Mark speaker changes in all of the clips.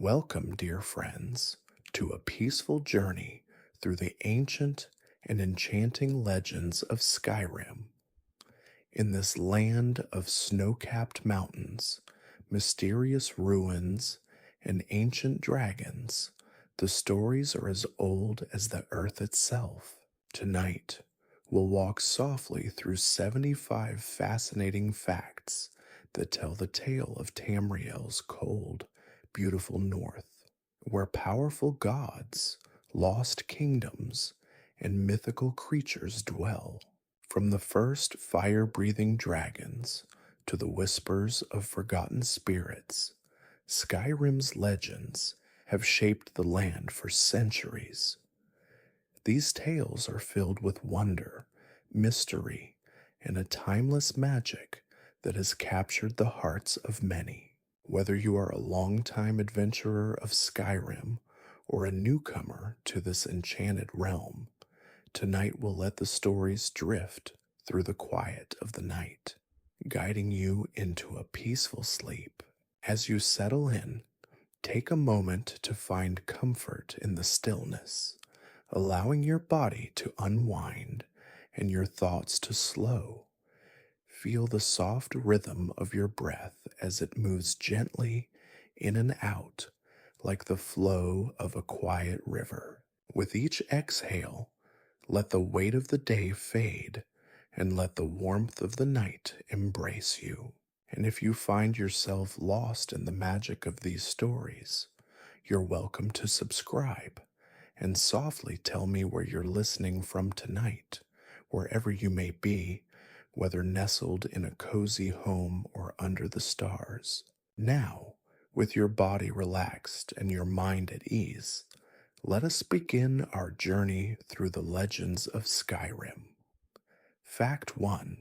Speaker 1: Welcome, dear friends, to a peaceful journey through the ancient and enchanting legends of Skyrim. In this land of snow-capped mountains, mysterious ruins, and ancient dragons, the stories are as old as the earth itself. Tonight, we'll walk softly through 75 fascinating facts that tell the tale of Tamriel's cold, beautiful north, where powerful gods, lost kingdoms, and mythical creatures dwell. From the first fire-breathing dragons to the whispers of forgotten spirits, Skyrim's legends have shaped the land for centuries. These tales are filled with wonder, mystery, and a timeless magic that has captured the hearts of many. Whether you are a longtime adventurer of Skyrim or a newcomer to this enchanted realm, tonight we'll let the stories drift through the quiet of the night, guiding you into a peaceful sleep. As you settle in, take a moment to find comfort in the stillness, allowing your body to unwind and your thoughts to slow. Feel the soft rhythm of your breath as it moves gently in and out like the flow of a quiet river. With each exhale, let the weight of the day fade and let the warmth of the night embrace you. And if you find yourself lost in the magic of these stories, you're welcome to subscribe and softly tell me where you're listening from tonight, wherever you may be, whether nestled in a cozy home or under the stars. Now, with your body relaxed and your mind at ease, let us begin our journey through the legends of Skyrim. Fact 1.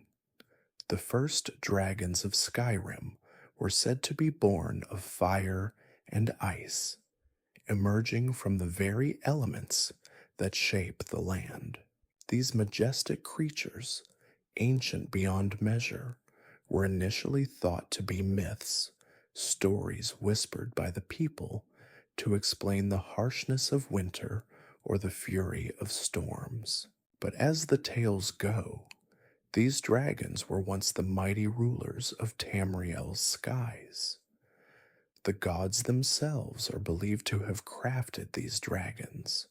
Speaker 1: The first dragons of Skyrim were said to be born of fire and ice, emerging from the very elements that shape the land. These majestic creatures, ancient beyond measure, were initially thought to be myths, stories whispered by the people to explain the harshness of winter or the fury of storms. But as the tales go, these dragons were once the mighty rulers of Tamriel's skies. The gods themselves are believed to have crafted these dragons,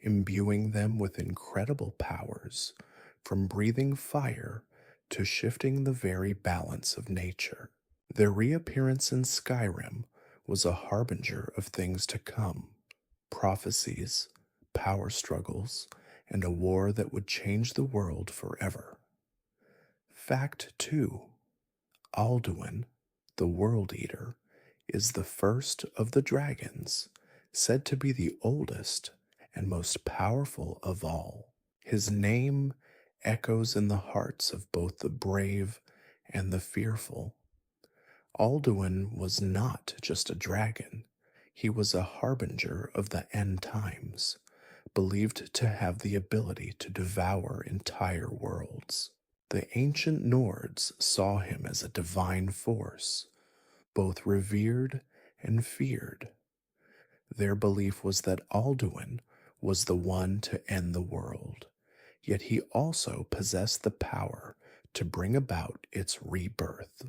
Speaker 1: imbuing them with incredible powers, from breathing fire to shifting the very balance of nature. Their reappearance in Skyrim was a harbinger of things to come: prophecies, power struggles, and a war that would change the world forever. Fact 2. Alduin, the World Eater, is the first of the dragons, said to be the oldest and most powerful of all. His name echoes in the hearts of both the brave and the fearful. Alduin was not just a dragon, he was a harbinger of the end times, believed to have the ability to devour entire worlds. The ancient Nords saw him as a divine force, both revered and feared. Their belief was that Alduin was the one to end the world, yet he also possessed the power to bring about its rebirth.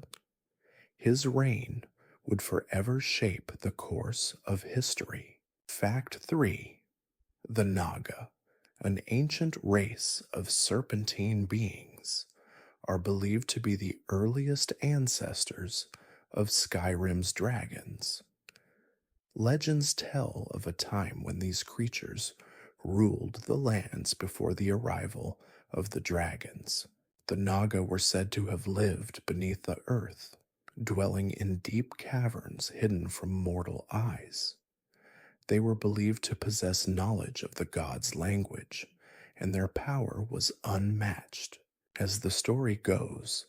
Speaker 1: His reign would forever shape the course of history. Fact 3. The Naga, an ancient race of serpentine beings, are believed to be the earliest ancestors of Skyrim's dragons. Legends tell of a time when these creatures ruled the lands before the arrival of the dragons. The Naga were said to have lived beneath the earth, dwelling in deep caverns hidden from mortal eyes. They were believed to possess knowledge of the gods' language, and their power was unmatched. As the story goes,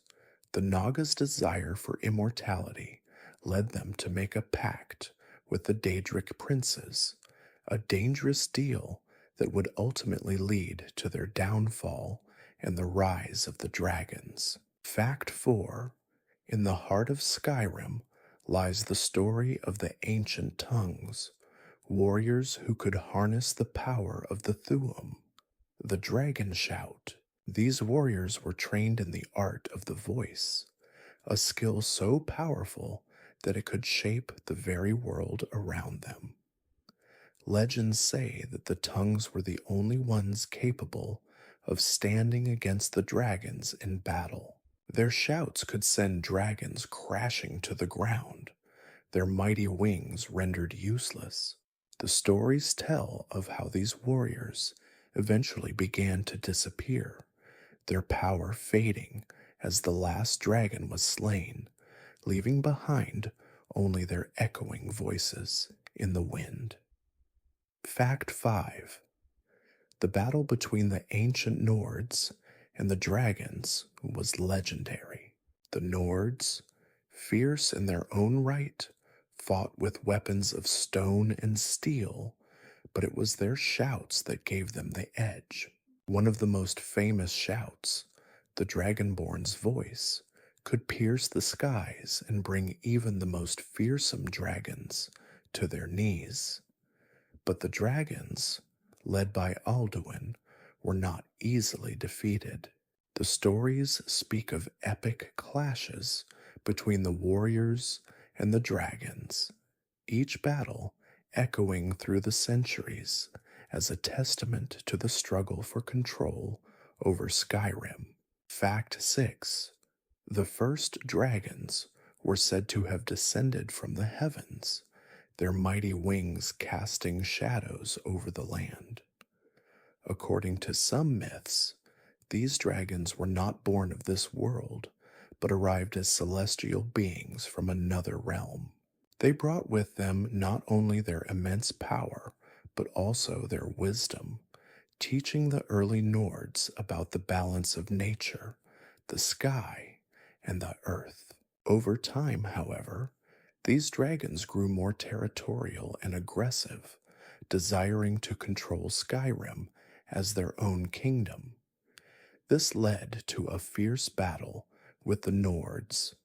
Speaker 1: the Naga's desire for immortality led them to make a pact with the Daedric princes, a dangerous deal that would ultimately lead to their downfall and the rise of the dragons. Fact 4. In the heart of Skyrim lies the story of the ancient tongues, warriors who could harness the power of the Thuum, the dragon shout. These warriors were trained in the art of the voice, a skill so powerful that it could shape the very world around them. Legends say that the tongues were the only ones capable of standing against the dragons in battle. Their shouts could send dragons crashing to the ground, their mighty wings rendered useless. The stories tell of how these warriors eventually began to disappear, their power fading as the last dragon was slain, leaving behind only their echoing voices in the wind. Fact 5. The battle between the ancient Nords and the dragons was legendary. The Nords, fierce in their own right, fought with weapons of stone and steel, but it was their shouts that gave them the edge. One of the most famous shouts, the Dragonborn's voice, could pierce the skies and bring even the most fearsome dragons to their knees. But the dragons, led by Alduin, were not easily defeated. The stories speak of epic clashes between the warriors and the dragons, each battle echoing through the centuries as a testament to the struggle for control over Skyrim. Fact 6. The first dragons were said to have descended from the heavens, their mighty wings casting shadows over the land. According to some myths, these dragons were not born of this world, but arrived as celestial beings from another realm. They brought with them not only their immense power, but also their wisdom, teaching the early Nords about the balance of nature, the sky, and the earth. Over time, however, these dragons grew more territorial and aggressive, desiring to control Skyrim as their own kingdom. This led to a fierce battle with the Nords,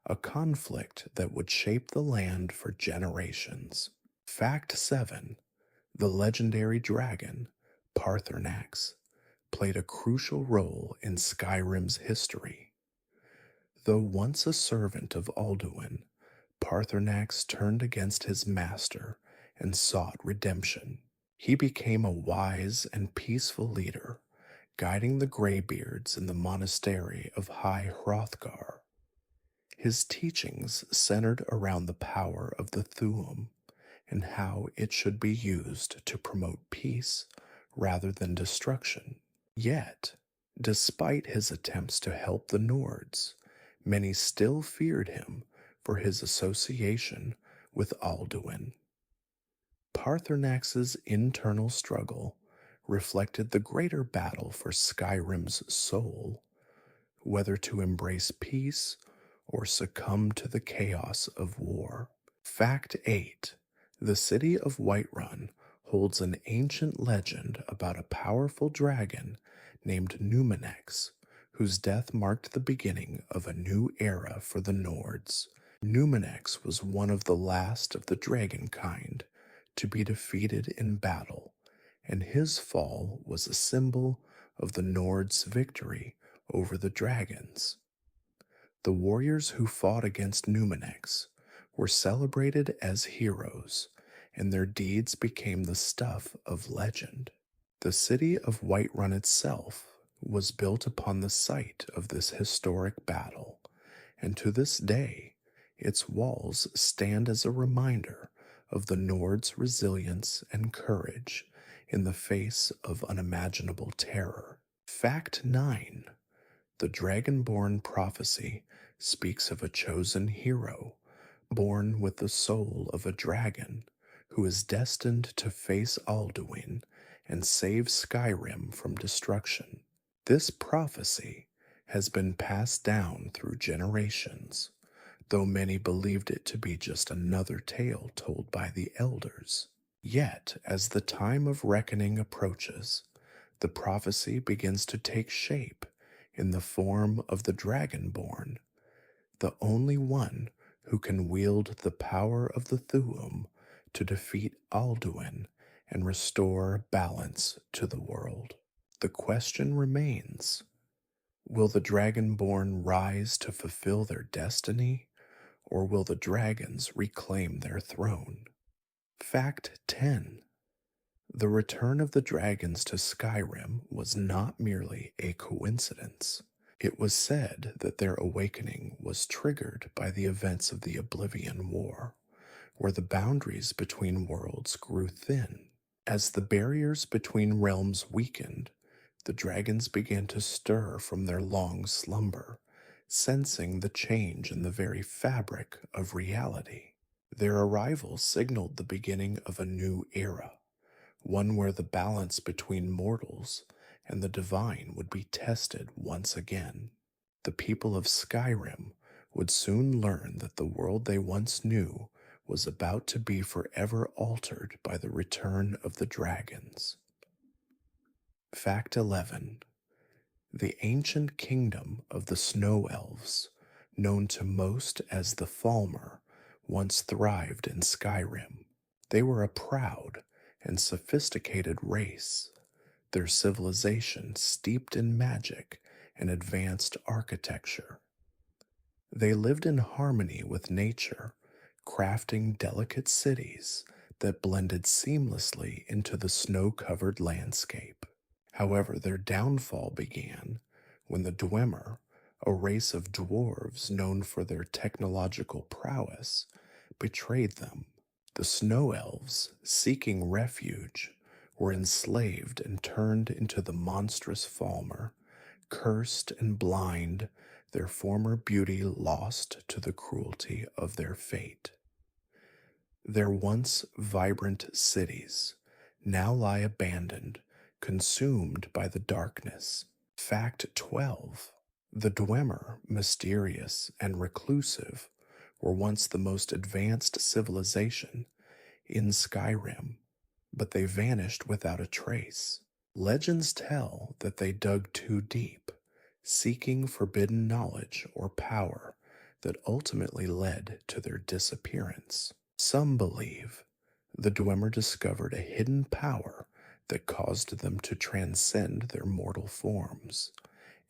Speaker 1: a conflict that would shape the land for generations. Fact 7. The legendary dragon, Paarthurnax, played a crucial role in Skyrim's history. Though once a servant of Alduin, Paarthurnax turned against his master and sought redemption. He became a wise and peaceful leader, guiding the Greybeards in the monastery of High Hrothgar. His teachings centered around the power of the Thuum and how it should be used to promote peace rather than destruction. Yet, despite his attempts to help the Nords, many still feared him for his association with Alduin. Paarthurnax's internal struggle reflected the greater battle for Skyrim's soul, whether to embrace peace or succumb to the chaos of war. Fact 8. The city of Whiterun holds an ancient legend about a powerful dragon named Numenex, whose death marked the beginning of a new era for the Nords. Numenex was one of the last of the dragon kind to be defeated in battle, and his fall was a symbol of the Nords' victory over the dragons. The warriors who fought against Numenex were celebrated as heroes, and their deeds became the stuff of legend. The city of Whiterun itself was built upon the site of this historic battle, and to this day, its walls stand as a reminder of the Nords' resilience and courage in the face of unimaginable terror. Fact 9. The Dragonborn prophecy speaks of a chosen hero, born with the soul of a dragon, who is destined to face Alduin and save Skyrim from destruction. This prophecy has been passed down through generations, though many believed it to be just another tale told by the elders. Yet, as the time of reckoning approaches, the prophecy begins to take shape in the form of the Dragonborn, the only one who can wield the power of the Thu'um to defeat Alduin and restore balance to the world. The question remains, will the Dragonborn rise to fulfill their destiny, or will the dragons reclaim their throne? Fact 10. The return of the dragons to Skyrim was not merely a coincidence. It was said that their awakening was triggered by the events of the Oblivion War, where the boundaries between worlds grew thin. As the barriers between realms weakened, the dragons began to stir from their long slumber, sensing the change in the very fabric of reality. Their arrival signaled the beginning of a new era, one where the balance between mortals and the divine would be tested once again. The people of Skyrim would soon learn that the world they once knew was about to be forever altered by the return of the dragons. Fact 11. The ancient kingdom of the Snow Elves, known to most as the Falmer, once thrived in Skyrim. They were a proud and sophisticated race, their civilization steeped in magic and advanced architecture. They lived in harmony with nature, crafting delicate cities that blended seamlessly into the snow-covered landscape. However, their downfall began when the Dwemer, a race of dwarves known for their technological prowess, betrayed them. The Snow Elves, seeking refuge, were enslaved and turned into the monstrous Falmer, cursed and blind, their former beauty lost to the cruelty of their fate. Their once vibrant cities now lie abandoned, consumed by the darkness. Fact 12. The Dwemer, mysterious and reclusive, were once the most advanced civilization in Skyrim, but they vanished without a trace. Legends tell that they dug too deep, seeking forbidden knowledge or power that ultimately led to their disappearance. Some believe the Dwemer discovered a hidden power that caused them to transcend their mortal forms,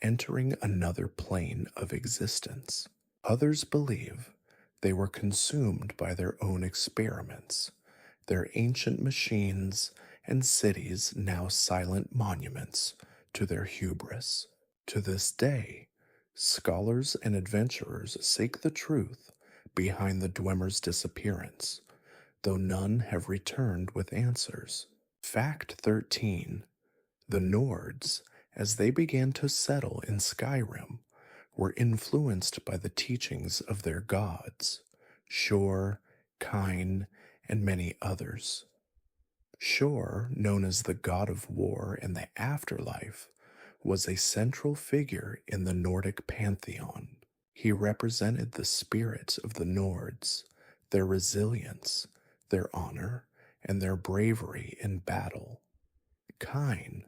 Speaker 1: entering another plane of existence. Others believe they were consumed by their own experiments, their ancient machines and cities now silent monuments to their hubris. To this day, scholars and adventurers seek the truth behind the Dwemer's disappearance, though none have returned with answers. Fact 13. The Nords, as they began to settle in Skyrim, were influenced by the teachings of their gods, Shor, Kine, and many others. Shor, known as the god of war and the afterlife, was a central figure in the Nordic pantheon. He represented the spirits of the Nords, their resilience, their honor, and their bravery in battle. Kine,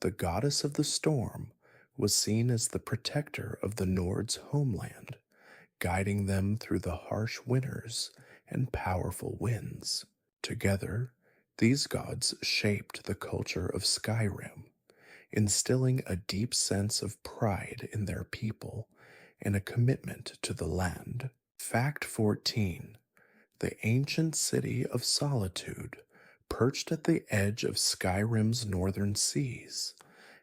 Speaker 1: the goddess of the storm, was seen as the protector of the Nords' homeland, guiding them through the harsh winters and powerful winds. Together, these gods shaped the culture of Skyrim, instilling a deep sense of pride in their people and a commitment to the land. Fact 14. The ancient city of Solitude, perched at the edge of Skyrim's northern seas,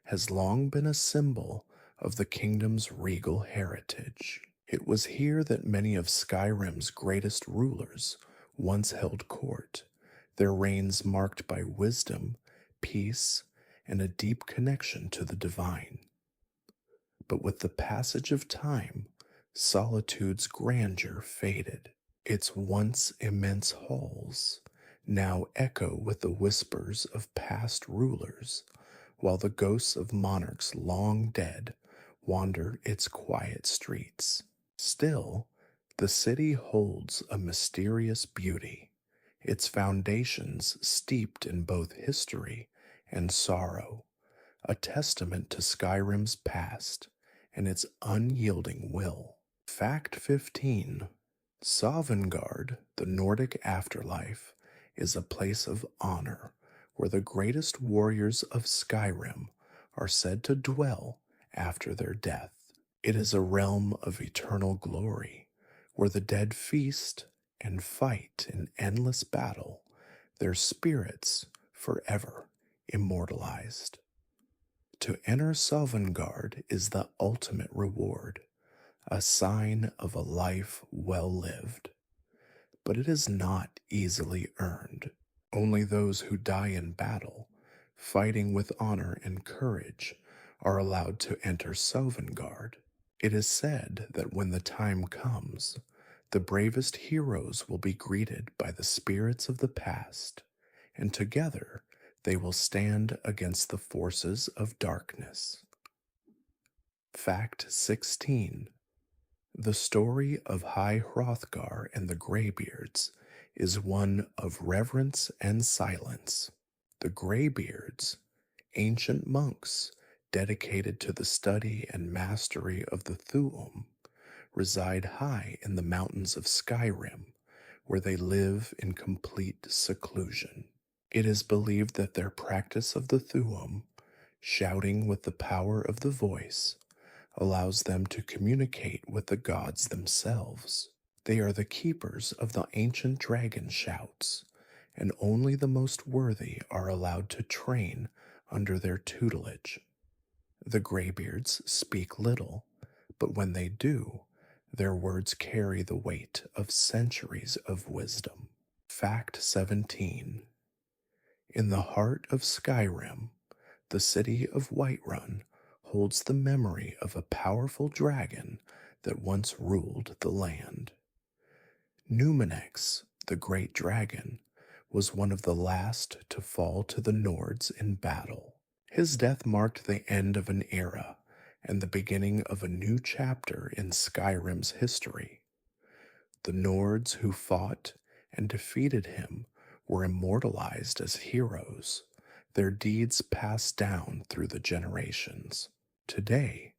Speaker 1: has long been a symbol of the kingdom's regal heritage. It was here that many of Skyrim's greatest rulers once held court, their reigns marked by wisdom, peace, and a deep connection to the divine. But with the passage of time, Solitude's grandeur faded. Its once immense halls now echo with the whispers of past rulers, while the ghosts of monarchs long dead wander its quiet streets. Still, the city holds a mysterious beauty, its foundations steeped in both history and sorrow, a testament to Skyrim's past and its unyielding will. Fact 15. Sovngarde, the Nordic afterlife, is a place of honor where the greatest warriors of Skyrim are said to dwell after their death. It is a realm of eternal glory where the dead feast and fight in endless battle, their spirits forever immortalized. To enter Sovngarde is the ultimate reward, a sign of a life well lived. But it is not easily earned. Only those who die in battle, fighting with honor and courage, are allowed to enter Sovngarde. It is said that when the time comes, the bravest heroes will be greeted by the spirits of the past, and together they will stand against the forces of darkness. Fact 16. The story of High Hrothgar and the Greybeards is one of reverence and silence. The Greybeards, ancient monks dedicated to the study and mastery of the Thu'um, reside high in the mountains of Skyrim, where they live in complete seclusion. It is believed that their practice of the Thu'um, shouting with the power of the voice, allows them to communicate with the gods themselves. They are the keepers of the ancient dragon shouts, and only the most worthy are allowed to train under their tutelage. The Greybeards speak little, but when they do, their words carry the weight of centuries of wisdom. Fact 17. In the heart of Skyrim, the city of Whiterun holds the memory of a powerful dragon that once ruled the land. Numenex, the great dragon, was one of the last to fall to the Nords in battle. His death marked the end of an era and the beginning of a new chapter in Skyrim's history. The Nords who fought and defeated him were immortalized as heroes, their deeds passed down through the generations. Today,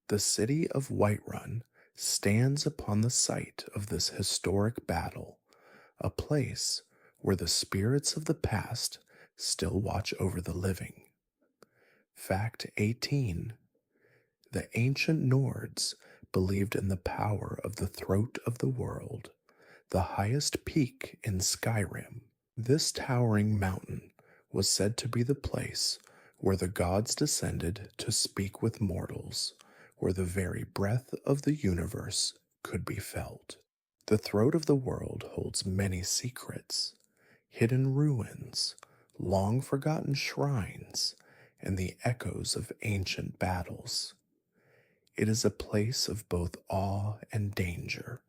Speaker 1: the city of Whiterun stands upon the site of this historic battle, a place where the spirits of the past still watch over the living. Fact 18. The ancient Nords believed in the power of the throat of the world, the highest peak in Skyrim. This towering mountain was said to be the place where the gods descended to speak with mortals, where the very breath of the universe could be felt. The throat of the world holds many secrets, hidden ruins, long forgotten shrines, and the echoes of ancient battles. It is a place of both awe and danger,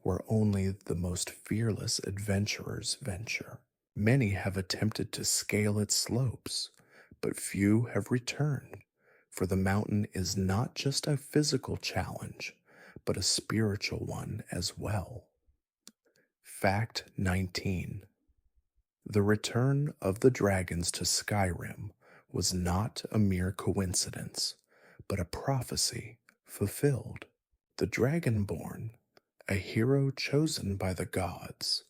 Speaker 1: where only the most fearless adventurers venture. Many have attempted to scale its slopes, but few have returned, for the mountain is not just a physical challenge, but a spiritual one as well. Fact 19. The return of the dragons to Skyrim was not a mere coincidence, but a prophecy fulfilled. The Dragonborn, a hero chosen by the gods,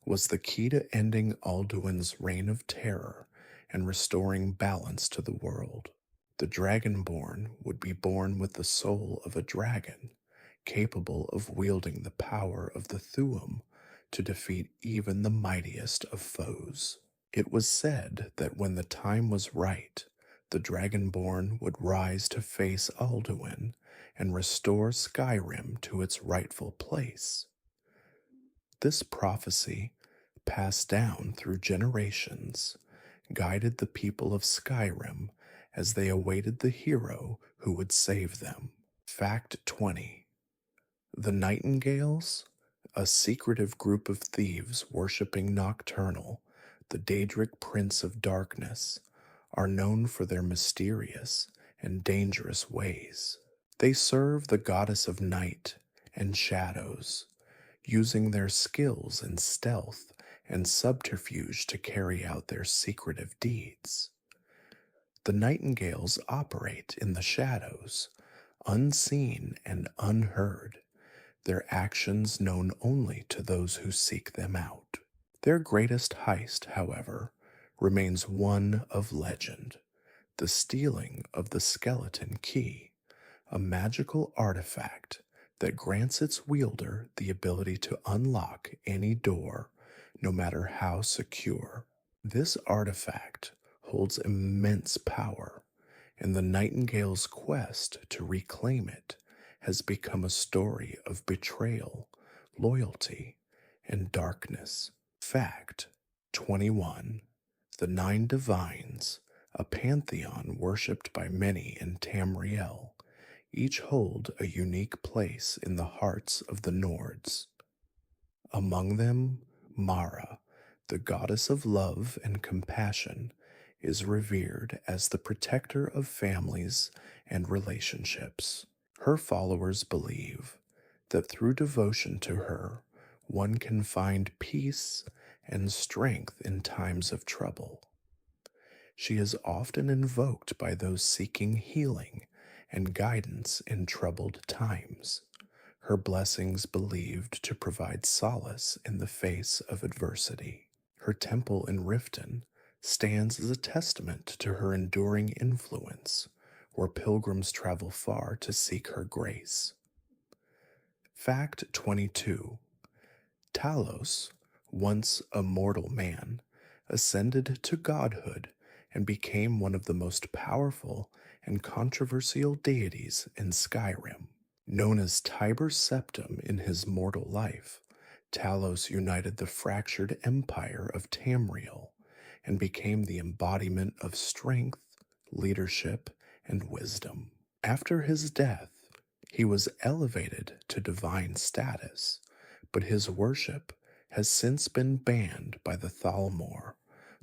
Speaker 1: was the key to ending Alduin's reign of terror and restoring balance to the world. The Dragonborn would be born with the soul of a dragon, capable of wielding the power of the Thu'um to defeat even the mightiest of foes. It was said that when the time was right, the Dragonborn would rise to face Alduin and restore Skyrim to its rightful place. This prophecy, passed down through generations, guided the people of Skyrim as they awaited the hero who would save them. Fact 20. The Nightingales, a secretive group of thieves worshipping Nocturnal, the Daedric Prince of Darkness, are known for their mysterious and dangerous ways. They serve the goddess of night and shadows, using their skills in stealth and subterfuge to carry out their secretive deeds. The Nightingales operate in the shadows, unseen and unheard. their actions known only to those who seek them out. Their greatest heist, however, remains one of legend: the stealing of the skeleton key, a magical artifact that grants its wielder the ability to unlock any door, no matter how secure. This artifact holds immense power, and the Nightingale's quest to reclaim it has become a story of betrayal, loyalty, and darkness. Fact 21. The Nine Divines, a pantheon worshipped by many in Tamriel, each hold a unique place in the hearts of the Nords. Among them, Mara, the goddess of love and compassion, is revered as the protector of families and relationships. Her followers believe that through devotion to her, one can find peace and strength in times of trouble. She is often invoked by those seeking healing and guidance in troubled times, her blessings believed to provide solace in the face of adversity. Her temple in Riften stands as a testament to her enduring influence, where pilgrims travel far to seek her grace. Fact 22. Talos, once a mortal man, ascended to godhood and became one of the most powerful and controversial deities in Skyrim. Known as Tiber Septim in his mortal life, Talos united the fractured empire of Tamriel and became the embodiment of strength, leadership, and wisdom. After his death, he was elevated to divine status, but his worship has since been banned by the Thalmor,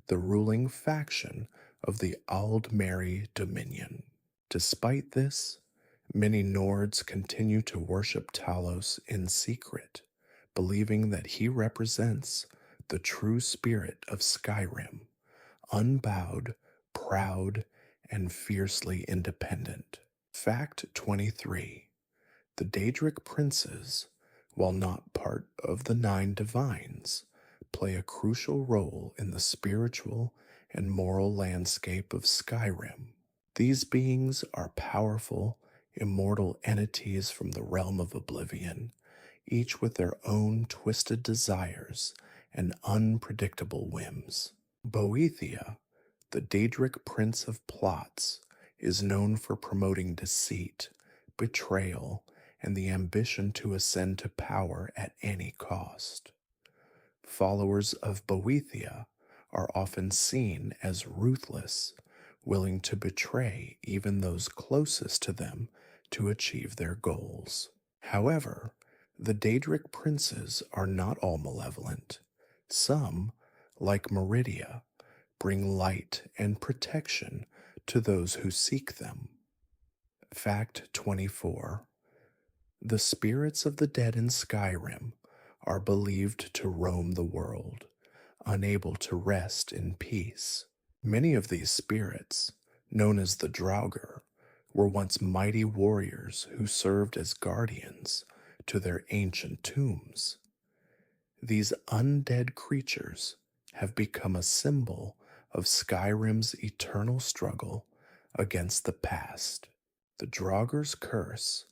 Speaker 1: the ruling faction of the Aldmeri Dominion. Despite this, many Nords continue to worship Talos in secret, believing that he represents the true spirit of Skyrim, unbowed, proud, and fiercely independent. Fact 23. The Daedric princes, while not part of the Nine Divines, play a crucial role in the spiritual and moral landscape of Skyrim. These beings are powerful, immortal entities from the realm of oblivion, each with their own twisted desires and unpredictable whims. Boethia, the Daedric prince of plots, is known for promoting deceit, betrayal, and the ambition to ascend to power at any cost. Followers of Boethia are often seen as ruthless, willing to betray even those closest to them to achieve their goals. However, the Daedric princes are not all malevolent. Some, like Meridia, bring light and protection to those who seek them. Fact 24. The spirits of the dead in Skyrim are believed to roam the world, unable to rest in peace. Many of these spirits, known as the Draugr, were once mighty warriors who served as guardians to their ancient tombs. These undead creatures have become a symbol of Skyrim's eternal struggle against the past. The Draugr's curse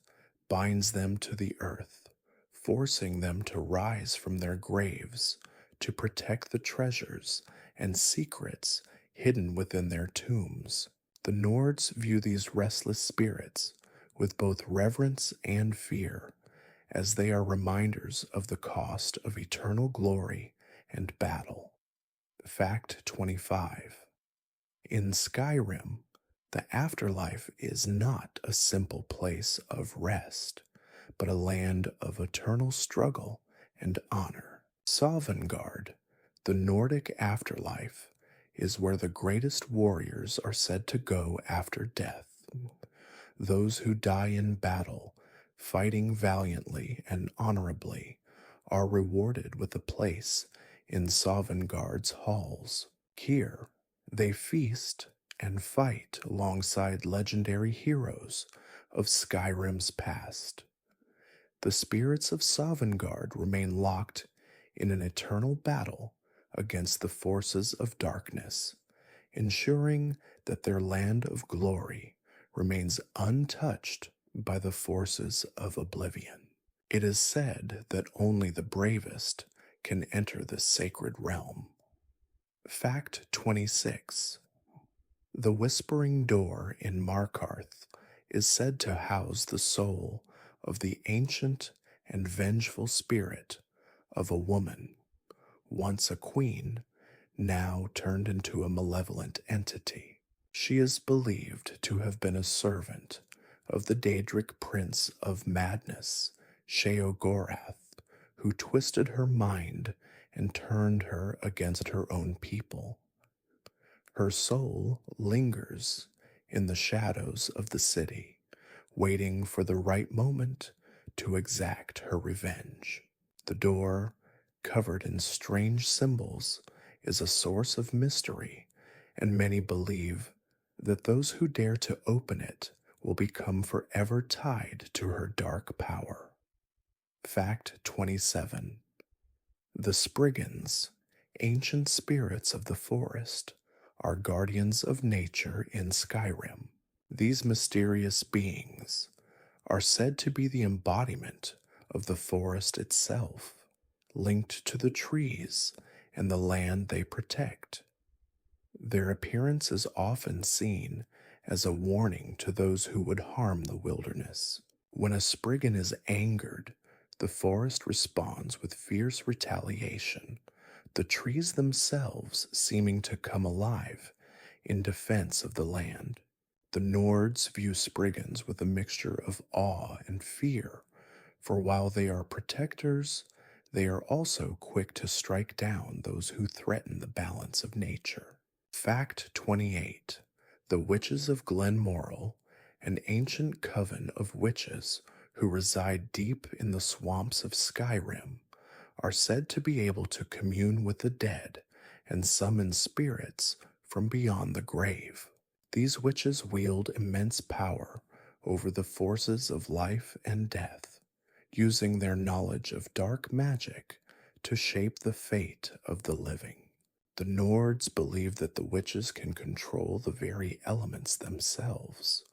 Speaker 1: binds them to the earth, forcing them to rise from their graves to protect the treasures and secrets hidden within their tombs. The Nords view these restless spirits with both reverence and fear, as they are reminders of the cost of eternal glory and battle. Fact 25. In Skyrim, the afterlife is not a simple place of rest, but a land of eternal struggle and honor. Sovngarde, the Nordic afterlife, is where the greatest warriors are said to go after death. Those who die in battle, fighting valiantly and honorably, are rewarded with a place in Sovngarde's halls. Here, they feast and fight alongside legendary heroes of Skyrim's past. The spirits of Sovngarde remain locked in an eternal battle against the forces of darkness, ensuring that their land of glory remains untouched by the forces of oblivion. It is said that only the bravest can enter this sacred realm. Fact 26. The Whispering Door in Markarth is said to house the soul of the ancient and vengeful spirit of a woman, once a queen, now turned into a malevolent entity. She is believed to have been a servant of the Daedric Prince of Madness, Sheogorath, who twisted her mind and turned her against her own people. Her soul lingers in the shadows of the city, waiting for the right moment to exact her revenge. The door, covered in strange symbols, is a source of mystery, and many believe that those who dare to open it will become forever tied to her dark power. Fact 27. The Spriggans, ancient spirits of the forest, are guardians of nature in Skyrim. These mysterious beings are said to be the embodiment of the forest itself, linked to the trees and the land they protect. Their appearance is often seen as a warning to those who would harm the wilderness. When a Spriggan is angered, the forest responds with fierce retaliation, the trees themselves seeming to come alive in defense of the land. The Nords view Spriggans with a mixture of awe and fear, for while they are protectors, they are also quick to strike down those who threaten the balance of nature. Fact 28. The Witches of Glenmoral, an ancient coven of witches who reside deep in the swamps of Skyrim, are said to be able to commune with the dead and summon spirits from beyond the grave. These witches wield immense power over the forces of life and death, using their knowledge of dark magic to shape the fate of the living. The Nords believe that the witches can control the very elements themselves,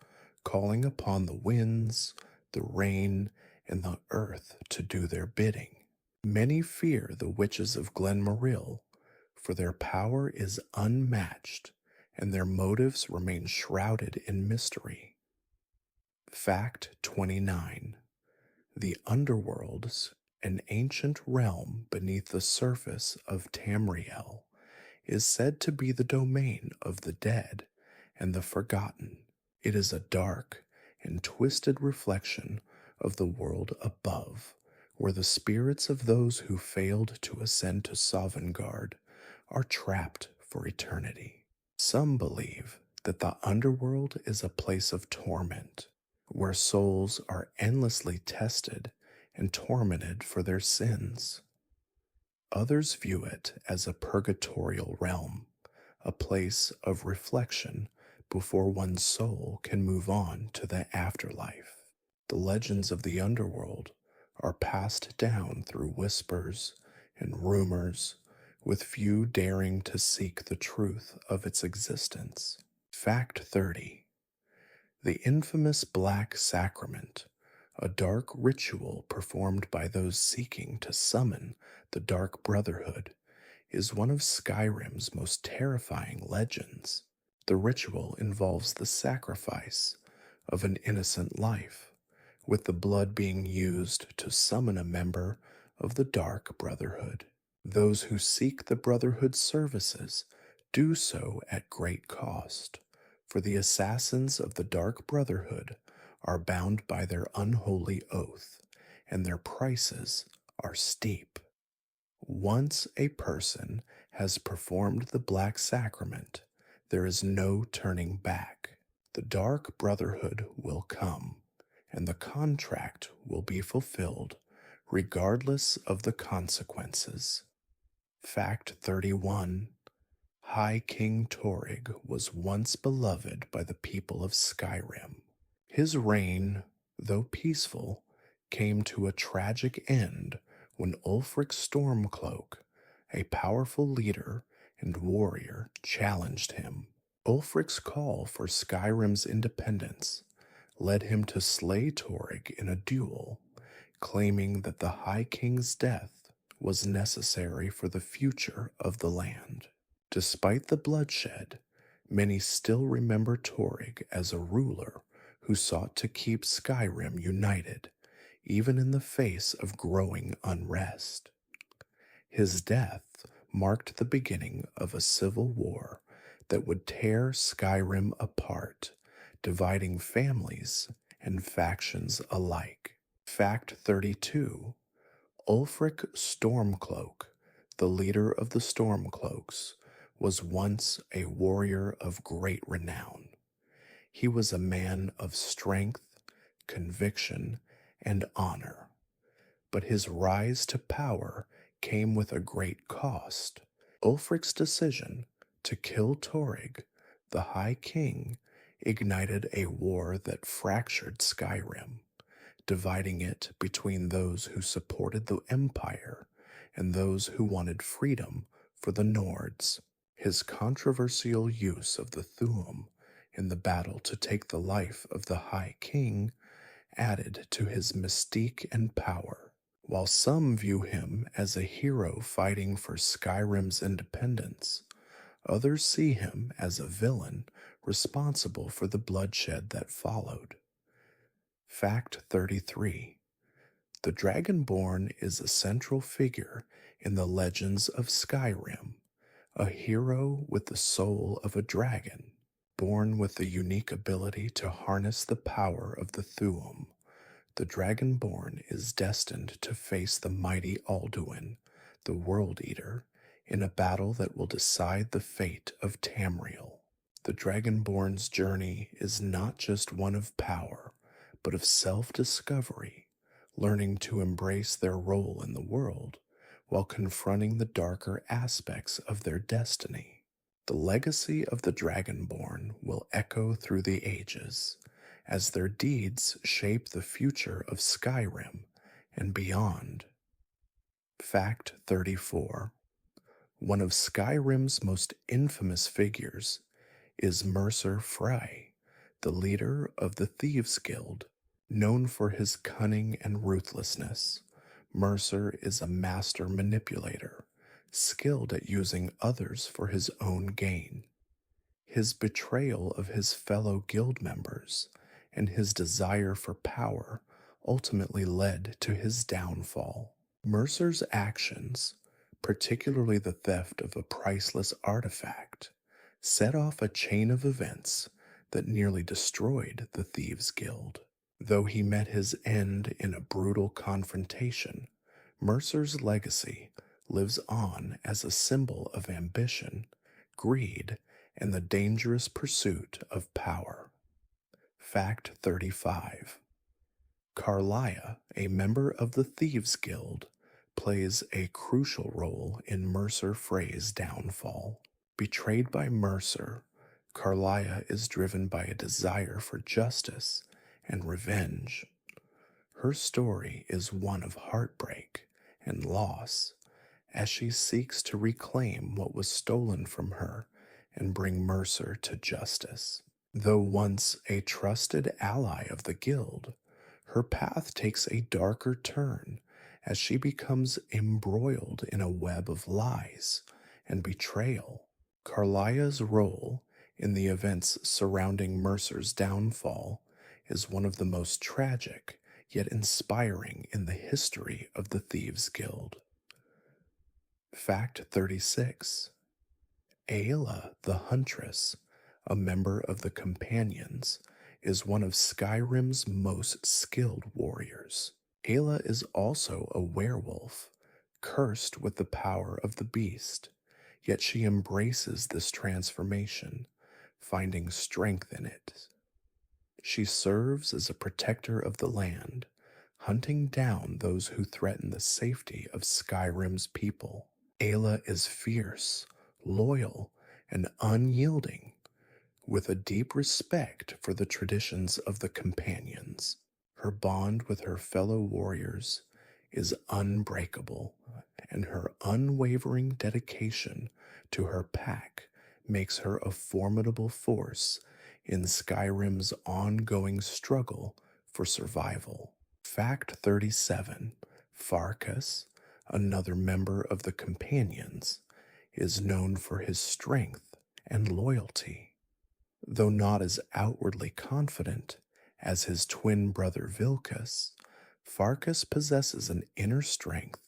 Speaker 1: calling upon the winds, the rain, and the earth to do their bidding. Many fear the witches of Glenmoril, for their power is unmatched and their motives remain shrouded in mystery. Fact 29. The Underworlds, an ancient realm beneath the surface of Tamriel, is said to be the domain of the dead and the forgotten. It is a dark and twisted reflection of the world above, where the spirits of those who failed to ascend to Sovngarde are trapped for eternity. Some believe that the underworld is a place of torment, where souls are endlessly tested and tormented for their sins. Others view it as a purgatorial realm, a place of reflection before one's soul can move on to the afterlife. The legends of the underworld are passed down through whispers and rumors, with few daring to seek the truth of its existence. Fact 30. The infamous Black Sacrament, a dark ritual performed by those seeking to summon the Dark Brotherhood, is one of Skyrim's most terrifying legends. The ritual involves the sacrifice of an innocent life, with the blood being used to summon a member of the Dark Brotherhood. Those who seek the Brotherhood's services do so at great cost, for the assassins of the Dark Brotherhood are bound by their unholy oath, and their prices are steep. Once a person has performed the Black Sacrament, there is no turning back. The Dark Brotherhood will come, and the contract will be fulfilled, regardless of the consequences. Fact 31. High King Torrig was once beloved by the people of Skyrim. His reign, though peaceful, came to a tragic end when Ulfric Stormcloak, a powerful leader and warrior, challenged him. Ulfric's call for Skyrim's independence led him to slay Torrig in a duel, claiming that the High King's death was necessary for the future of the land. Despite the bloodshed, many still remember Torrig as a ruler who sought to keep Skyrim united, even in the face of growing unrest. His death marked the beginning of a civil war that would tear Skyrim apart, dividing families and factions alike. Fact 32. Ulfric Stormcloak, the leader of the Stormcloaks, was once a warrior of great renown. He was a man of strength, conviction, and honor. But his rise to power came with a great cost. Ulfric's decision to kill Torrig, the High King, ignited a war that fractured Skyrim, dividing it between those who supported the Empire and those who wanted freedom for the Nords. His controversial use of the Thuum in the battle to take the life of the High King added to his mystique and power. While some view him as a hero fighting for Skyrim's independence, others see him as a villain responsible for the bloodshed that followed. Fact 33. The Dragonborn is a central figure in the legends of Skyrim, a hero with the soul of a dragon, born with the unique ability to harness the power of the Thuum. The Dragonborn is destined to face the mighty Alduin, the World Eater, in a battle that will decide the fate of Tamriel. The Dragonborn's journey is not just one of power, but of self-discovery, learning to embrace their role in the world while confronting the darker aspects of their destiny. The legacy of the Dragonborn will echo through the ages, as their deeds shape the future of Skyrim and beyond. Fact 34. One of Skyrim's most infamous figures is Mercer Frey, the leader of the Thieves' Guild. Known for his cunning and ruthlessness, Mercer is a master manipulator, skilled at using others for his own gain. His betrayal of his fellow guild members and his desire for power ultimately led to his downfall. Mercer's actions, particularly the theft of a priceless artifact, set off a chain of events that nearly destroyed the Thieves' Guild. Though he met his end in a brutal confrontation, Mercer's legacy lives on as a symbol of ambition, greed, and the dangerous pursuit of power. Fact 35. Carlia, a member of the Thieves' Guild, plays a crucial role in Mercer Frey's downfall. Betrayed by Mercer, Carlia is driven by a desire for justice and revenge. Her story is one of heartbreak and loss as she seeks to reclaim what was stolen from her and bring Mercer to justice. Though once a trusted ally of the guild, her path takes a darker turn as she becomes embroiled in a web of lies and betrayal. Carlia's role in the events surrounding Mercer's downfall is one of the most tragic yet inspiring in the history of the Thieves' Guild. Fact 36. Aela the Huntress, a member of the Companions, is one of Skyrim's most skilled warriors. Aela is also a werewolf, cursed with the power of the beast, yet she embraces this transformation, finding strength in it. She serves as a protector of the land, hunting down those who threaten the safety of Skyrim's people. Aela is fierce, loyal, and unyielding, with a deep respect for the traditions of the Companions. Her bond with her fellow warriors is unbreakable, and her unwavering dedication to her pack makes her a formidable force in Skyrim's ongoing struggle for survival. Fact 37: Farkas, another member of the Companions, is known for his strength and loyalty. Though not as outwardly confident as his twin brother Vilkas, Farkas possesses an inner strength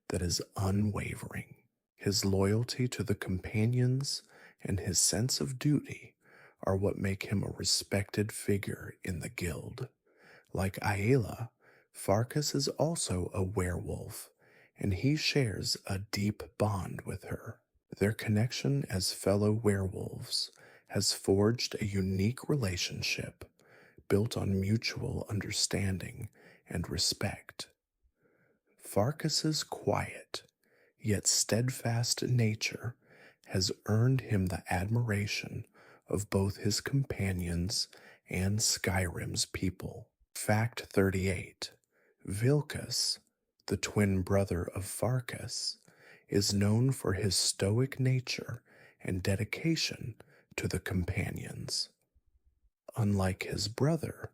Speaker 1: that is unwavering. His loyalty to the Companions and his sense of duty are what make him a respected figure in the guild. Like Aela, Farkas is also a werewolf, and he shares a deep bond with her. Their connection as fellow werewolves has forged a unique relationship built on mutual understanding and respect. Farkas's quiet, yet steadfast nature has earned him the admiration of both his companions and Skyrim's people. Fact 38: Vilkas, the twin brother of Farkas, is known for his stoic nature and dedication to the Companions. Unlike his brother,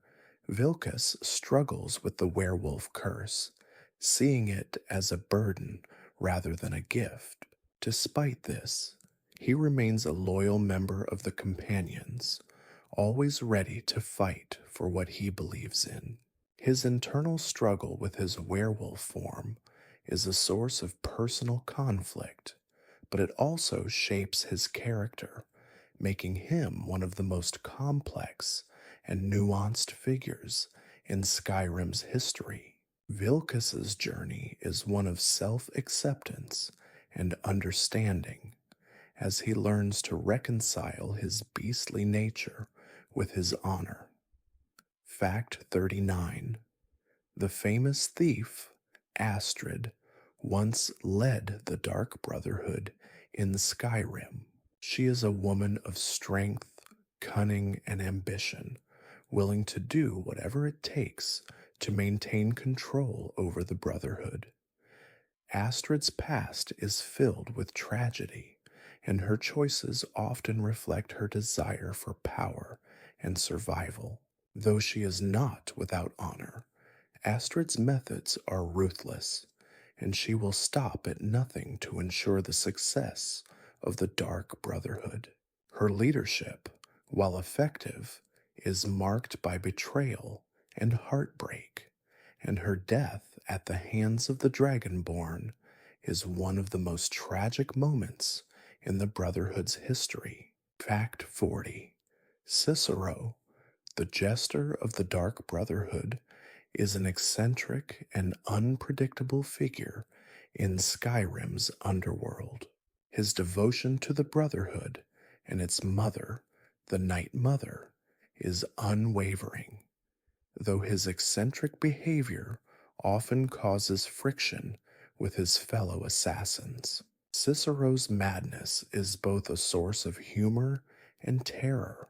Speaker 1: Vilkas struggles with the werewolf curse, seeing it as a burden rather than a gift. Despite this, he remains a loyal member of the Companions, always ready to fight for what he believes in. His internal struggle with his werewolf form is a source of personal conflict, but it also shapes his character, making him one of the most complex and nuanced figures in Skyrim's history. Vilkas's journey is one of self-acceptance and understanding, as he learns to reconcile his beastly nature with his honor. Fact 39: The famous thief, Astrid, once led the Dark Brotherhood in Skyrim. She is a woman of strength, cunning, and ambition, willing to do whatever it takes to maintain control over the Brotherhood. Astrid's past is filled with tragedy, and her choices often reflect her desire for power and survival. Though she is not without honor, Astrid's methods are ruthless, and she will stop at nothing to ensure the success of the Dark Brotherhood. Her leadership, while effective, is marked by betrayal and heartbreak, and her death at the hands of the Dragonborn is one of the most tragic moments in the Brotherhood's history. Fact 40: Cicero, the jester of the Dark Brotherhood, is an eccentric and unpredictable figure in Skyrim's underworld. His devotion to the Brotherhood and its mother, the Night Mother, is unwavering, though his eccentric behavior often causes friction with his fellow assassins. Cicero's madness is both a source of humor and terror,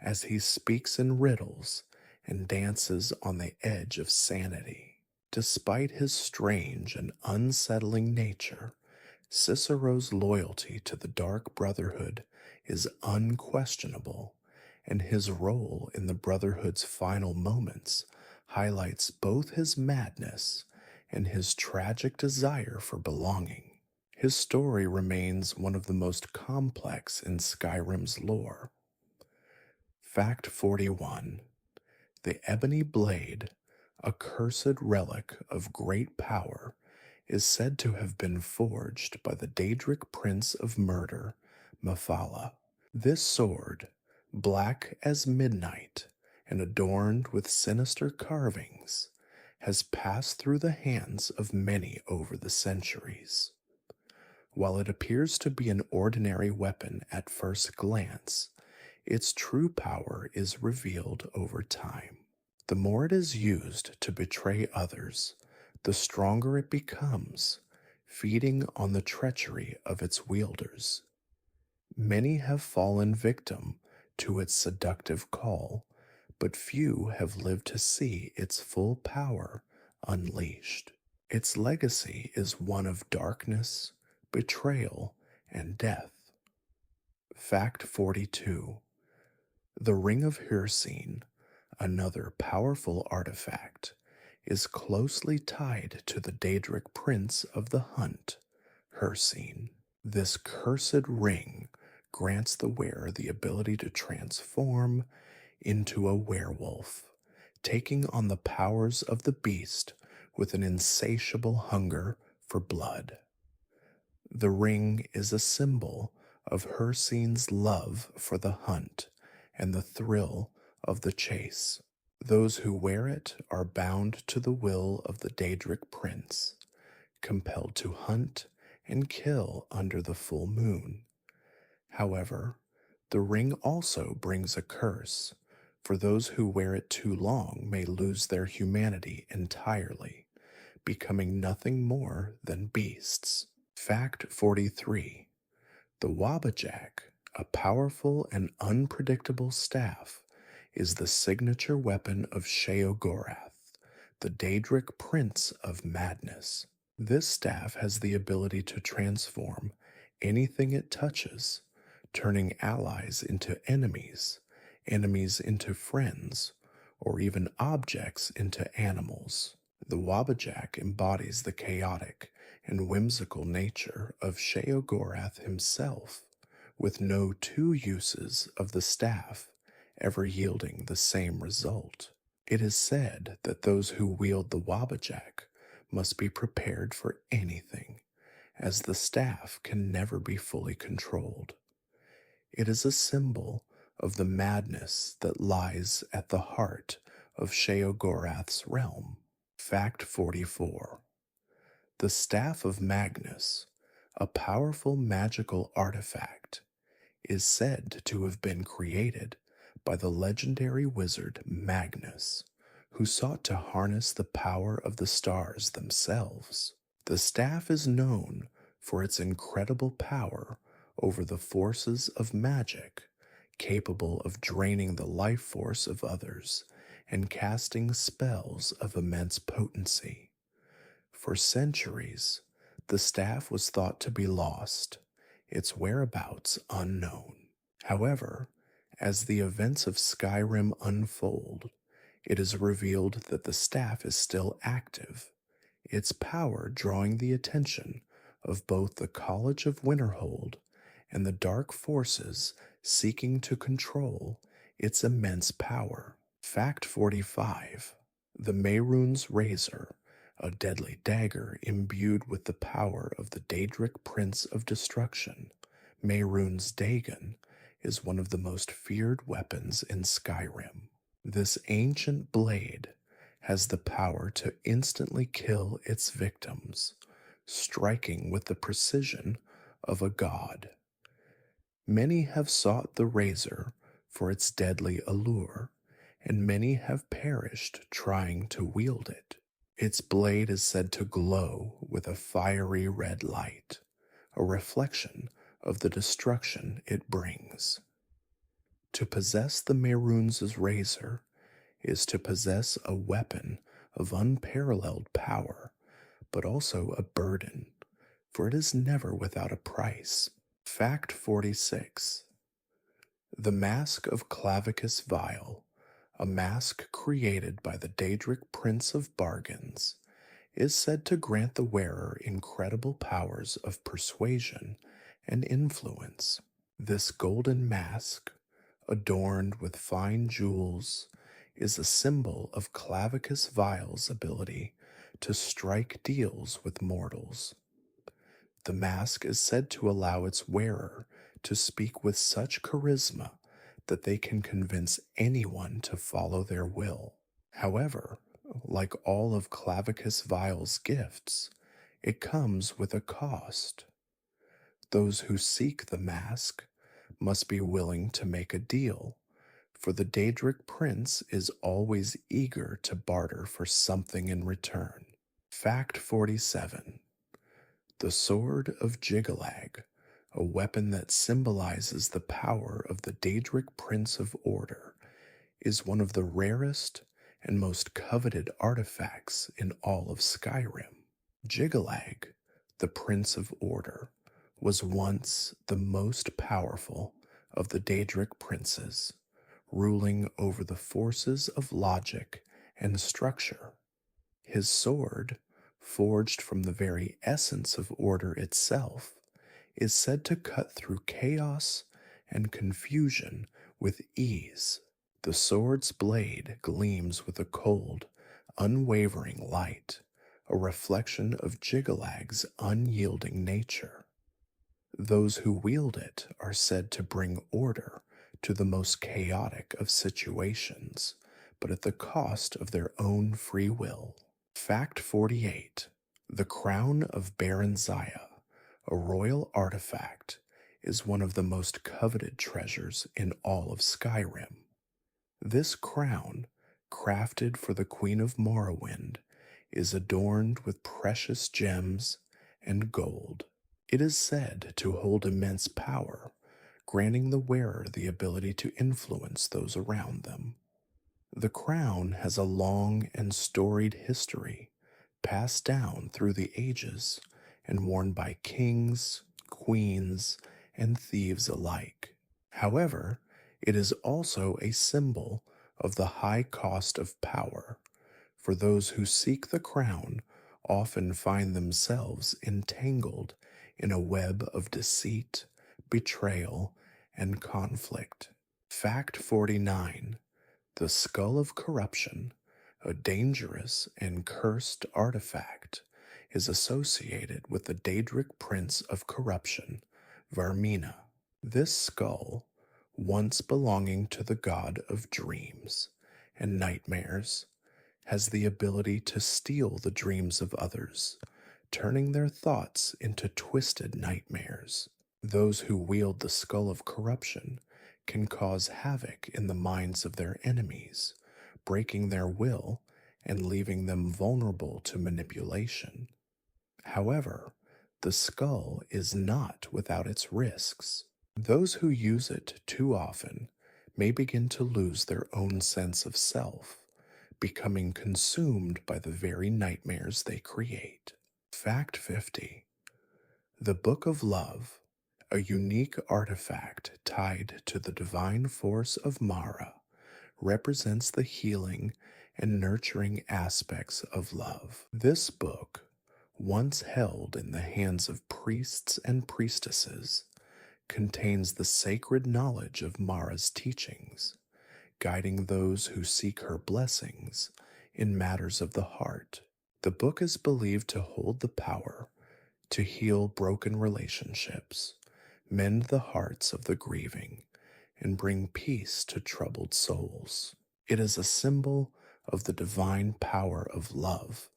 Speaker 1: as he speaks in riddles and dances on the edge of sanity. Despite his strange and unsettling nature, Cicero's loyalty to the Dark Brotherhood is unquestionable, and his role in the Brotherhood's final moments highlights both his madness and his tragic desire for belonging. His story remains one of the most complex in Skyrim's lore. Fact 41: The Ebony Blade, a cursed relic of great power, is said to have been forged by the Daedric Prince of Murder, Mephala. This sword, black as midnight and adorned with sinister carvings, has passed through the hands of many over the centuries. While it appears to be an ordinary weapon at first glance, its true power is revealed over time. The more it is used to betray others, the stronger it becomes, feeding on the treachery of its wielders. Many have fallen victim to its seductive call, but few have lived to see its full power unleashed. Its legacy is one of darkness, betrayal, and death. Fact 42. The Ring of Hirsine, another powerful artifact, is closely tied to the Daedric prince of the hunt, Hirsine. This cursed ring grants the wearer the ability to transform into a werewolf, taking on the powers of the beast with an insatiable hunger for blood. The ring is a symbol of Hircine's love for the hunt and the thrill of the chase. Those who wear it are bound to the will of the Daedric prince, compelled to hunt and kill under the full moon. However, the ring also brings a curse, for those who wear it too long may lose their humanity entirely, becoming nothing more than beasts. Fact 43. The Wabbajack, a powerful and unpredictable staff, is the signature weapon of Sheogorath, the Daedric Prince of Madness. This staff has the ability to transform anything it touches, turning allies into enemies, enemies into friends, or even objects into animals. The Wabbajack embodies the chaotic and whimsical nature of Sheogorath himself, with no two uses of the staff ever yielding the same result. It is said that those who wield the Wabbajack must be prepared for anything, as the staff can never be fully controlled. It is a symbol of the madness that lies at the heart of Sheogorath's realm. Fact 44. The Staff of Magnus, a powerful magical artifact, is said to have been created by the legendary wizard Magnus, who sought to harness the power of the stars themselves. The staff is known for its incredible power over the forces of magic, capable of draining the life force of others and casting spells of immense potency. For centuries, the staff was thought to be lost, its whereabouts unknown. However, as the events of Skyrim unfold, it is revealed that the staff is still active, its power drawing the attention of both the College of Winterhold and the dark forces seeking to control its immense power. Fact 45. The Mehrunes Razor, a deadly dagger imbued with the power of the Daedric Prince of Destruction, Mehrunes Dagon, is one of the most feared weapons in Skyrim. This ancient blade has the power to instantly kill its victims, striking with the precision of a god. Many have sought the razor for its deadly allure, and many have perished trying to wield it. Its blade is said to glow with a fiery red light, a reflection of the destruction it brings. To possess the Mehrunes' razor is to possess a weapon of unparalleled power, but also a burden, for it is never without a price. Fact 46. The Mask of Clavicus Vile, a mask created by the Daedric Prince of Bargains, is said to grant the wearer incredible powers of persuasion and influence. This golden mask, adorned with fine jewels, is a symbol of Clavicus Vile's ability to strike deals with mortals. The mask is said to allow its wearer to speak with such charisma that they can convince anyone to follow their will. However, like all of Clavicus Vile's gifts, it comes with a cost. Those who seek the mask must be willing to make a deal, for the Daedric Prince is always eager to barter for something in return. Fact 47. The Sword of Jiggalag, a weapon that symbolizes the power of the Daedric Prince of Order, is one of the rarest and most coveted artifacts in all of Skyrim. Jigalag, the Prince of Order, was once the most powerful of the Daedric princes, ruling over the forces of logic and structure. His sword, forged from the very essence of order itself, is said to cut through chaos and confusion with ease. The sword's blade gleams with a cold, unwavering light, a reflection of Jigalag's unyielding nature. Those who wield it are said to bring order to the most chaotic of situations, but at the cost of their own free will. Fact 48. The crown of Baron Zaya, a royal artifact, is one of the most coveted treasures in all of Skyrim. This crown, crafted for the Queen of Morrowind, is adorned with precious gems and gold. It is said to hold immense power, granting the wearer the ability to influence those around them. The crown has a long and storied history, passed down through the ages and worn by kings, queens, and thieves alike. However, it is also a symbol of the high cost of power, for those who seek the crown often find themselves entangled in a web of deceit, betrayal, and conflict. Fact 49. The Skull of Corruption, a dangerous and cursed artifact, is associated with the Daedric Prince of Corruption, Varmina. This skull, once belonging to the god of dreams and nightmares, has the ability to steal the dreams of others, turning their thoughts into twisted nightmares. Those who wield the Skull of Corruption can cause havoc in the minds of their enemies, breaking their will and leaving them vulnerable to manipulation. However, the skull is not without its risks. Those who use it too often may begin to lose their own sense of self, becoming consumed by the very nightmares they create. Fact 50. The Book of Love, a unique artifact tied to the divine force of Mara, represents the healing and nurturing aspects of love. This book, once held in the hands of priests and priestesses, contains the sacred knowledge of Mara's teachings, guiding those who seek her blessings in matters of the heart. The book is believed to hold the power to heal broken relationships, mend the hearts of the grieving, and bring peace to troubled souls. It is a symbol of the divine power of love,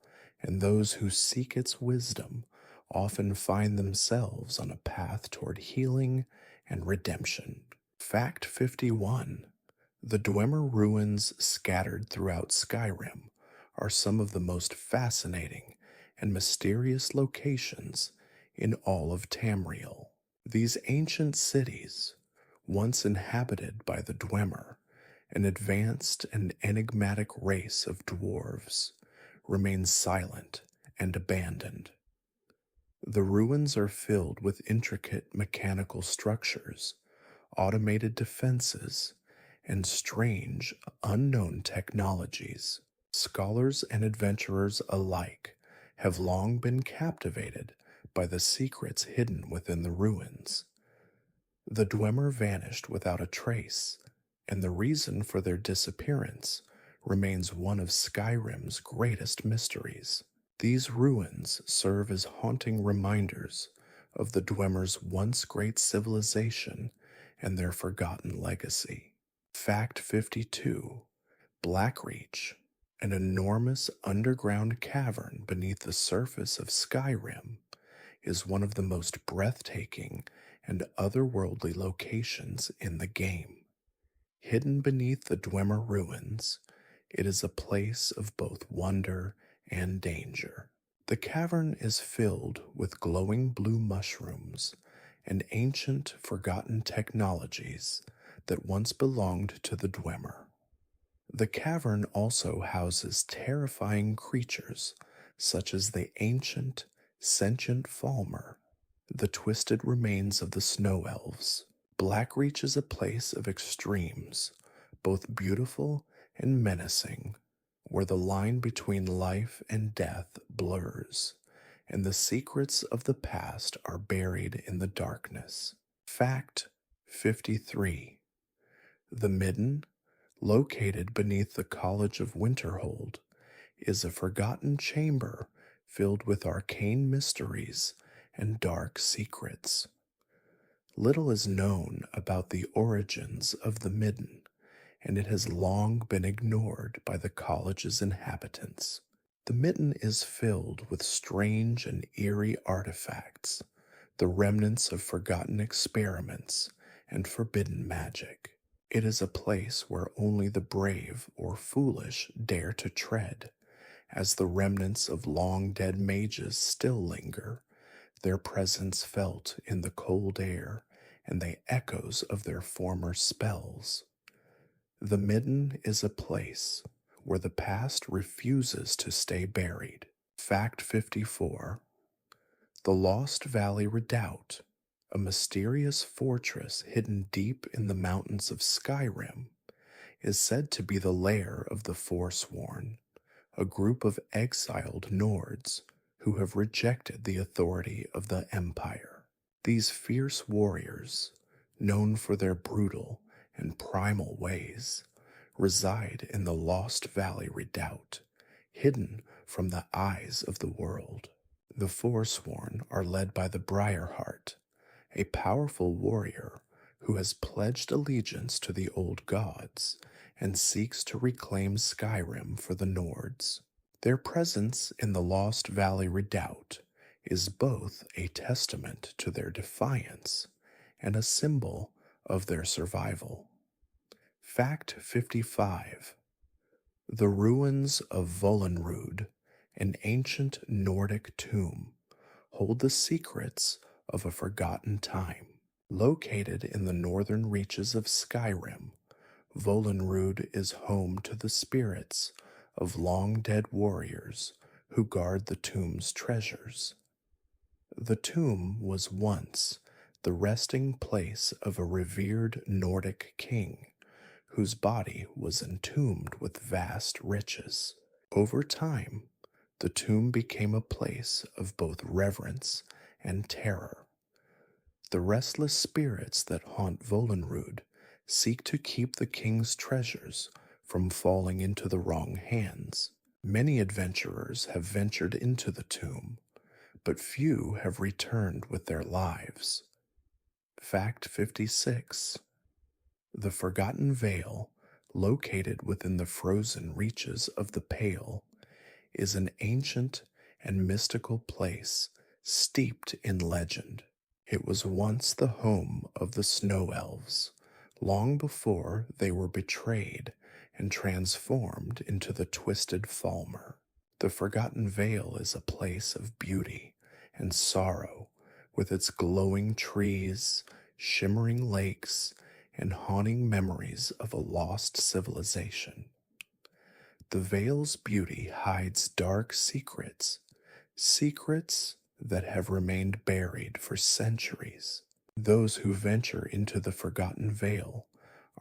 Speaker 1: and those who seek its wisdom often find themselves on a path toward healing and redemption. Fact 51. The Dwemer ruins scattered throughout Skyrim are some of the most fascinating and mysterious locations in all of Tamriel. These ancient cities, once inhabited by the Dwemer, an advanced and enigmatic race of dwarves, remain silent and abandoned. The ruins are filled with intricate mechanical structures, automated defenses, and strange, unknown technologies. Scholars and adventurers alike have long been captivated by the secrets hidden within the ruins. The Dwemer vanished without a trace, and the reason for their disappearance remains one of Skyrim's greatest mysteries. These ruins serve as haunting reminders of the Dwemer's once great civilization and their forgotten legacy. Fact 52. Blackreach, an enormous underground cavern beneath the surface of Skyrim, is one of the most breathtaking and otherworldly locations in the game. Hidden beneath the Dwemer ruins, it is a place of both wonder and danger. The cavern is filled with glowing blue mushrooms and ancient, forgotten technologies that once belonged to the Dwemer. The cavern also houses terrifying creatures such as the ancient, sentient Falmer, the twisted remains of the snow elves. Blackreach is a place of extremes, both beautiful and menacing, where the line between life and death blurs, and the secrets of the past are buried in the darkness. Fact 53. The Midden, located beneath the College of Winterhold, is a forgotten chamber filled with arcane mysteries and dark secrets. Little is known about the origins of the Midden, and it has long been ignored by the college's inhabitants. The Midden is filled with strange and eerie artifacts, the remnants of forgotten experiments and forbidden magic. It is a place where only the brave or foolish dare to tread, as the remnants of long dead mages still linger, their presence felt in the cold air and the echoes of their former spells. The Midden is a place where the past refuses to stay buried. Fact 54. The Lost Valley Redoubt, a mysterious fortress hidden deep in the mountains of Skyrim, is said to be the lair of the Forsworn, a group of exiled Nords who have rejected the authority of the Empire. These fierce warriors, known for their brutal and primal ways, reside in the Lost Valley Redoubt, hidden from the eyes of the world. The Forsworn are led by the Briarheart, a powerful warrior who has pledged allegiance to the old gods and seeks to reclaim Skyrim for the Nords. Their presence in the Lost Valley Redoubt is both a testament to their defiance and a symbol of their survival. Fact 55. The ruins of Vollenrud, an ancient Nordic tomb, hold the secrets of a forgotten time. Located in the northern reaches of Skyrim, Vollenrud is home to the spirits of long-dead warriors who guard the tomb's treasures. The tomb was once the resting place of a revered Nordic king, whose body was entombed with vast riches. Over time, the tomb became a place of both reverence and terror. The restless spirits that haunt Vollenrud seek to keep the king's treasures from falling into the wrong hands. Many adventurers have ventured into the tomb, but few have returned with their lives. Fact 56. The Forgotten Vale, located within the frozen reaches of the Pale, is an ancient and mystical place steeped in legend. It was once the home of the Snow Elves, long before they were betrayed and transformed into the Twisted Falmer. The Forgotten Vale is a place of beauty and sorrow, with its glowing trees, shimmering lakes, and haunting memories of a lost civilization. The Vale's beauty hides dark secrets, secrets that have remained buried for centuries. Those who venture into the Forgotten Vale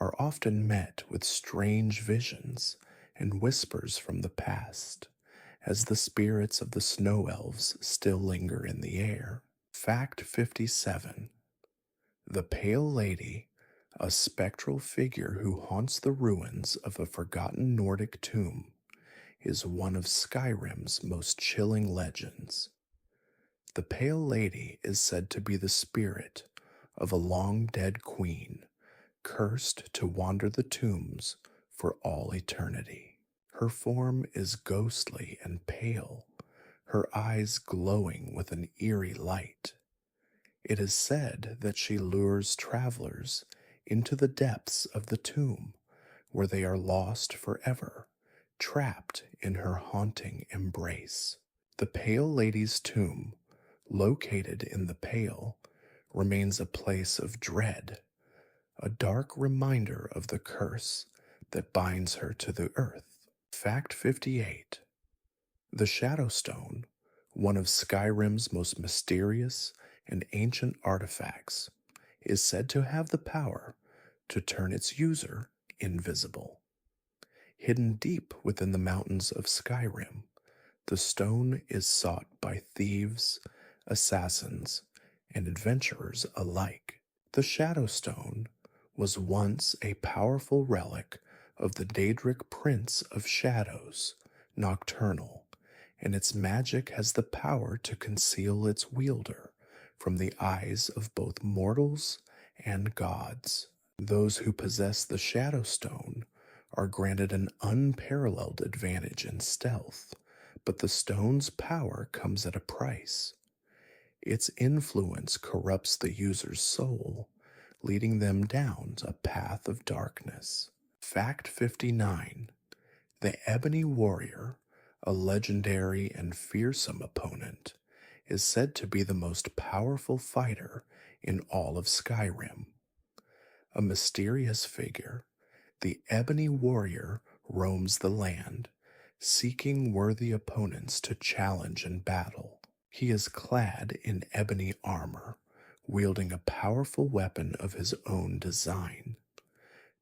Speaker 1: are often met with strange visions and whispers from the past, as the spirits of the Snow Elves still linger in the air. Fact 57. The Pale Lady, a spectral figure who haunts the ruins of a forgotten Nordic tomb, is one of Skyrim's most chilling legends. The Pale Lady is said to be the spirit of a long-dead queen, cursed to wander the tombs for all eternity. Her form is ghostly and pale, her eyes glowing with an eerie light. It is said that she lures travelers into the depths of the tomb, where they are lost forever, trapped in her haunting embrace. The Pale Lady's tomb, located in the Pale, remains a place of dread, a dark reminder of the curse that binds her to the earth. Fact 58. The Shadow Stone, one of Skyrim's most mysterious and ancient artifacts, is said to have the power to turn its user invisible. Hidden deep within the mountains of Skyrim, the stone is sought by thieves, assassins, and adventurers alike. The Shadow Stone was once a powerful relic of the Daedric Prince of Shadows, Nocturnal, and its magic has the power to conceal its wielder from the eyes of both mortals and gods. Those who possess the Shadow Stone are granted an unparalleled advantage in stealth, but the stone's power comes at a price. Its influence corrupts the user's soul, leading them down a path of darkness. Fact 59. The Ebony Warrior, a legendary and fearsome opponent, is said to be the most powerful fighter in all of Skyrim. A mysterious figure, the Ebony Warrior roams the land, seeking worthy opponents to challenge in battle. He is clad in ebony armor, wielding a powerful weapon of his own design.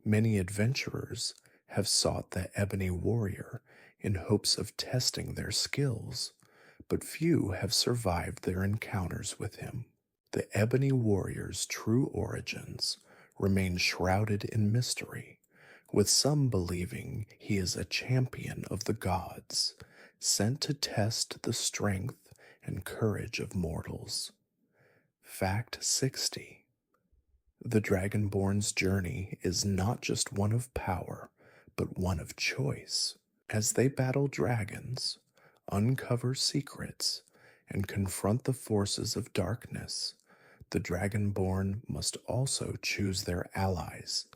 Speaker 1: Many adventurers have sought the Ebony Warrior in hopes of testing their skills, but few have survived their encounters with him. The Ebony Warrior's true origins remain shrouded in mystery, with some believing he is a champion of the gods, sent to test the strength and courage of mortals. Fact 60. The Dragonborn's journey is not just one of power, but one of choice. As they battle dragons, uncover secrets, and confront the forces of darkness, the Dragonborn must also choose their allies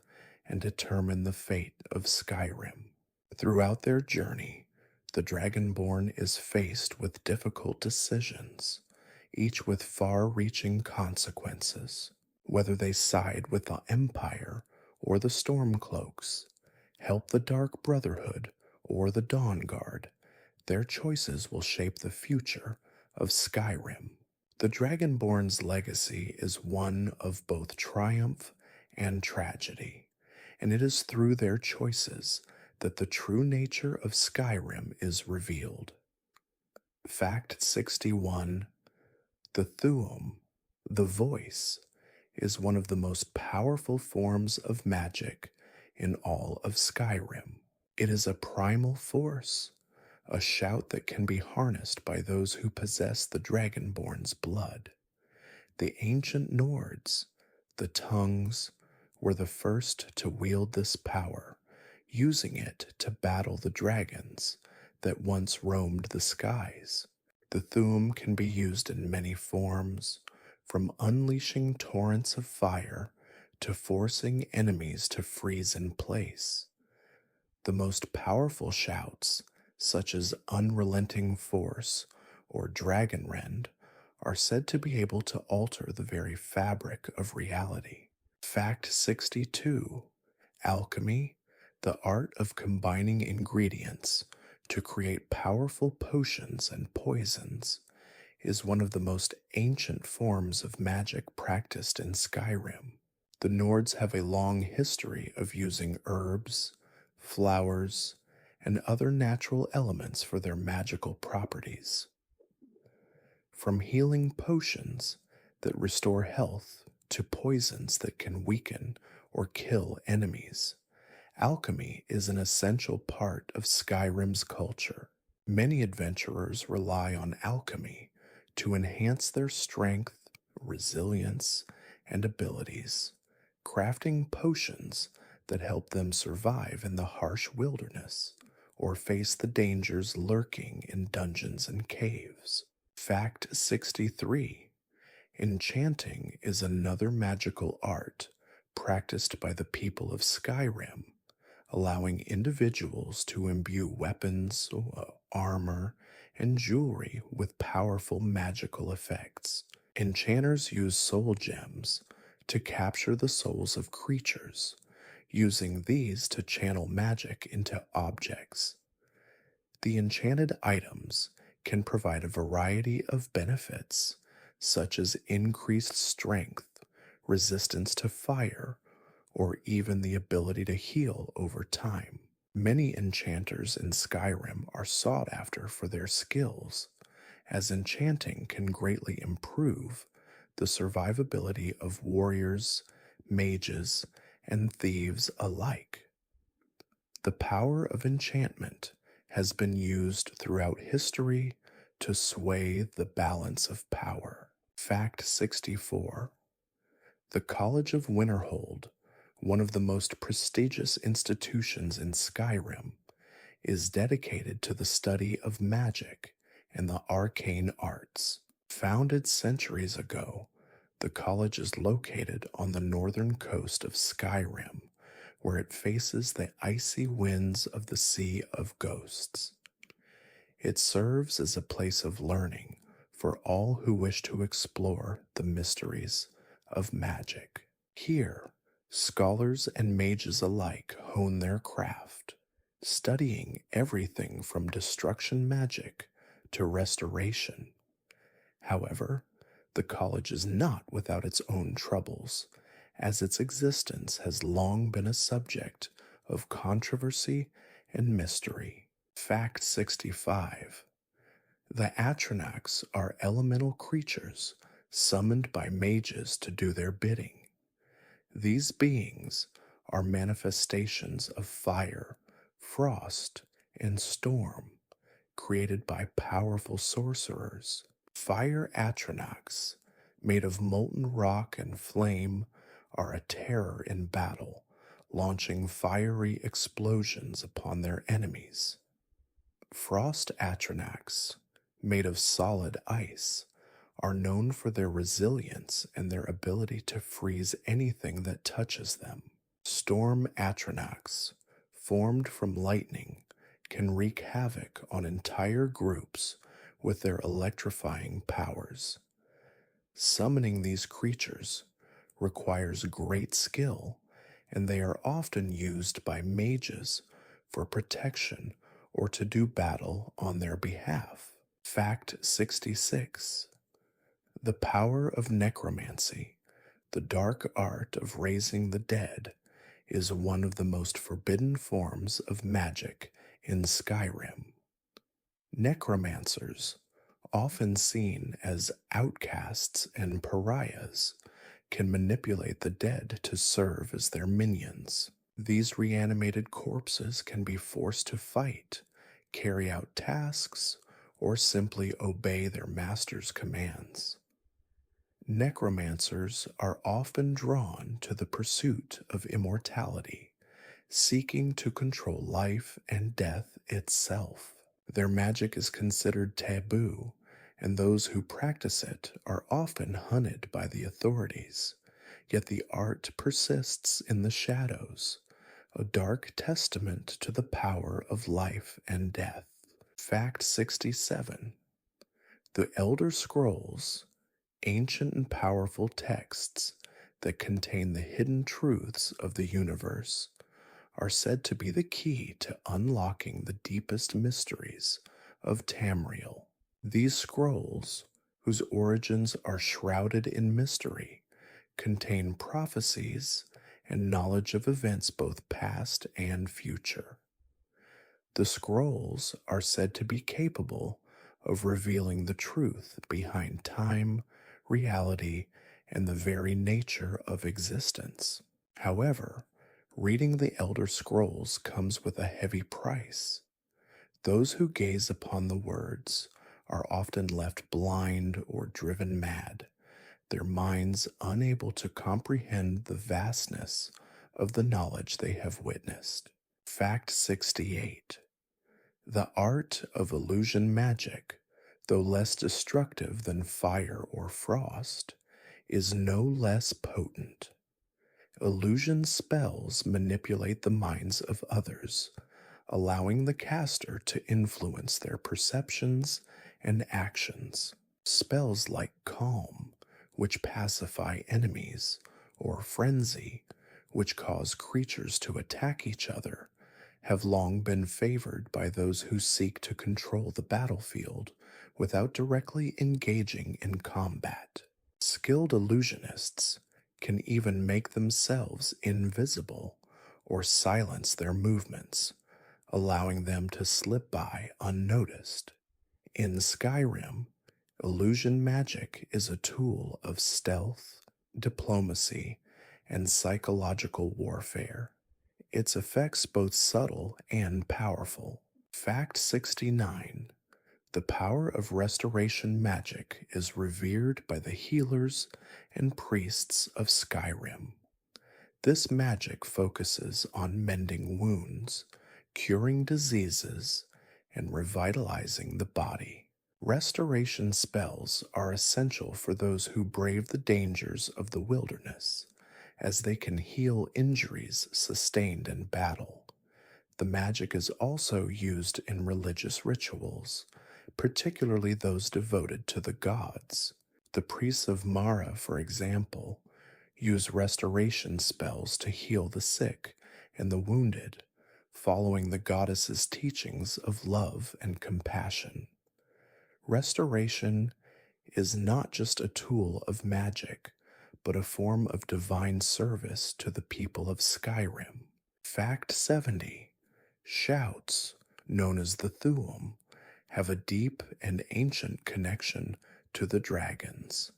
Speaker 1: and determine the fate of Skyrim. Throughout their journey, the Dragonborn is faced with difficult decisions, each with far-reaching consequences. Whether they side with the Empire or the Stormcloaks, help the Dark Brotherhood or the Dawn Guard, their choices will shape the future of Skyrim. The Dragonborn's legacy is one of both triumph and tragedy, and it is through their choices that the true nature of Skyrim is revealed. Fact 61. The Thuum, the Voice, is one of the most powerful forms of magic in all of Skyrim. It is a primal force, a shout that can be harnessed by those who possess the Dragonborn's blood. The ancient Nords, the Tongues, were the first to wield this power, using it to battle the dragons that once roamed the skies. The Thuum can be used in many forms, from unleashing torrents of fire to forcing enemies to freeze in place. The most powerful shouts, such as Unrelenting Force or Dragonrend, are said to be able to alter the very fabric of reality. Fact 62. Alchemy, the art of combining ingredients to create powerful potions and poisons, is one of the most ancient forms of magic practiced in Skyrim. The Nords have a long history of using herbs, flowers, and other natural elements for their magical properties. From healing potions that restore health to poisons that can weaken or kill enemies, alchemy is an essential part of Skyrim's culture. Many adventurers rely on alchemy to enhance their strength, resilience, and abilities, crafting potions that help them survive in the harsh wilderness or face the dangers lurking in dungeons and caves. Fact 63. Enchanting is another magical art practiced by the people of Skyrim, allowing individuals to imbue weapons, armor, and jewelry with powerful magical effects. Enchanters use soul gems to capture the souls of creatures, using these to channel magic into objects. The enchanted items can provide a variety of benefits, such as increased strength, resistance to fire, or even the ability to heal over time. Many enchanters in Skyrim are sought after for their skills, as enchanting can greatly improve the survivability of warriors, mages, and thieves alike. The power of enchantment has been used throughout history to sway the balance of power. Fact 64. The College of Winterhold, one of the most prestigious institutions in Skyrim, is dedicated to the study of magic and the arcane arts. Founded centuries ago, the college is located on the northern coast of Skyrim, where it faces the icy winds of the Sea of Ghosts. It serves as a place of learning for all who wish to explore the mysteries of magic. Here, scholars and mages alike hone their craft, studying everything from destruction magic to restoration. However, the college is not without its own troubles, as its existence has long been a subject of controversy and mystery. Fact 65. The Atronachs are elemental creatures summoned by mages to do their bidding. These beings are manifestations of fire, frost, and storm, created by powerful sorcerers. Fire Atronachs, made of molten rock and flame, are a terror in battle, launching fiery explosions upon their enemies. Frost Atronachs, made of solid ice, are known for their resilience and their ability to freeze anything that touches them. Storm Atronachs, formed from lightning, can wreak havoc on entire groups with their electrifying powers. Summoning these creatures requires great skill, and they are often used by mages for protection or to do battle on their behalf. Fact 66. The power of necromancy, the dark art of raising the dead, is one of the most forbidden forms of magic in Skyrim. Necromancers, often seen as outcasts and pariahs, can manipulate the dead to serve as their minions. These reanimated corpses can be forced to fight, carry out tasks, or simply obey their master's commands. Necromancers are often drawn to the pursuit of immortality, seeking to control life and death itself. Their magic is considered taboo, and those who practice it are often hunted by the authorities. Yet the art persists in the shadows, a dark testament to the power of life and death. Fact 67. The Elder Scrolls, ancient and powerful texts that contain the hidden truths of the universe, are said to be the key to unlocking the deepest mysteries of Tamriel. These scrolls, whose origins are shrouded in mystery, contain prophecies and knowledge of events both past and future. The scrolls are said to be capable of revealing the truth behind time, reality, and the very nature of existence. However, reading the Elder Scrolls comes with a heavy price. Those who gaze upon the words are often left blind or driven mad, their minds unable to comprehend the vastness of the knowledge they have witnessed. Fact 68. The art of illusion magic, though less destructive than fire or frost, is no less potent. Illusion spells manipulate the minds of others, allowing the caster to influence their perceptions and actions. Spells like Calm, which pacify enemies, or Frenzy, which cause creatures to attack each other, have long been favored by those who seek to control the battlefield without directly engaging in combat. Skilled illusionists can even make themselves invisible or silence their movements, allowing them to slip by unnoticed. In Skyrim, illusion magic is a tool of stealth, diplomacy, and psychological warfare. Its effects both subtle and powerful. Fact 69. The power of restoration magic is revered by the healers and priests of Skyrim. This magic focuses on mending wounds, curing diseases, and revitalizing the body. Restoration spells are essential for those who brave the dangers of the wilderness, as they can heal injuries sustained in battle. The magic is also used in religious rituals, particularly those devoted to the gods. The priests of Mara, for example, use restoration spells to heal the sick and the wounded, following the goddess's teachings of love and compassion. Restoration is not just a tool of magic, but a form of divine service to the people of Skyrim. Fact 70. Shouts, known as the Thuum, have a deep and ancient connection to the dragons.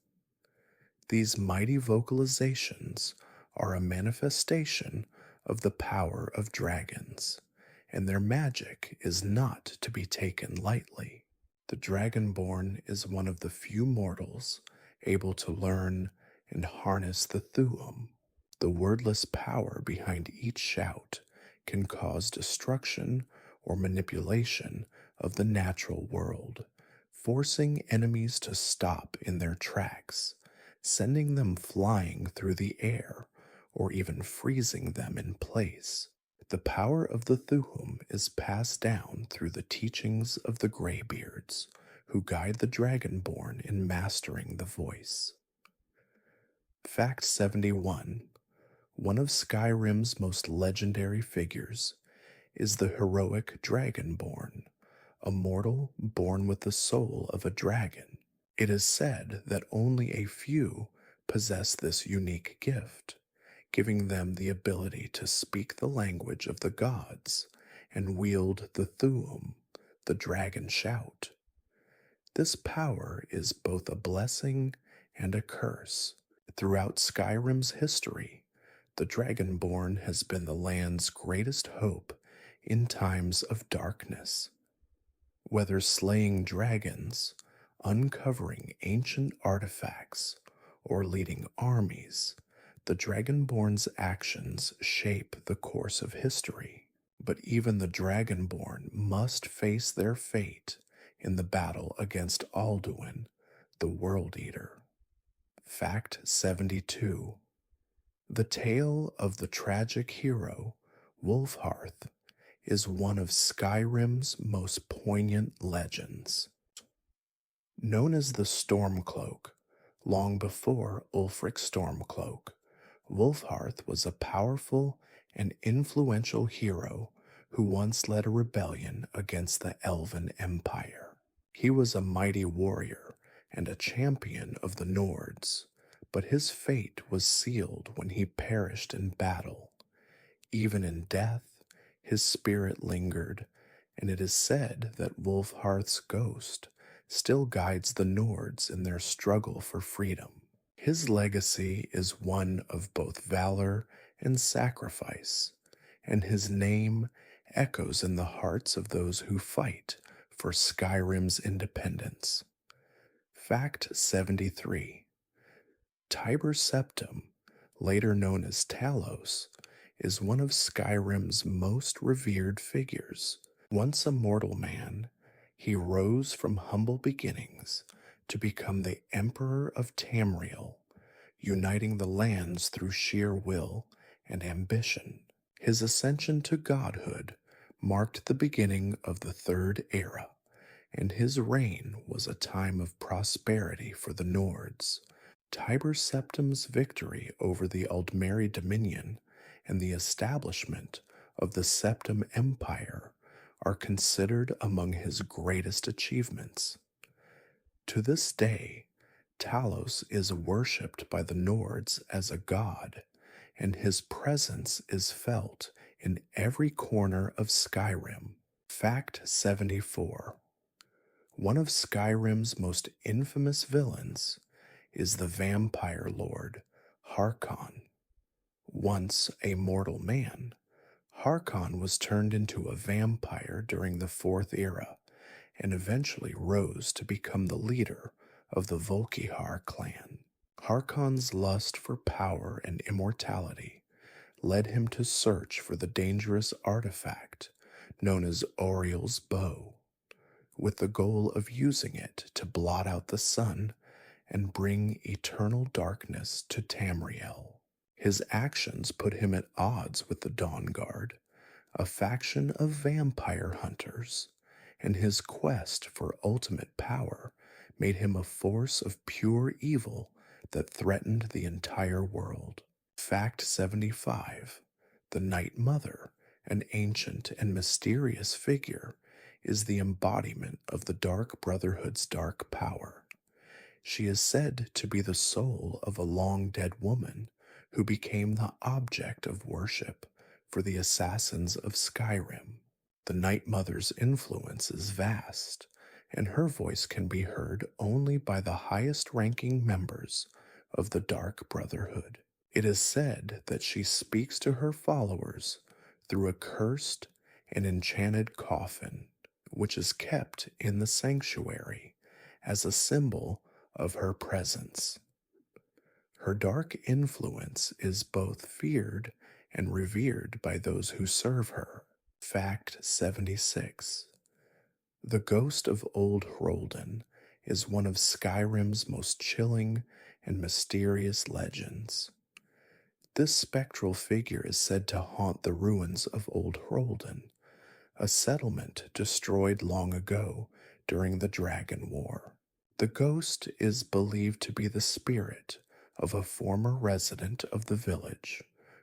Speaker 1: These mighty vocalizations are a manifestation of the power of dragons, and their magic is not to be taken lightly. The Dragonborn is one of the few mortals able to learn and harness the Thuum. The wordless power behind each shout can cause destruction or manipulation of the natural world, forcing enemies to stop in their tracks, sending them flying through the air, or even freezing them in place. The power of the Thuum is passed down through the teachings of the Greybeards, who guide the Dragonborn in mastering the voice. Fact 71. One of Skyrim's most legendary figures is the heroic Dragonborn, a mortal born with the soul of a dragon. It is said that only a few possess this unique gift, giving them the ability to speak the language of the gods and wield the Thuum, the dragon shout. This power is both a blessing and a curse. Throughout Skyrim's history, the Dragonborn has been the land's greatest hope in times of darkness. Whether slaying dragons, uncovering ancient artifacts, or leading armies, the Dragonborn's actions shape the course of history. But even the Dragonborn must face their fate in the battle against Alduin, the World Eater. Fact 72. The tale of the tragic hero, Wolfhearth, is one of Skyrim's most poignant legends. Known as the Stormcloak, long before Ulfric Stormcloak, Wolfhearth was a powerful and influential hero who once led a rebellion against the Elven Empire. He was a mighty warrior and a champion of the Nords, but his fate was sealed when he perished in battle. Even in death, his spirit lingered, and it is said that Wolfhearth's ghost still guides the Nords in their struggle for freedom. His legacy is one of both valor and sacrifice, and his name echoes in the hearts of those who fight for Skyrim's independence. Fact 73. Tiber Septim, later known as Talos, is one of Skyrim's most revered figures. Once a mortal man, he rose from humble beginnings to become the Emperor of Tamriel, uniting the lands through sheer will and ambition. His ascension to godhood marked the beginning of the Third Era, and his reign was a time of prosperity for the Nords. Tiber Septim's victory over the Aldmeri Dominion and the establishment of the Septim Empire are considered among his greatest achievements. To this day, Talos is worshipped by the Nords as a god, and his presence is felt in every corner of Skyrim. Fact 74. One of Skyrim's most infamous villains is the vampire lord Harkon. Once a mortal man, Harkon was turned into a vampire during the Fourth Era and eventually rose to become the leader of the Volkihar clan. Harkon's lust for power and immortality led him to search for the dangerous artifact known as Oriel's bow, with the goal of using it to blot out the sun and bring eternal darkness to Tamriel. His actions put him at odds with the Dawn Guard, a faction of vampire hunters, and his quest for ultimate power made him a force of pure evil that threatened the entire world. Fact 75. The Night Mother, an ancient and mysterious figure, is the embodiment of the Dark Brotherhood's dark power. She is said to be the soul of a long-dead woman who became the object of worship for the assassins of Skyrim. The Night Mother's influence is vast, and her voice can be heard only by the highest-ranking members of the Dark Brotherhood. It is said that she speaks to her followers through a cursed and enchanted coffin, which is kept in the sanctuary as a symbol of her presence. Her dark influence is both feared and revered by those who serve her. Fact 76. The ghost of Old Hroldan is one of Skyrim's most chilling and mysterious legends. This spectral figure is said to haunt the ruins of Old Hroldan, a settlement destroyed long ago during the Dragon War. The ghost is believed to be the spirit of a former resident of the village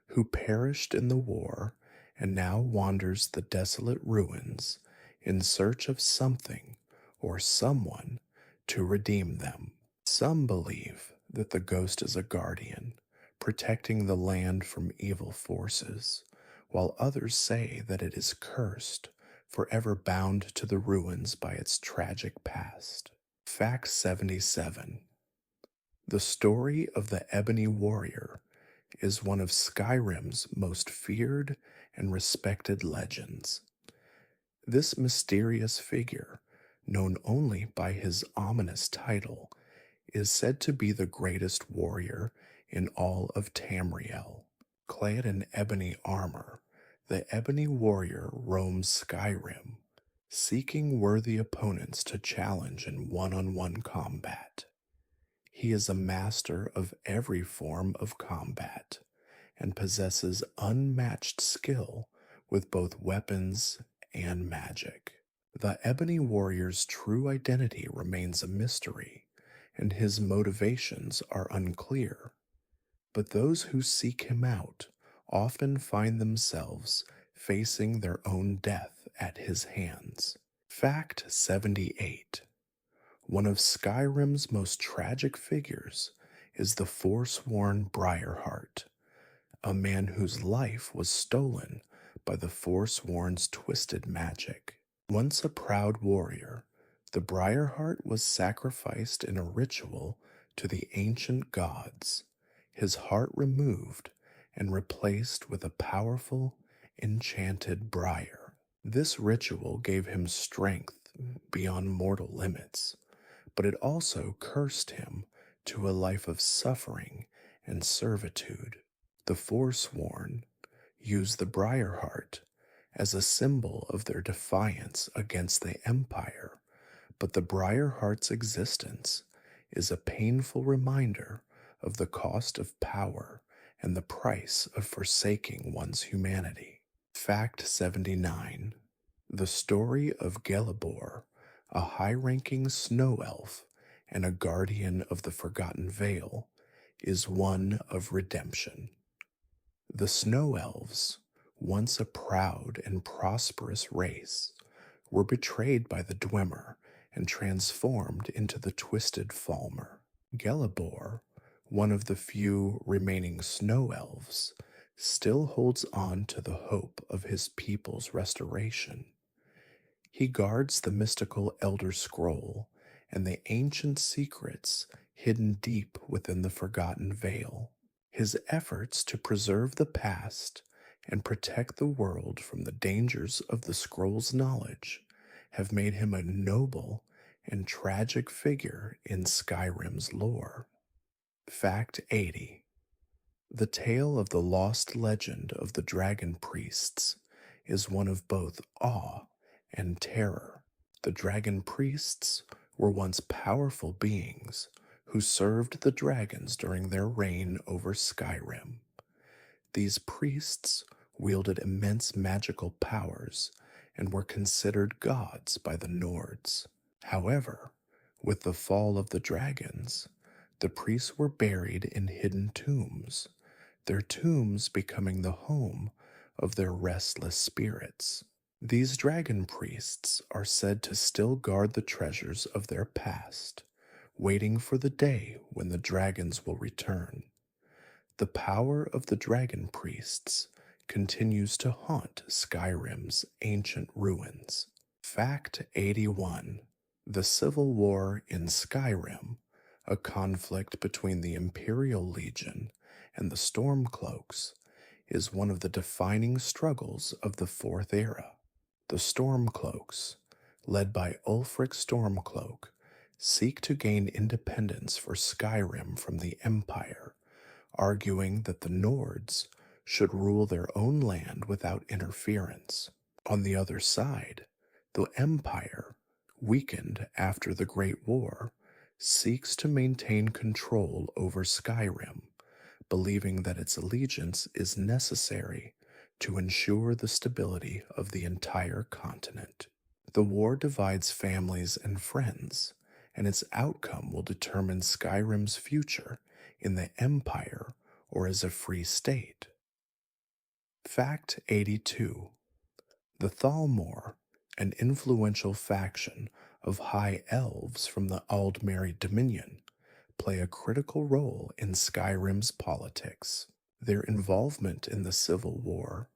Speaker 1: who perished in the war and now wanders the desolate ruins in search of something or someone to redeem them. Some believe that the ghost is a guardian, protecting the land from evil forces, while others say that it is cursed, forever bound to the ruins by its tragic past. Fact 77. The story of the Ebony Warrior is one of Skyrim's most feared and respected legends. This mysterious figure, known only by his ominous title, is said to be the greatest warrior in all of Tamriel. Clad in ebony armor, the Ebony Warrior roams Skyrim, seeking worthy opponents to challenge in one-on-one combat. He is a master of every form of combat and possesses unmatched skill with both weapons and magic. The Ebony Warrior's true identity remains a mystery, and his motivations are unclear. But those who seek him out often find themselves facing their own death at his hands. Fact 78. One of Skyrim's most tragic figures is the forsworn Briarheart, a man whose life was stolen by the Forsworn's twisted magic. Once a proud warrior, the Briarheart was sacrificed in a ritual to the ancient gods, his heart removed and replaced with a powerful, enchanted briar. This ritual gave him strength beyond mortal limits, but it also cursed him to a life of suffering and servitude. The Forsworn used the Briarheart as a symbol of their defiance against the Empire, but the Briarheart's existence is a painful reminder of the cost of power and the price of forsaking one's humanity. Fact 79. The story of Gelibor, a high-ranking snow elf and a guardian of the Forgotten Vale, is one of redemption. The Snow Elves, once a proud and prosperous race, were betrayed by the Dwemer and transformed into the Twisted Falmer. Gelibor, one of the few remaining Snow Elves, still holds on to the hope of his people's restoration. He guards the mystical Elder Scroll and the ancient secrets hidden deep within the Forgotten Veil. His efforts to preserve the past and protect the world from the dangers of the scroll's knowledge have made him a noble and tragic figure in Skyrim's lore. Fact 80. The tale of the lost legend of the dragon priests is one of both awe and terror. The dragon priests were once powerful beings who served the dragons during their reign over Skyrim. These priests wielded immense magical powers and were considered gods by the Nords. However, with the fall of the dragons, the priests were buried in hidden tombs, their tombs becoming the home of their restless spirits. These dragon priests are said to still guard the treasures of their past, waiting for the day when the dragons will return. The power of the dragon priests continues to haunt Skyrim's ancient ruins. Fact 81. The Civil War in Skyrim, a conflict between the Imperial Legion and the Stormcloaks, is one of the defining struggles of the Fourth Era. The Stormcloaks, led by Ulfric Stormcloak, seek to gain independence for Skyrim from the Empire, arguing that the Nords should rule their own land without interference. On the other side, the Empire, weakened after the Great War, seeks to maintain control over Skyrim, believing that its allegiance is necessary to ensure the stability of the entire continent. The war divides families and friends, and its outcome will determine Skyrim's future in the Empire or as a free state. Fact 82. The Thalmor, an influential faction of high elves from the Aldmeri Dominion, play a critical role in Skyrim's politics. Their involvement in the Civil War,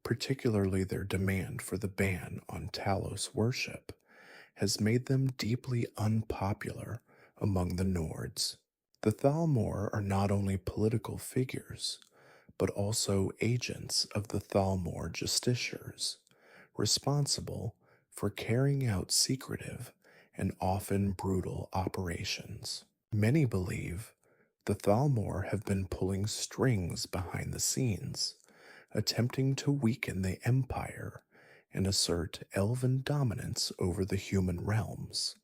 Speaker 1: particularly their demand for the ban on Talos worship, has made them deeply unpopular among the Nords. The Thalmor are not only political figures, but also agents of the Thalmor justiciars, responsible for carrying out secretive and often brutal operations. Many believe the Thalmor have been pulling strings behind the scenes, attempting to weaken the Empire and assert elven dominance over the human realms.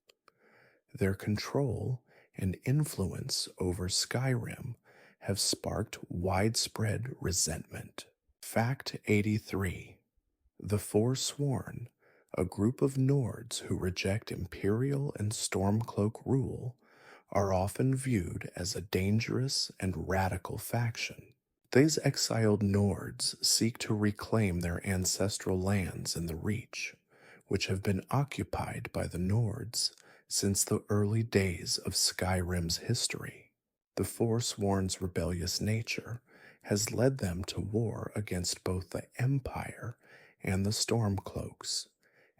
Speaker 1: Their control and influence over Skyrim have sparked widespread resentment. Fact 83. The Forsworn, a group of Nords who reject Imperial and Stormcloak rule, are often viewed as a dangerous and radical faction. These exiled Nords seek to reclaim their ancestral lands in the Reach, which have been occupied by the Nords since the early days of Skyrim's history. The Forsworn's rebellious nature has led them to war against both the Empire and the Stormcloaks,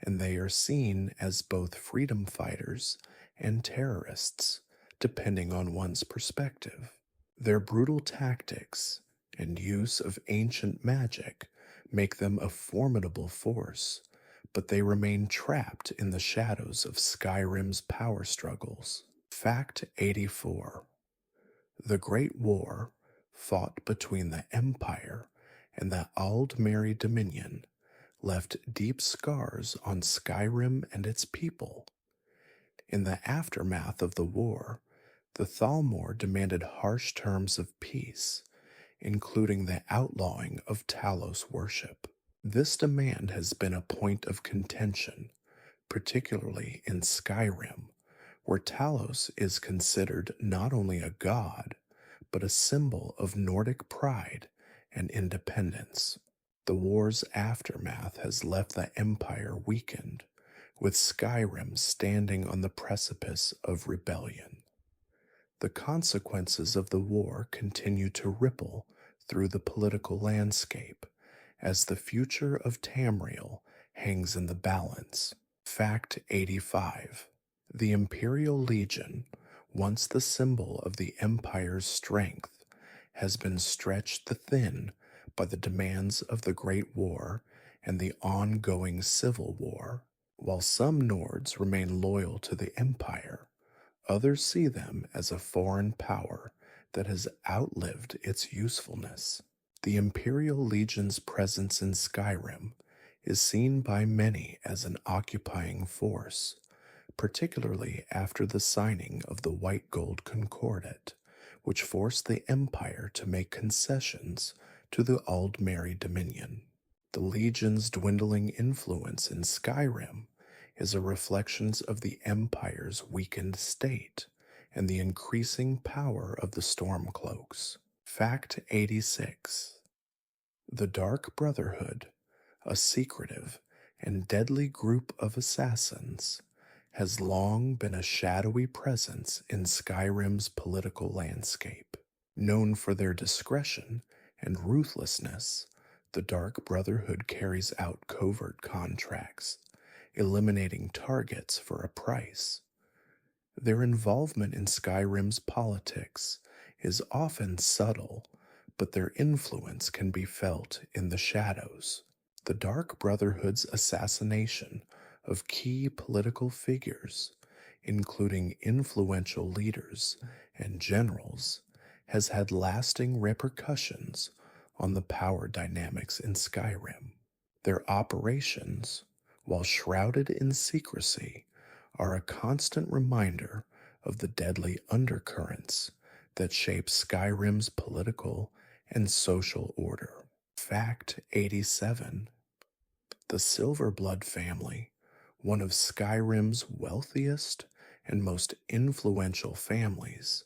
Speaker 1: and they are seen as both freedom fighters and terrorists, depending on one's perspective. Their brutal tactics and use of ancient magic make them a formidable force, but they remain trapped in the shadows of Skyrim's power struggles. Fact 84. The Great War, fought between the Empire and the Aldmeri Dominion, left deep scars on Skyrim and its people. In the aftermath of the war, the Thalmor demanded harsh terms of peace, including the outlawing of Talos worship. This demand has been a point of contention, particularly in Skyrim, where Talos is considered not only a god, but a symbol of Nordic pride and independence. The war's aftermath has left the Empire weakened, with Skyrim standing on the precipice of rebellion. The consequences of the war continue to ripple through the political landscape as the future of Tamriel hangs in the balance. Fact 85. The Imperial Legion, once the symbol of the Empire's strength, has been stretched thin by the demands of the Great War and the ongoing Civil War. While some Nords remain loyal to the Empire, others see them as a foreign power that has outlived its usefulness. The Imperial Legion's presence in Skyrim is seen by many as an occupying force, particularly after the signing of the White Gold Concordat, which forced the Empire to make concessions to the Aldmeri Dominion. The Legion's dwindling influence in Skyrim is a reflection of the Empire's weakened state and the increasing power of the Stormcloaks. Fact 86. The Dark Brotherhood, a secretive and deadly group of assassins, has long been a shadowy presence in Skyrim's political landscape. Known for their discretion and ruthlessness, the Dark Brotherhood carries out covert contracts, eliminating targets for a price. Their involvement in Skyrim's politics is often subtle, but their influence can be felt in the shadows. The Dark Brotherhood's assassination of key political figures, including influential leaders and generals, has had lasting repercussions on the power dynamics in Skyrim. Their operations, while shrouded in secrecy, are a constant reminder of the deadly undercurrents that shape Skyrim's political and social order. Fact 87. The Silverblood family, one of Skyrim's wealthiest and most influential families,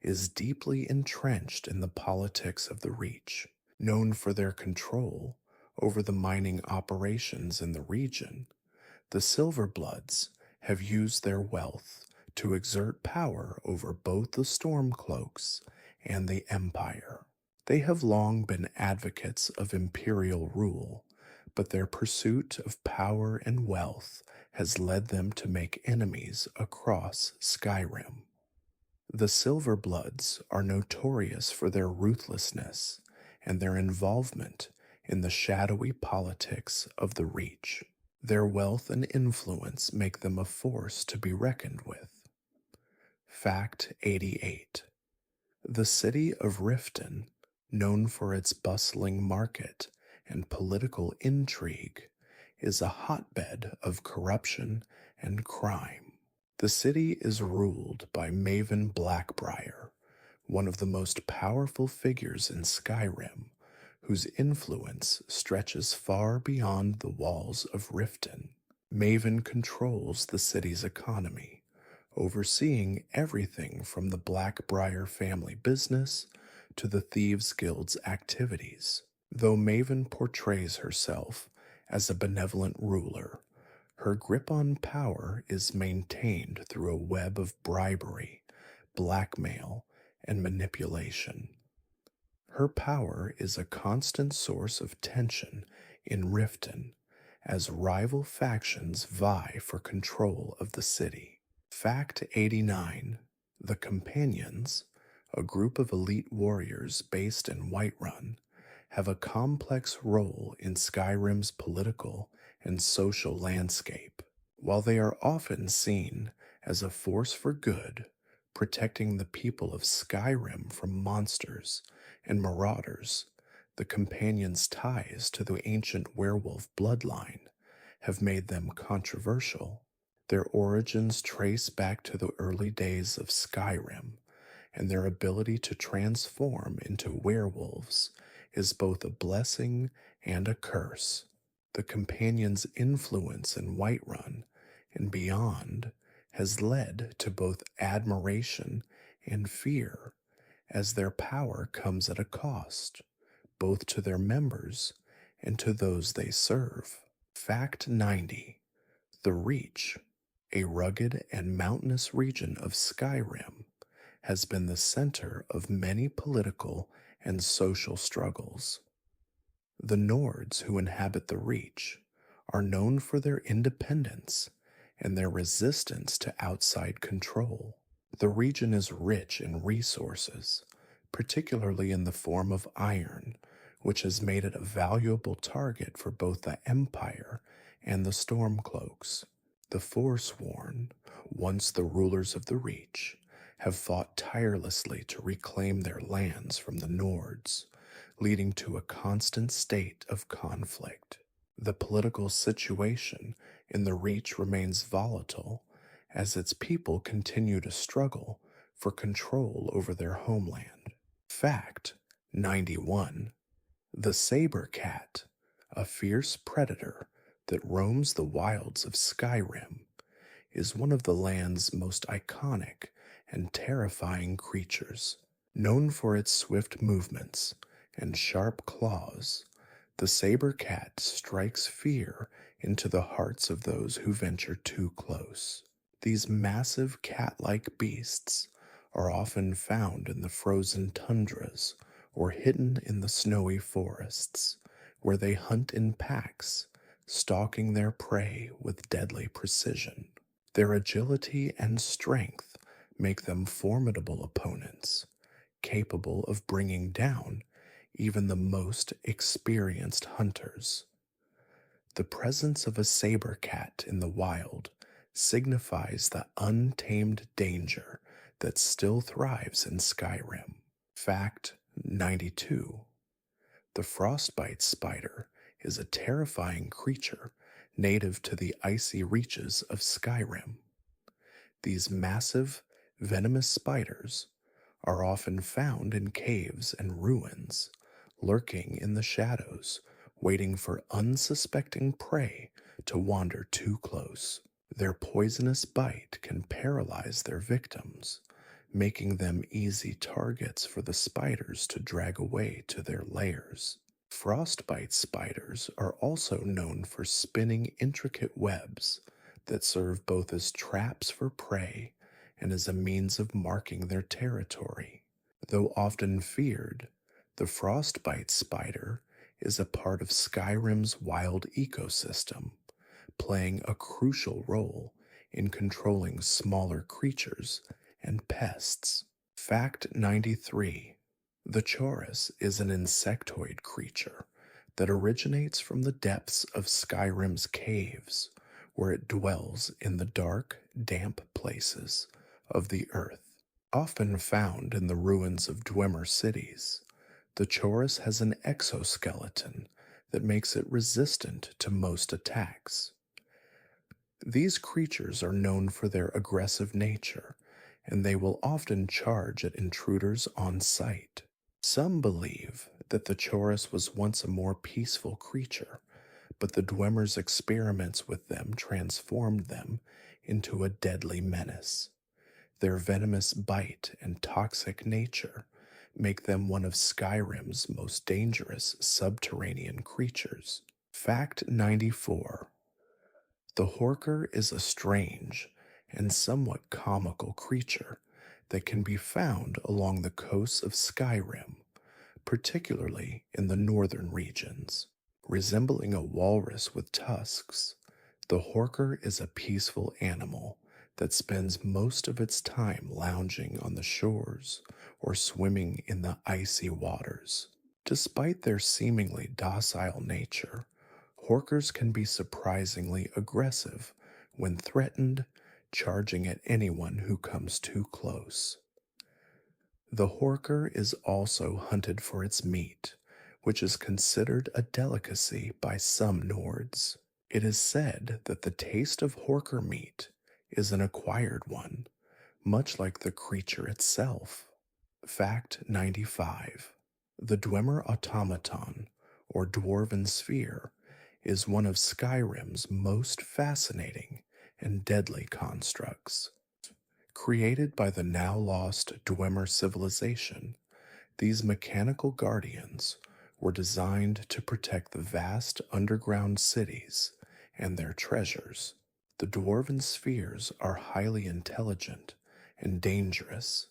Speaker 1: is deeply entrenched in the politics of the Reach. Known for their control over the mining operations in the region, the Silverbloods have used their wealth to exert power over both the Stormcloaks and the Empire. They have long been advocates of imperial rule, but their pursuit of power and wealth has led them to make enemies across Skyrim. The Silverbloods are notorious for their ruthlessness and their involvement in the shadowy politics of the Reach. Their wealth and influence make them a force to be reckoned with. Fact 88. The city of Riften, known for its bustling market and political intrigue, is a hotbed of corruption and crime. The city is ruled by Maven Blackbriar, one of the most powerful figures in Skyrim, whose influence stretches far beyond the walls of Riften. Maven controls the city's economy, overseeing everything from the Blackbriar family business to the Thieves Guild's activities. Though Maven portrays herself as a benevolent ruler, her grip on power is maintained through a web of bribery, blackmail, and manipulation. Her power is a constant source of tension in Riften as rival factions vie for control of the city. Fact 89. The Companions, a group of elite warriors based in Whiterun, have a complex role in Skyrim's political and social landscape. While they are often seen as a force for good, protecting the people of Skyrim from monsters and marauders, the Companions' ties to the ancient werewolf bloodline have made them controversial. Their origins trace back to the early days of Skyrim, and their ability to transform into werewolves is both a blessing and a curse. The Companions' influence in Whiterun and beyond has led to both admiration and fear, as their power comes at a cost, both to their members and to those they serve. Fact 90. The Reach, a rugged and mountainous region of Skyrim, has been the center of many political and social struggles. The Nords who inhabit the Reach are known for their independence and their resistance to outside control. The region is rich in resources, particularly in the form of iron, which has made it a valuable target for both the Empire and the Stormcloaks. The Forsworn, once the rulers of the Reach, have fought tirelessly to reclaim their lands from the Nords, leading to a constant state of conflict. The political situation in the Reach remains volatile as its people continue to struggle for control over their homeland. Fact 91. The saber cat, a fierce predator that roams the wilds of Skyrim, is one of the land's most iconic and terrifying creatures. Known for its swift movements and sharp claws, the saber cat strikes fear into the hearts of those who venture too close. These massive cat-like beasts are often found in the frozen tundras or hidden in the snowy forests, where they hunt in packs, stalking their prey with deadly precision. Their agility and strength make them formidable opponents, capable of bringing down even the most experienced hunters. The presence of a saber cat in the wild signifies the untamed danger that still thrives in Skyrim. Fact 92. The frostbite spider is a terrifying creature native to the icy reaches of Skyrim. These massive, venomous spiders are often found in caves and ruins, lurking in the shadows, waiting for unsuspecting prey to wander too close. Their poisonous bite can paralyze their victims, making them easy targets for the spiders to drag away to their lairs. Frostbite spiders are also known for spinning intricate webs that serve both as traps for prey and as a means of marking their territory. Though often feared, the frostbite spider is a part of Skyrim's wild ecosystem, playing a crucial role in controlling smaller creatures and pests. Fact 93. The Chorus is an insectoid creature that originates from the depths of Skyrim's caves, where it dwells in the dark, damp places of the earth. Often found in the ruins of Dwemer cities, the Chorus has an exoskeleton that makes it resistant to most attacks. These creatures are known for their aggressive nature, and they will often charge at intruders on sight. Some believe that the Chorus was once a more peaceful creature, but the Dwemer's experiments with them transformed them into a deadly menace. Their venomous bite and toxic nature make them one of Skyrim's most dangerous subterranean creatures. Fact 94. The Horker is a strange and somewhat comical creature that can be found along the coasts of Skyrim, particularly in the northern regions. Resembling a walrus with tusks, the Horker is a peaceful animal that spends most of its time lounging on the shores or swimming in the icy waters. Despite their seemingly docile nature, Horkers can be surprisingly aggressive when threatened, charging at anyone who comes too close. The Horker is also hunted for its meat, which is considered a delicacy by some Nords. It is said that the taste of Horker meat is an acquired one, much like the creature itself. Fact 95. The Dwemer automaton, or dwarven sphere, is one of Skyrim's most fascinating and deadly constructs. Created by the now lost Dwemer civilization, these mechanical guardians were designed to protect the vast underground cities and their treasures. The dwarven spheres are highly intelligent and dangerous,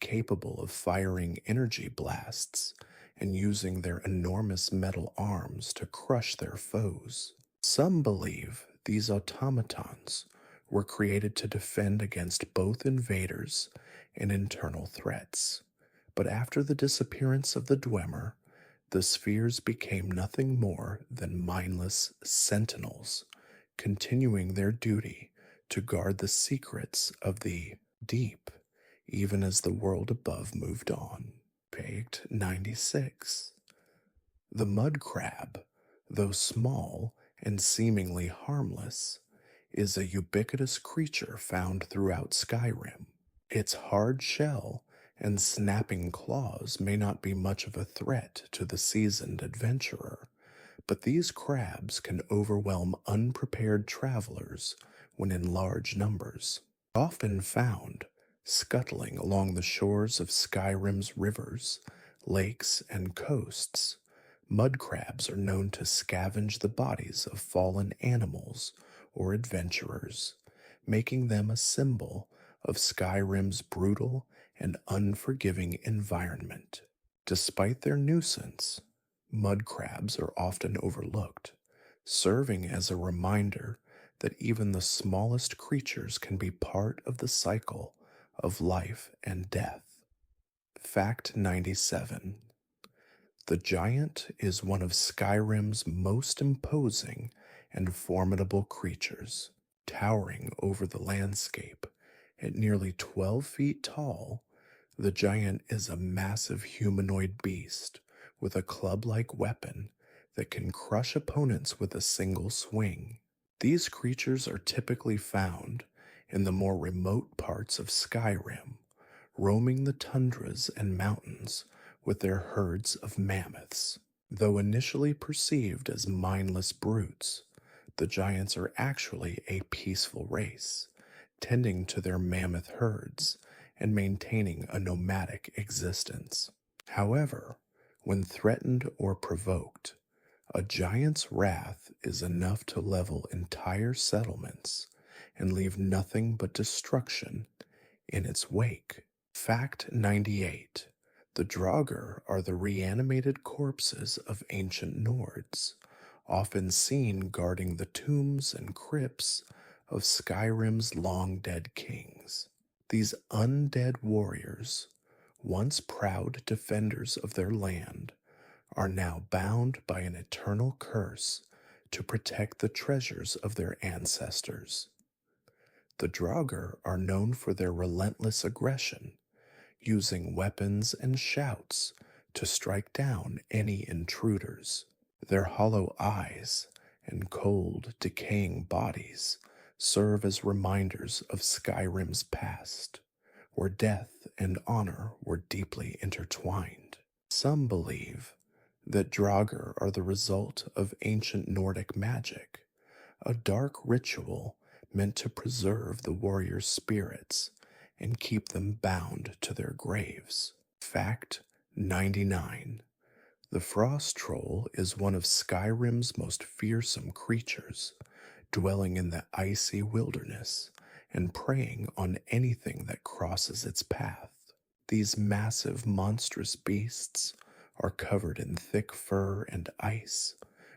Speaker 1: capable of firing energy blasts and using their enormous metal arms to crush their foes. Some believe these automatons were created to defend against both invaders and internal threats. But after the disappearance of the Dwemer, the spheres became nothing more than mindless sentinels, continuing their duty to guard the secrets of the deep, even as the world above moved on. Page 96. The mud crab, though small and seemingly harmless, is a ubiquitous creature found throughout Skyrim. Its hard shell and snapping claws may not be much of a threat to the seasoned adventurer, but these crabs can overwhelm unprepared travelers when in large numbers. Often found scuttling along the shores of Skyrim's rivers, lakes, and coasts, mud crabs are known to scavenge the bodies of fallen animals or adventurers, making them a symbol of Skyrim's brutal and unforgiving environment. Despite their nuisance, mud crabs are often overlooked, serving as a reminder that even the smallest creatures can be part of the cycle of life and death. Fact 97. The giant is one of Skyrim's most imposing and formidable creatures, towering over the landscape. At nearly 12 feet tall, the giant is a massive humanoid beast with a club-like weapon that can crush opponents with a single swing. These creatures are typically found in the more remote parts of Skyrim, roaming the tundras and mountains with their herds of mammoths. Though initially perceived as mindless brutes, the giants are actually a peaceful race, tending to their mammoth herds and maintaining a nomadic existence. However, when threatened or provoked, a giant's wrath is enough to level entire settlements and leave nothing but destruction in its wake. Fact 98. The Draugr are the reanimated corpses of ancient Nords, often seen guarding the tombs and crypts of Skyrim's long-dead kings. These undead warriors, once proud defenders of their land, are now bound by an eternal curse to protect the treasures of their ancestors. The Draugr are known for their relentless aggression, using weapons and shouts to strike down any intruders. Their hollow eyes and cold, decaying bodies serve as reminders of Skyrim's past, where death and honor were deeply intertwined. Some believe that Draugr are the result of ancient Nordic magic, a dark ritual meant to preserve the warriors' spirits and keep them bound to their graves. Fact 99. The Frost Troll is one of Skyrim's most fearsome creatures, dwelling in the icy wilderness and preying on anything that crosses its path. These massive, monstrous beasts are covered in thick fur and ice,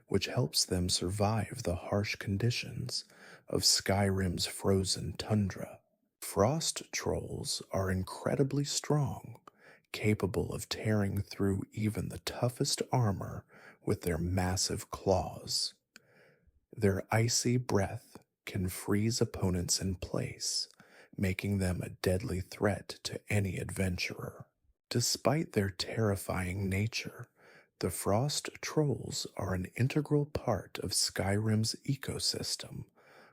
Speaker 1: which helps them survive the harsh conditions of Skyrim's frozen tundra. Frost trolls are incredibly strong, capable of tearing through even the toughest armor with their massive claws. Their icy breath can freeze opponents in place, making them a deadly threat to any adventurer. Despite their terrifying nature, the frost trolls are an integral part of Skyrim's ecosystem,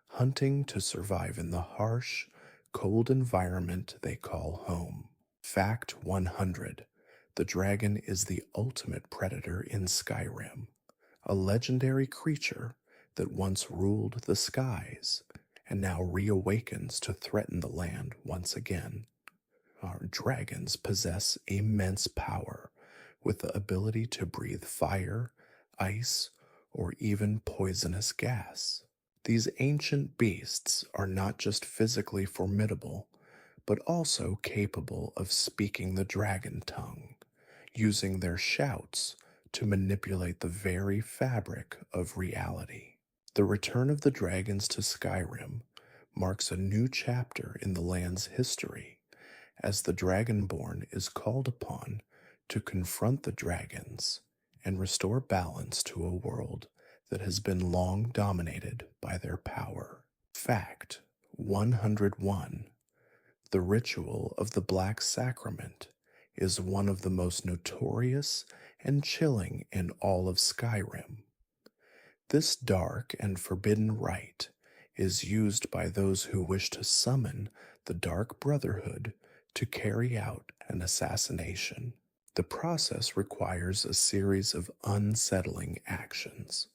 Speaker 1: hunting to survive in the harsh, cold environment they call home. Fact 100. The dragon is the ultimate predator in Skyrim, a legendary creature that once ruled the skies and now reawakens to threaten the land once again. Our dragons possess immense power, with the ability to breathe fire, ice, or even poisonous gas. These ancient beasts are not just physically formidable, but also capable of speaking the dragon tongue, using their shouts to manipulate the very fabric of reality. The return of the dragons to Skyrim marks a new chapter in the land's history, as the Dragonborn is called upon to confront the dragons and restore balance to a world that has been long dominated by their power. Fact 101. The ritual of the Black Sacrament is one of the most notorious and chilling in all of Skyrim. This dark and forbidden rite is used by those who wish to summon the Dark Brotherhood to carry out an assassination. The process requires a series of unsettling actions.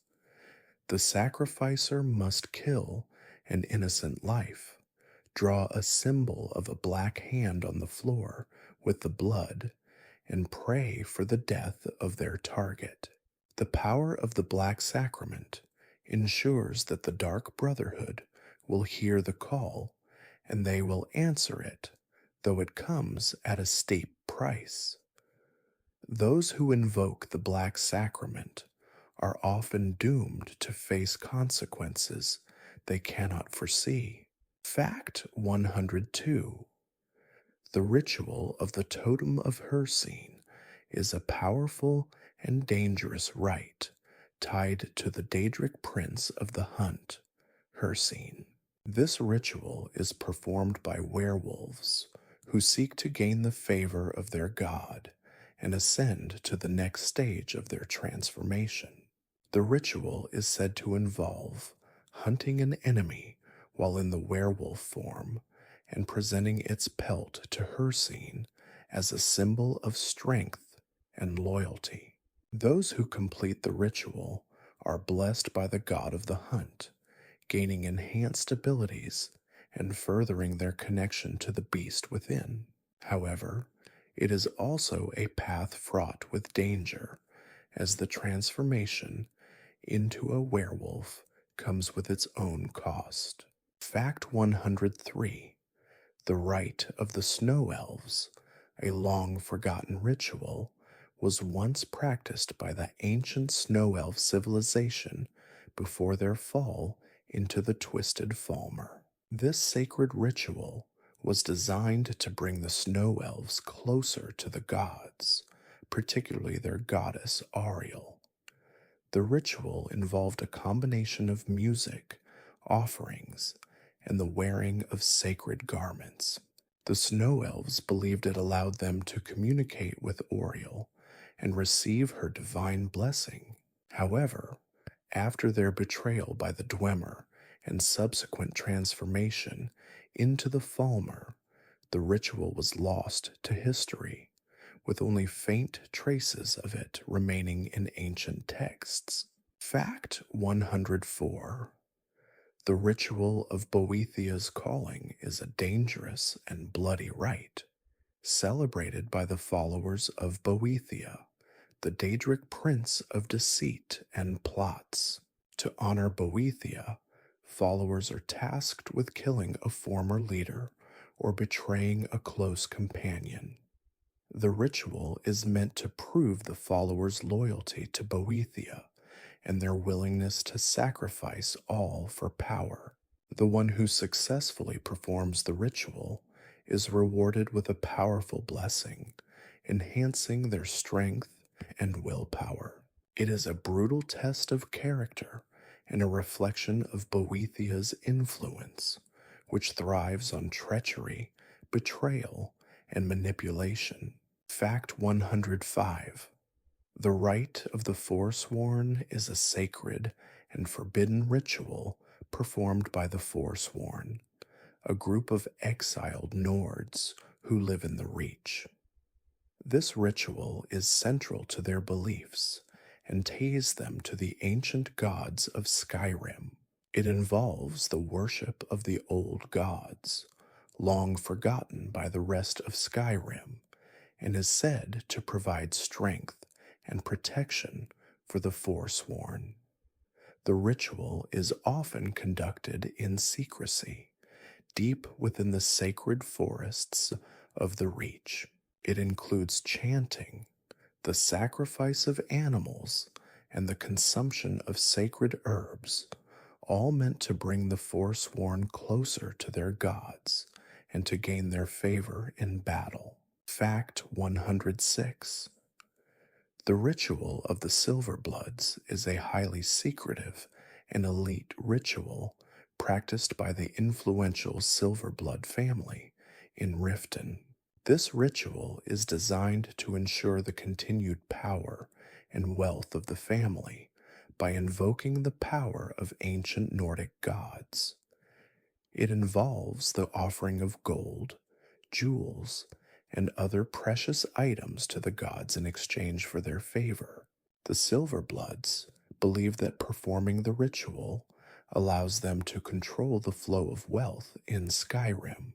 Speaker 1: The sacrificer must kill an innocent life, draw a symbol of a black hand on the floor with the blood, and pray for the death of their target. The power of the Black Sacrament ensures that the Dark Brotherhood will hear the call and they will answer it, though it comes at a steep price. Those who invoke the Black Sacrament are often doomed to face consequences they cannot foresee. Fact 102. The ritual of the Totem of Hircine is a powerful and dangerous rite tied to the Daedric prince of the hunt, Hircine. This ritual is performed by werewolves who seek to gain the favor of their god and ascend to the next stage of their transformation. The ritual is said to involve hunting an enemy while in the werewolf form and presenting its pelt to Hircine as a symbol of strength and loyalty. Those who complete the ritual are blessed by the god of the hunt, gaining enhanced abilities and furthering their connection to the beast within. However, it is also a path fraught with danger, as the transformation into a werewolf comes with its own cost. Fact 103. The rite of the Snow Elves, a long-forgotten ritual, was once practiced by the ancient Snow Elf civilization before their fall into the Twisted Falmer. This sacred ritual was designed to bring the Snow Elves closer to the gods, particularly their goddess Ariel. The ritual involved a combination of music, offerings, and the wearing of sacred garments. The Snow Elves believed it allowed them to communicate with Ariel and receive her divine blessing. However, after their betrayal by the Dwemer and subsequent transformation into the Falmer, the ritual was lost to history, with only faint traces of it remaining in ancient texts. Fact 104. The ritual of Boethia's calling is a dangerous and bloody rite, celebrated by the followers of Boethia, the Daedric prince of deceit and plots. To honor Boethia, followers are tasked with killing a former leader or betraying a close companion. The ritual is meant to prove the followers' loyalty to Boethia and their willingness to sacrifice all for power. The one who successfully performs the ritual is rewarded with a powerful blessing, enhancing their strength and willpower. It is a brutal test of character and a reflection of Boethia's influence, which thrives on treachery, betrayal, and manipulation. Fact 105. The rite of the Forsworn is a sacred and forbidden ritual performed by the Forsworn, a group of exiled Nords who live in the Reach. This ritual is central to their beliefs and ties them to the ancient gods of Skyrim. It involves the worship of the old gods, long forgotten by the rest of Skyrim, and is said to provide strength and protection for the forsworn. The ritual is often conducted in secrecy, deep within the sacred forests of the Reach. It includes chanting, the sacrifice of animals, and the consumption of sacred herbs, all meant to bring the forsworn closer to their gods and to gain their favor in battle. Fact 106. The ritual of the Silverbloods is a highly secretive and elite ritual practiced by the influential Silverblood family in Riften. This ritual is designed to ensure the continued power and wealth of the family by invoking the power of ancient Nordic gods. It involves the offering of gold, jewels, and other precious items to the gods in exchange for their favor. The Silverbloods believe that performing the ritual allows them to control the flow of wealth in Skyrim,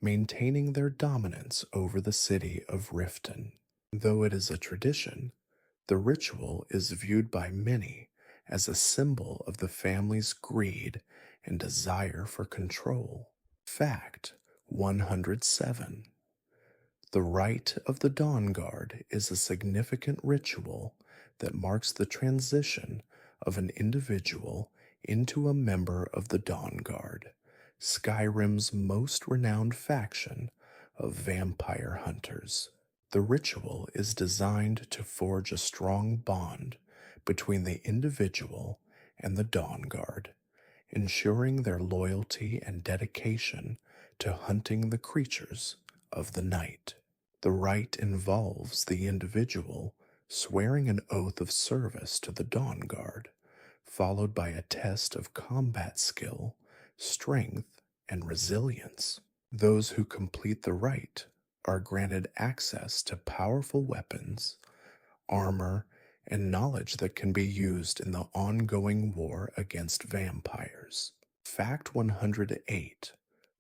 Speaker 1: maintaining their dominance over the city of Riften. Though it is a tradition, the ritual is viewed by many as a symbol of the family's greed and desire for control. Fact 107. The Rite of the Dawn Guard is a significant ritual that marks the transition of an individual into a member of the Dawn Guard, Skyrim's most renowned faction of vampire hunters. The ritual is designed to forge a strong bond between the individual and the Dawn Guard, ensuring their loyalty and dedication to hunting the creatures of the night. The rite involves the individual swearing an oath of service to the Dawn Guard, followed by a test of combat skill, strength, and resilience. Those who complete the rite are granted access to powerful weapons, armor, and knowledge that can be used in the ongoing war against vampires. Fact 108.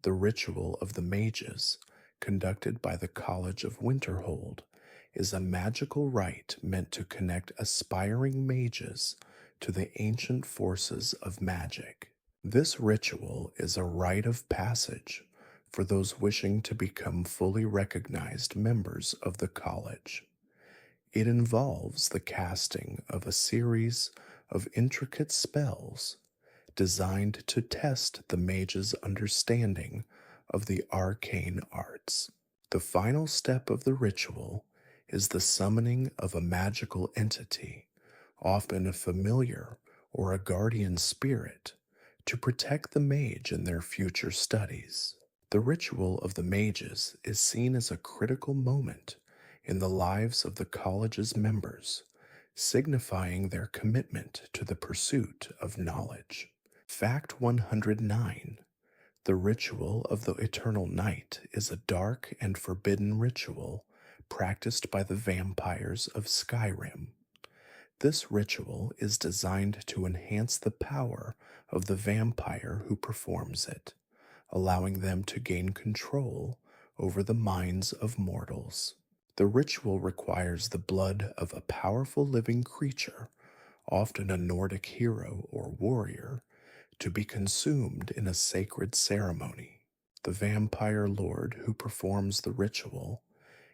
Speaker 1: The Ritual of the Mages, conducted by the College of Winterhold, is a magical rite meant to connect aspiring mages to the ancient forces of magic. This ritual is a rite of passage for those wishing to become fully recognized members of the college. It involves the casting of a series of intricate spells designed to test the mage's understanding of the arcane arts. The final step of the ritual is the summoning of a magical entity, often a familiar or a guardian spirit, to protect the mage in their future studies. The ritual of the mages is seen as a critical moment in the lives of the college's members, signifying their commitment to the pursuit of knowledge. Fact 109. The ritual of the Eternal Night is a dark and forbidden ritual practiced by the vampires of Skyrim. This ritual is designed to enhance the power of the vampire who performs it, allowing them to gain control over the minds of mortals. The ritual requires the blood of a powerful living creature, often a Nordic hero or warrior, to be consumed in a sacred ceremony. The vampire lord who performs the ritual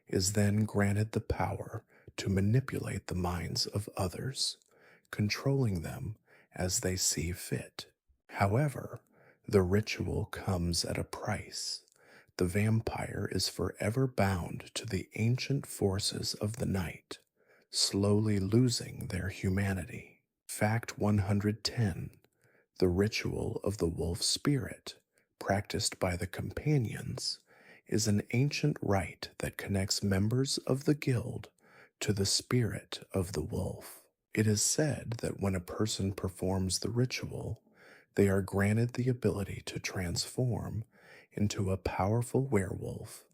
Speaker 1: is then granted the power to manipulate the minds of others, controlling them as they see fit. However, the ritual comes at a price. The vampire is forever bound to the ancient forces of the night, slowly losing their humanity. Fact 110. The ritual of the wolf spirit, practiced by the companions, is an ancient rite that connects members of the guild to the spirit of the wolf. It is said that when a person performs the ritual, they are granted the ability to transform into a powerful werewolf,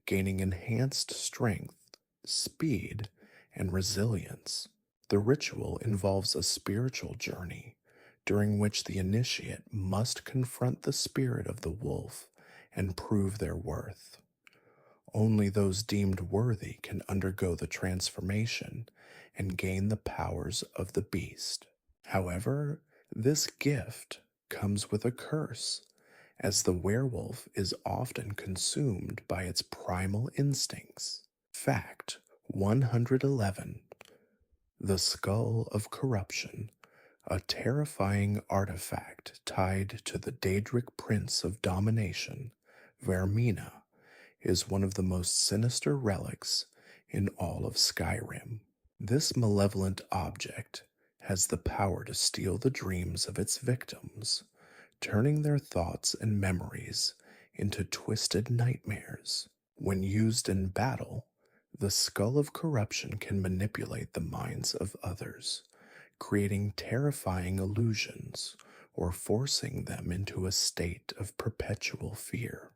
Speaker 1: gaining enhanced strength, speed, and resilience. The ritual involves a spiritual journey during which the initiate must confront the spirit of the wolf and prove their worth. Only those deemed worthy can undergo the transformation and gain the powers of the beast. However, this gift comes with a curse, as the werewolf is often consumed by its primal instincts. Fact 111. The Skull of Corruption, a terrifying artifact tied to the Daedric Prince of Domination, Vermina, is one of the most sinister relics in all of Skyrim. This malevolent object has the power to steal the dreams of its victims, turning their thoughts and memories into twisted nightmares. When used in battle, the Skull of Corruption can manipulate the minds of others, creating terrifying illusions or forcing them into a state of perpetual fear.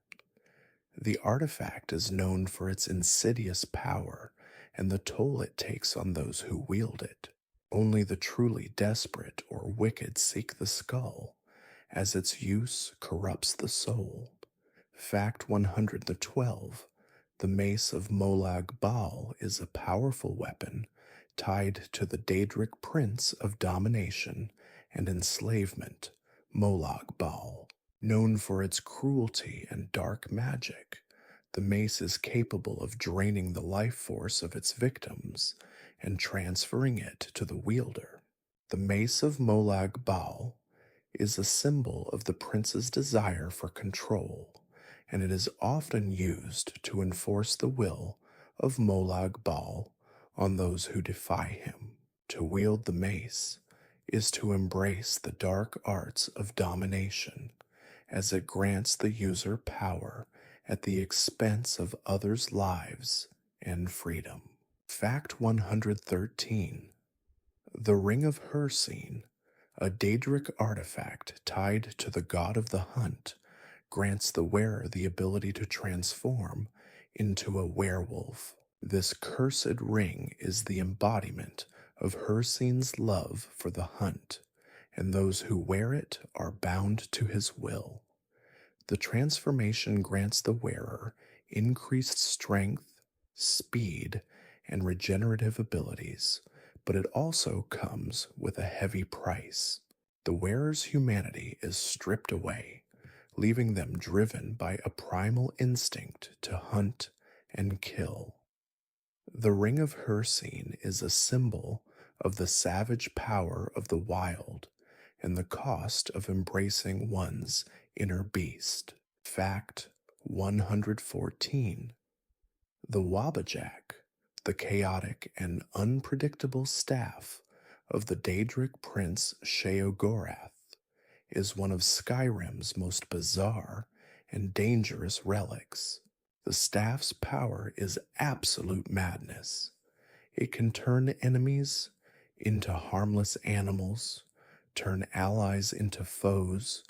Speaker 1: The artifact is known for its insidious power and the toll it takes on those who wield it. Only the truly desperate or wicked seek the skull, as its use corrupts the soul. Fact 112. The Mace of Molag Bal is a powerful weapon tied to the Daedric Prince of Domination and Enslavement, Molag Bal. Known for its cruelty and dark magic, the mace is capable of draining the life force of its victims and transferring it to the wielder. The Mace of Molag Bal is a symbol of the prince's desire for control, and it is often used to enforce the will of Molag Bal on those who defy him. To wield the mace is to embrace the dark arts of domination, as it grants the user power at the expense of others' lives and freedom. Fact 113. The Ring of Hircine, a Daedric artifact tied to the god of the hunt, grants the wearer the ability to transform into a werewolf. This cursed ring is the embodiment of Hircine's love for the hunt, and those who wear it are bound to his will. The transformation grants the wearer increased strength, speed, and regenerative abilities, but it also comes with a heavy price. The wearer's humanity is stripped away, leaving them driven by a primal instinct to hunt and kill. The Ring of Hircine is a symbol of the savage power of the wild and the cost of embracing one's inner beast. Fact 114. The Wabbajack, the chaotic and unpredictable staff of the Daedric Prince Sheogorath, is one of Skyrim's most bizarre and dangerous relics. The staff's power is absolute madness. It can turn enemies into harmless animals, turn allies into foes,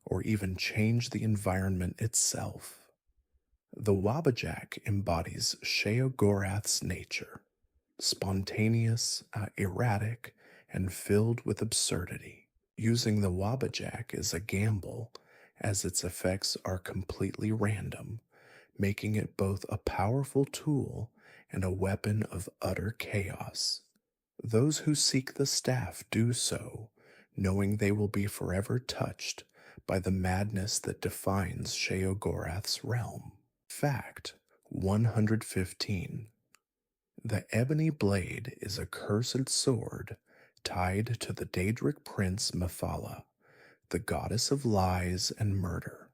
Speaker 1: or even change the environment itself. The Wabbajack embodies Sheogorath's nature, spontaneous, erratic, and filled with absurdity. Using the Wabbajack is a gamble, as its effects are completely random, making it both a powerful tool and a weapon of utter chaos. Those who seek the staff do so, knowing they will be forever touched by the madness that defines Sheogorath's realm. Fact 115. The Ebony Blade is a cursed sword tied to the Daedric Prince Mephala, the goddess of lies and murder.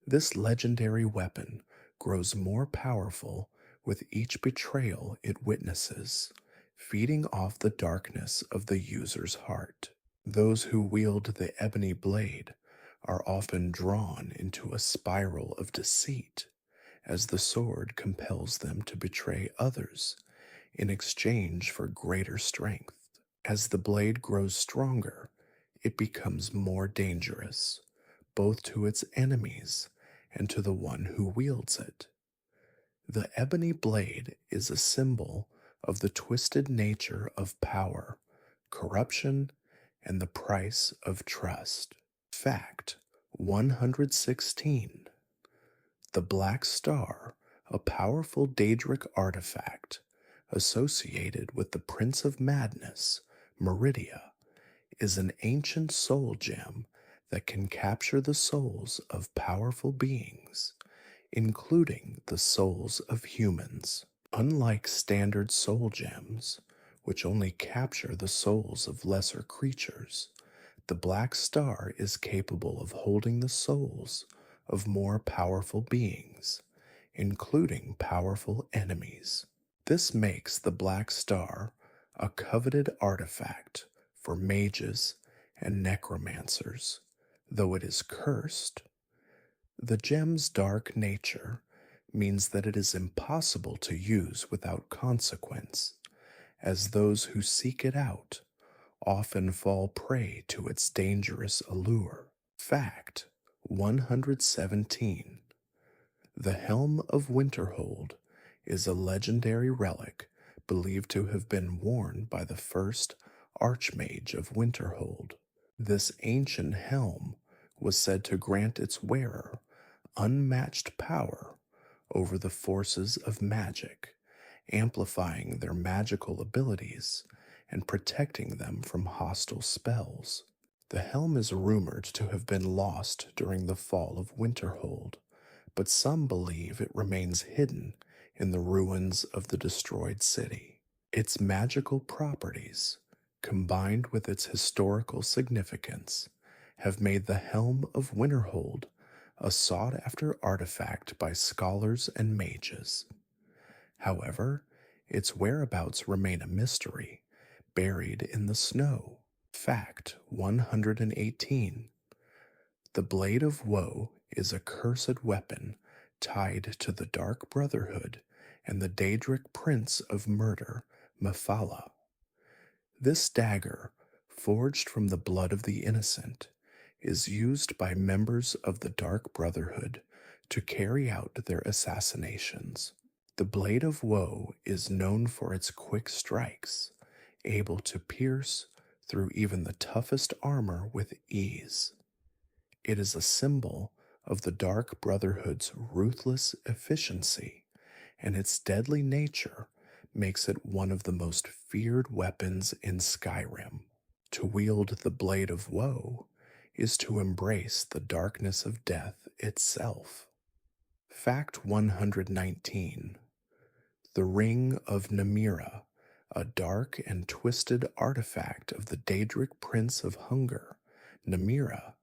Speaker 1: This legendary weapon grows more powerful with each betrayal it witnesses, feeding off the darkness of the user's heart. Those who wield the Ebony Blade are often drawn into a spiral of deceit, as the sword compels them to betray others in exchange for greater strength. As the blade grows stronger, it becomes more dangerous, both to its enemies and to the one who wields it. The Ebony Blade is a symbol of the twisted nature of power, corruption, and the price of trust. Fact 116. The Black Star, a powerful Daedric artifact associated with the Prince of Madness, Meridia, is an ancient soul gem that can capture the souls of powerful beings, including the souls of humans. Unlike standard soul gems, which only capture the souls of lesser creatures, the black star is capable of holding the souls of more powerful beings, including powerful enemies. This makes the black star a coveted artifact for mages and necromancers, though it is cursed. The gem's dark nature means that it is impossible to use without consequence, as those who seek it out often fall prey to its dangerous allure. Fact 117. The Helm of Winterhold is a legendary relic believed to have been worn by the first Archmage of Winterhold. This ancient helm was said to grant its wearer unmatched power over the forces of magic, amplifying their magical abilities and protecting them from hostile spells. The helm is rumored to have been lost during the fall of Winterhold, but some believe it remains hidden in the ruins of the destroyed city. Its magical properties, combined with its historical significance, have made the Helm of Winterhold a sought-after artifact by scholars and mages. However, its whereabouts remain a mystery, buried in the snow. Fact 118. The Blade of Woe is a cursed weapon tied to the Dark Brotherhood and the Daedric Prince of Murder, Mephala. This dagger, forged from the blood of the innocent, is used by members of the Dark Brotherhood to carry out their assassinations. The Blade of Woe is known for its quick strikes, able to pierce through even the toughest armor with ease. It is a symbol of the Dark Brotherhood's ruthless efficiency, and its deadly nature makes it one of the most feared weapons in Skyrim. To wield the Blade of Woe is to embrace the darkness of death itself. Fact 119. The Ring of Namira, a dark and twisted artifact of the Daedric Prince of Hunger, Namira,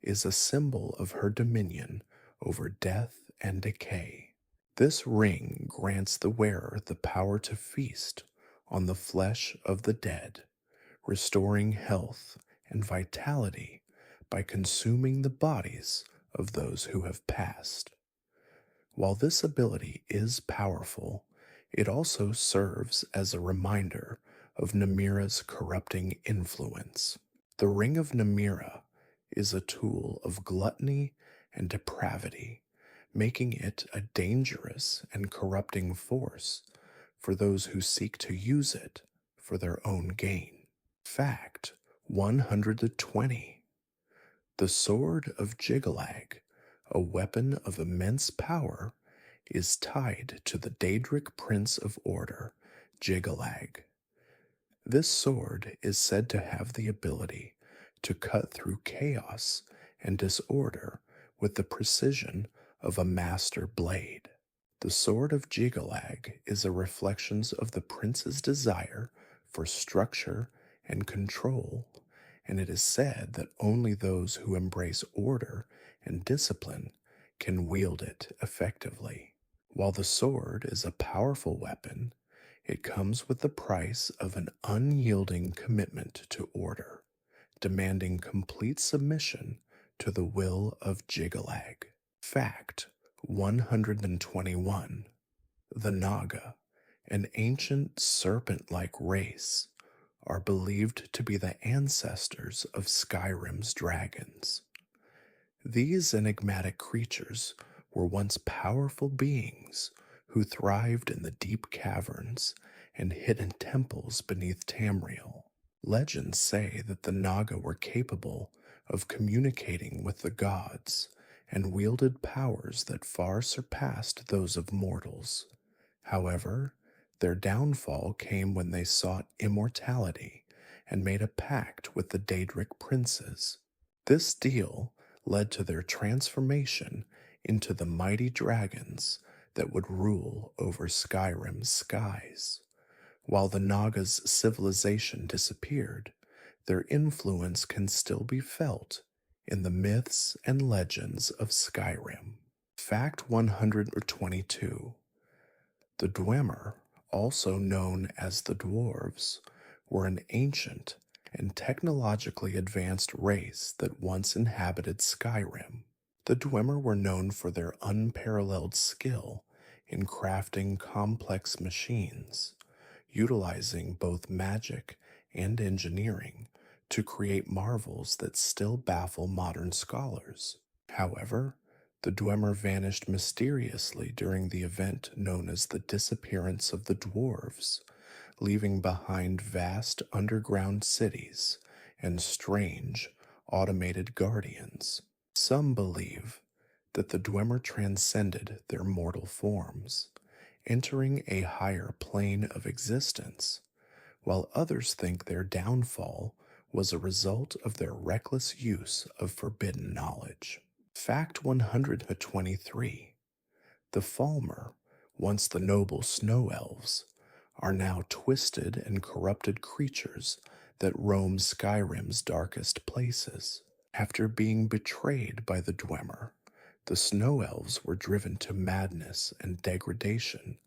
Speaker 1: is a symbol of her dominion over death and decay. This ring grants the wearer the power to feast on the flesh of the dead, restoring health and vitality by consuming the bodies of those who have passed. While this ability is powerful, it also serves as a reminder of Namira's corrupting influence. The Ring of Namira is a tool of gluttony and depravity, making it a dangerous and corrupting force for those who seek to use it for their own gain. Fact 120. The Sword of Jiggalag, a weapon of immense power, is tied to the Daedric Prince of Order, Jiggalag. This sword is said to have the ability to cut through chaos and disorder with the precision of a master blade. The Sword of Jiggalag is a reflection of the prince's desire for structure and control, and it is said that only those who embrace order and discipline can wield it effectively. While the sword is a powerful weapon, it comes with the price of an unyielding commitment to order, demanding complete submission to the will of Jiggalag. Fact 121. The Naga, an ancient serpent-like race, are believed to be the ancestors of Skyrim's dragons. These enigmatic creatures were once powerful beings who thrived in the deep caverns and hidden temples beneath Tamriel. Legends say that the Naga were capable of communicating with the gods and wielded powers that far surpassed those of mortals. However, their downfall came when they sought immortality and made a pact with the Daedric princes. This deal led to their transformation into the mighty dragons that would rule over Skyrim's skies. While the Naga's civilization disappeared, their influence can still be felt in the myths and legends of Skyrim. Fact 122. The Dwemer, also known as the Dwarves, were an ancient and technologically advanced race that once inhabited Skyrim. The Dwemer were known for their unparalleled skill in crafting complex machines, utilizing both magic and engineering to create marvels that still baffle modern scholars. However, the Dwemer vanished mysteriously during the event known as the Disappearance of the Dwarves, leaving behind vast underground cities and strange, automated guardians. Some believe that the Dwemer transcended their mortal forms, entering a higher plane of existence, while others think their downfall was a result of their reckless use of forbidden knowledge. Fact 123. The Falmer, once the noble snow elves, are now twisted and corrupted creatures that roam Skyrim's darkest places. After being betrayed by the Dwemer, the snow elves were driven to madness and degradation,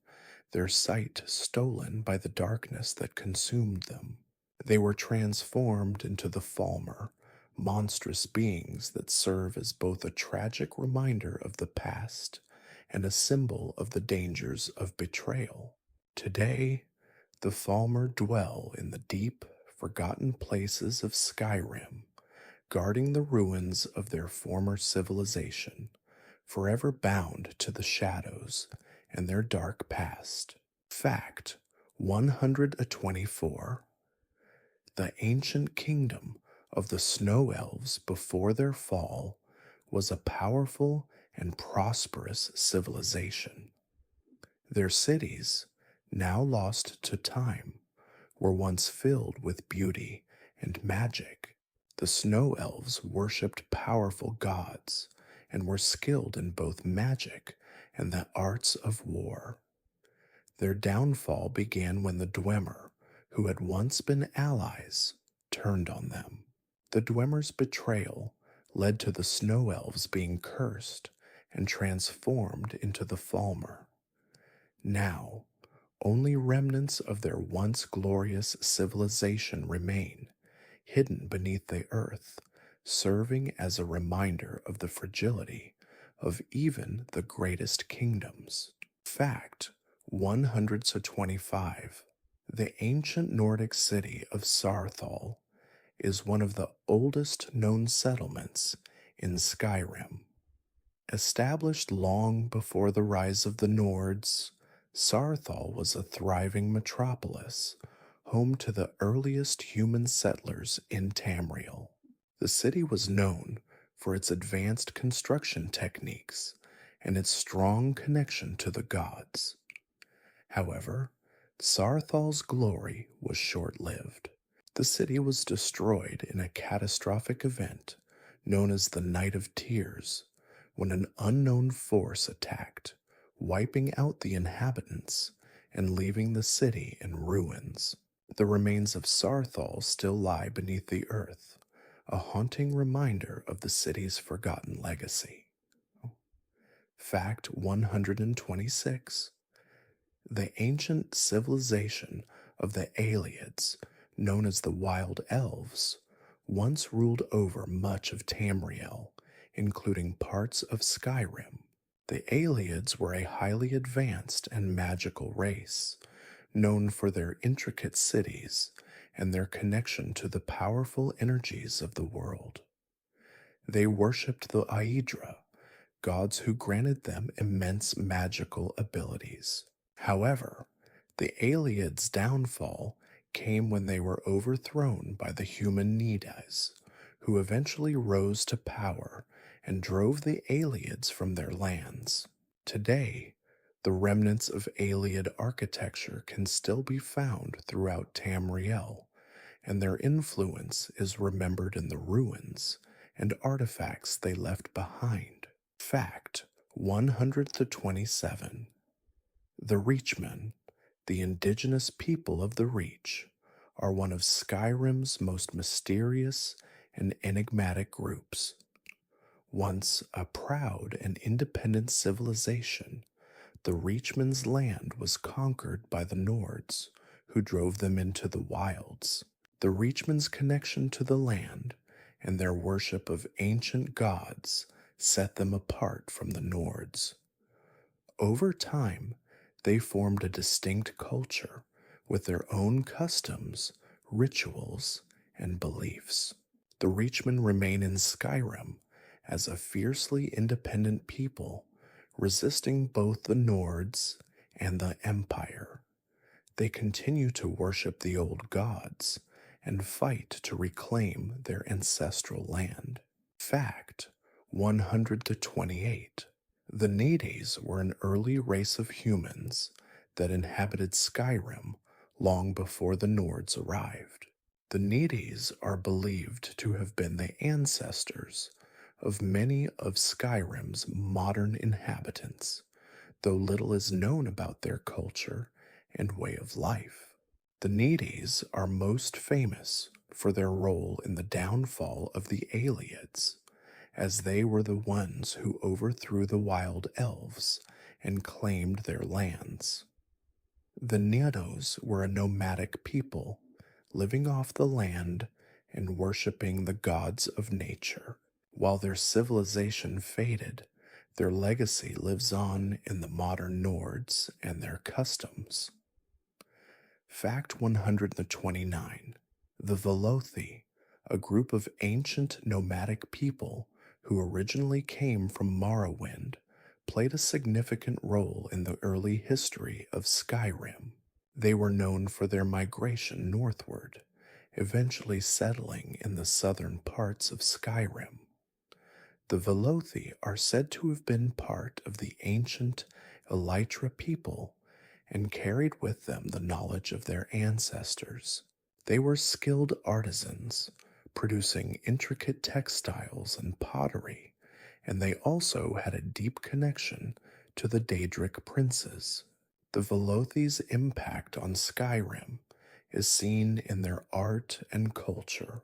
Speaker 1: their sight stolen by the darkness that consumed them. They were transformed into the Falmer, monstrous beings that serve as both a tragic reminder of the past and a symbol of the dangers of betrayal. Today, the Falmer dwell in the deep, forgotten places of Skyrim, guarding the ruins of their former civilization, forever bound to the shadows and their dark past. Fact 124. The ancient kingdom of the Snow Elves before their fall was a powerful and prosperous civilization. Their cities, now lost to time, were once filled with beauty and magic. The Snow Elves worshipped powerful gods and were skilled in both magic and the arts of war. Their downfall began when the Dwemer, who had once been allies, turned on them. The Dwemer's betrayal led to the Snow Elves being cursed and transformed into the Falmer. Now, only remnants of their once glorious civilization remain, hidden beneath the earth, serving as a reminder of the fragility of even the greatest kingdoms. Fact 125. The ancient Nordic city of Sarthal is one of the oldest known settlements in Skyrim. Established long before the rise of the Nords, Sarthal was a thriving metropolis, home to the earliest human settlers in Tamriel. The city was known for its advanced construction techniques and its strong connection to the gods. However, Sarthal's glory was short-lived. The city was destroyed in a catastrophic event known as the Night of Tears, when an unknown force attacked, wiping out the inhabitants and leaving the city in ruins. The remains of Sarthal still lie beneath the earth, a haunting reminder of the city's forgotten legacy. Fact 126. The ancient civilization of the Aelids, known as the Wild Elves, once ruled over much of Tamriel, including parts of Skyrim. The Aelids were a highly advanced and magical race, known for their intricate cities and their connection to the powerful energies of the world. They worshipped the Aedra, gods who granted them immense magical abilities. However, the Aelids' downfall came when they were overthrown by the human Nedas, who eventually rose to power and drove the Aelids from their lands. Today, the remnants of Aelid architecture can still be found throughout Tamriel, and their influence is remembered in the ruins and artifacts they left behind. Fact 127. The Reachmen, the indigenous people of the Reach, are one of Skyrim's most mysterious and enigmatic groups. Once a proud and independent civilization, the Reachmen's land was conquered by the Nords, who drove them into the wilds. The Reachmen's connection to the land and their worship of ancient gods set them apart from the Nords. Over time, they formed a distinct culture with their own customs, rituals, and beliefs. The Reachmen remain in Skyrim as a fiercely independent people, resisting both the Nords and the Empire. They continue to worship the old gods and fight to reclaim their ancestral land. Fact 128. The Nades were an early race of humans that inhabited Skyrim long before the Nords arrived. The Nades are believed to have been the ancestors of many of Skyrim's modern inhabitants, though little is known about their culture and way of life. The Nades are most famous for their role in the downfall of the Aelids, as they were the ones who overthrew the wild elves and claimed their lands. The Neados were a nomadic people, living off the land and worshipping the gods of nature. While their civilization faded, their legacy lives on in the modern Nords and their customs. Fact 129. The Velothi, a group of ancient nomadic people who originally came from Morrowind, played a significant role in the early history of Skyrim. They were known for their migration northward, eventually settling in the southern parts of Skyrim. The Velothi are said to have been part of the ancient Elytra people and carried with them the knowledge of their ancestors. They were skilled artisans, producing intricate textiles and pottery, and they also had a deep connection to the Daedric princes. The Velothi's impact on Skyrim is seen in their art and culture,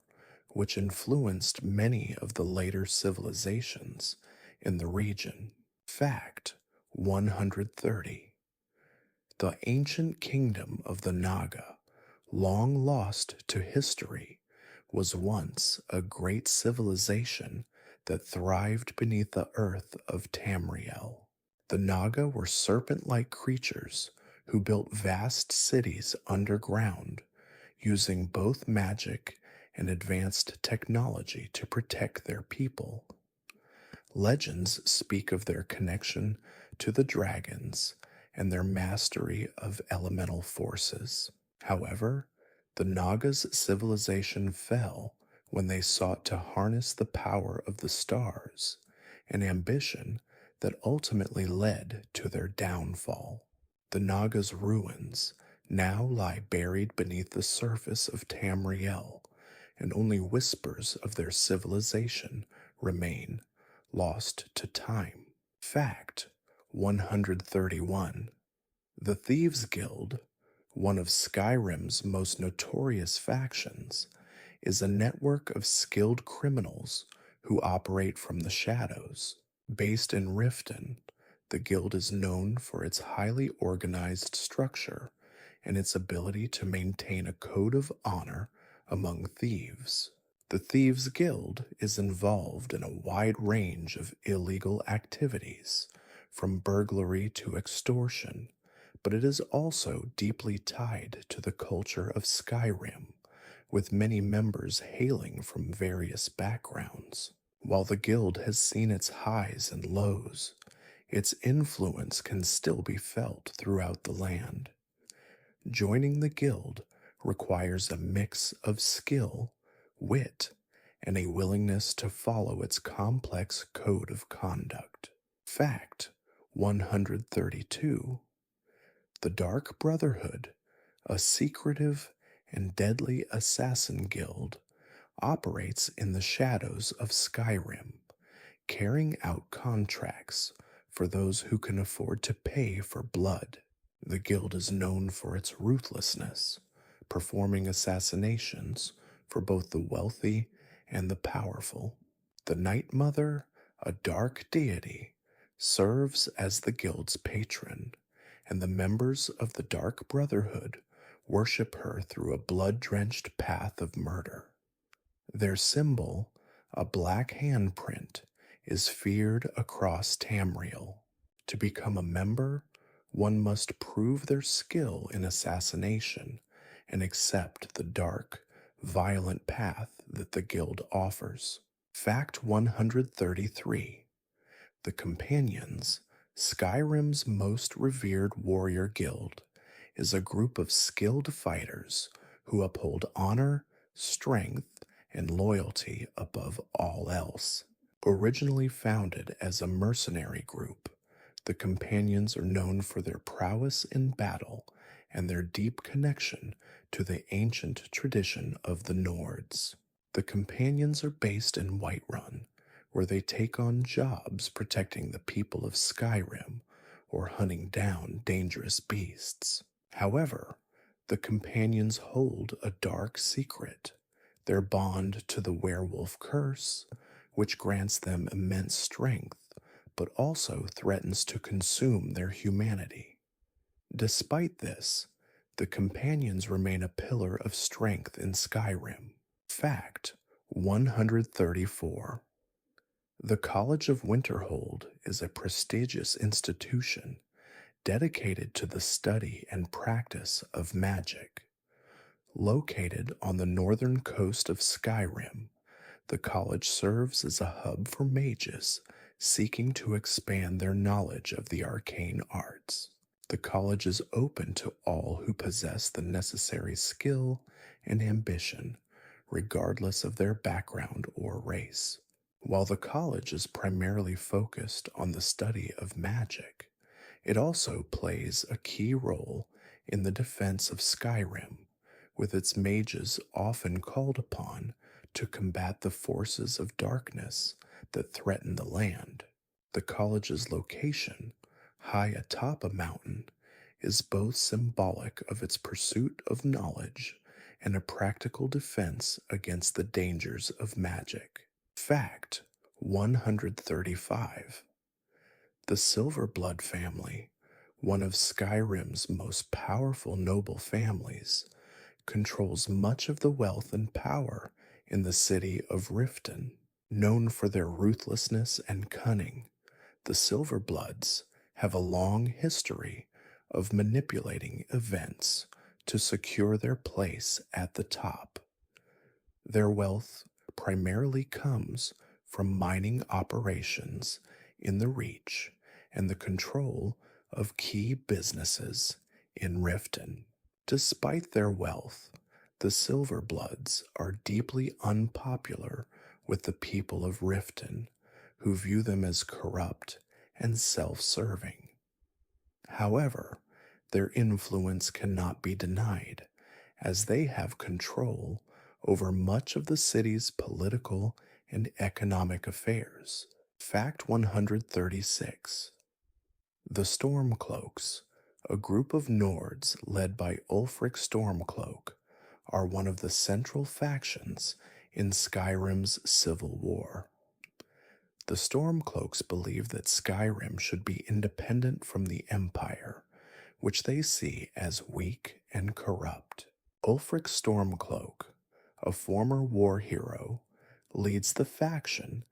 Speaker 1: which influenced many of the later civilizations in the region. Fact 130. The ancient kingdom of the Naga, long lost to history, was once a great civilization that thrived beneath the earth of Tamriel. The Naga were serpent-like creatures who built vast cities underground, using both magic and advanced technology to protect their people. Legends speak of their connection to the dragons and their mastery of elemental forces. However, the Naga's civilization fell when they sought to harness the power of the stars, an ambition that ultimately led to their downfall. The Naga's ruins now lie buried beneath the surface of Tamriel, and only whispers of their civilization remain, lost to time. Fact 131. The Thieves' Guild, one of Skyrim's most notorious factions, is a network of skilled criminals who operate from the shadows. Based in Riften, the guild is known for its highly organized structure and its ability to maintain a code of honor among thieves. The Thieves' Guild is involved in a wide range of illegal activities, from burglary to extortion, but it is also deeply tied to the culture of Skyrim, with many members hailing from various backgrounds. While the guild has seen its highs and lows, its influence can still be felt throughout the land. Joining the guild requires a mix of skill, wit, and a willingness to follow its complex code of conduct. Fact 132. The Dark Brotherhood, a secretive and deadly assassin guild, operates in the shadows of Skyrim, carrying out contracts for those who can afford to pay for blood. The guild is known for its ruthlessness, performing assassinations for both the wealthy and the powerful. The Night Mother, a dark deity, serves as the guild's patron, and the members of the Dark Brotherhood worship her through a blood-drenched path of murder. Their symbol, a black handprint, is feared across Tamriel. To become a member, one must prove their skill in assassination and accept the dark, violent path that the guild offers. Fact 133. The Companions, Skyrim's most revered warrior guild, is a group of skilled fighters who uphold honor, strength, and loyalty above all else. Originally founded as a mercenary group, the Companions are known for their prowess in battle and their deep connection to the ancient tradition of the Nords. The Companions are based in Whiterun, where they take on jobs protecting the people of Skyrim or hunting down dangerous beasts. However, the Companions hold a dark secret, their bond to the werewolf curse, which grants them immense strength but also threatens to consume their humanity. Despite this, the Companions remain a pillar of strength in Skyrim. Fact 134. The College of Winterhold is a prestigious institution dedicated to the study and practice of magic. Located on the northern coast of Skyrim, the college serves as a hub for mages seeking to expand their knowledge of the arcane arts. The college is open to all who possess the necessary skill and ambition, regardless of their background or race. While the college is primarily focused on the study of magic, it also plays a key role in the defense of Skyrim, with its mages often called upon to combat the forces of darkness that threaten the land. The college's location, high atop a mountain, is both symbolic of its pursuit of knowledge and a practical defense against the dangers of magic. Fact 135. The Silverblood family, one of Skyrim's most powerful noble families, controls much of the wealth and power in the city of Riften. Known for their ruthlessness and cunning, the Silverbloods have a long history of manipulating events to secure their place at the top. Their wealth primarily comes from mining operations in the Reach and the control of key businesses in Riften. Despite their wealth, the Silverbloods are deeply unpopular with the people of Riften, who view them as corrupt and self-serving. However, their influence cannot be denied, as they have control over much of the city's political and economic affairs. Fact 136. The Stormcloaks, a group of Nords led by Ulfric Stormcloak, are one of the central factions in Skyrim's civil war. The Stormcloaks believe that Skyrim should be independent from the Empire, which they see as weak and corrupt. Ulfric Stormcloak, a former war hero, leads the faction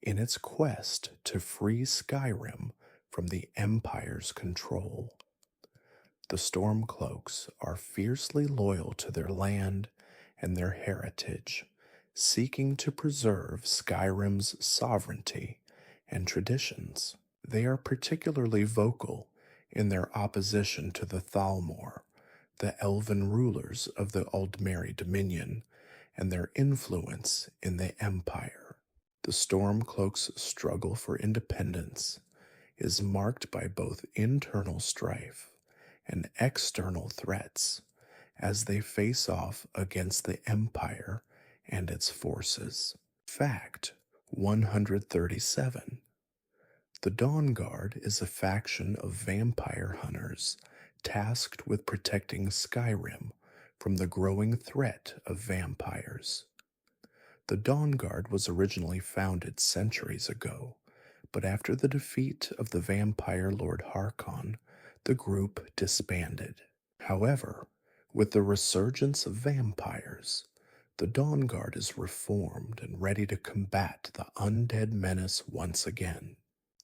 Speaker 1: in its quest to free Skyrim from the Empire's control. The Stormcloaks are fiercely loyal to their land and their heritage, seeking to preserve Skyrim's sovereignty and traditions. They are particularly vocal in their opposition to the Thalmor, the elven rulers of the Aldmeri Dominion, and their influence in the empire. The Stormcloak's struggle for independence is marked by both internal strife and external threats as they face off against the Empire and its forces. Fact 137. The Dawn Guard is a faction of vampire hunters tasked with protecting Skyrim from the growing threat of vampires. The Dawn Guard was originally founded centuries ago, but after the defeat of the vampire Lord Harkon, the group disbanded. However, with the resurgence of vampires, the Dawn Guard is reformed and ready to combat the undead menace once again.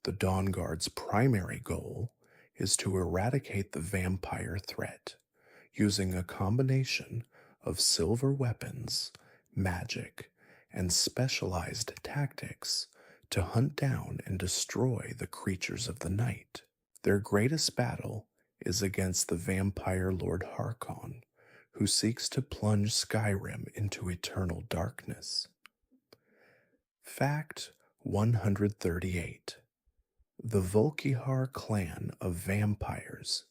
Speaker 1: The Dawn Guard's primary goal is to eradicate the vampire threat using a combination of silver weapons, magic, and specialized tactics to hunt down and destroy the creatures of the night. Their greatest battle is against the vampire Lord Harkon, who seeks to plunge Skyrim into eternal darkness. Fact 138. The Volkihar clan of vampires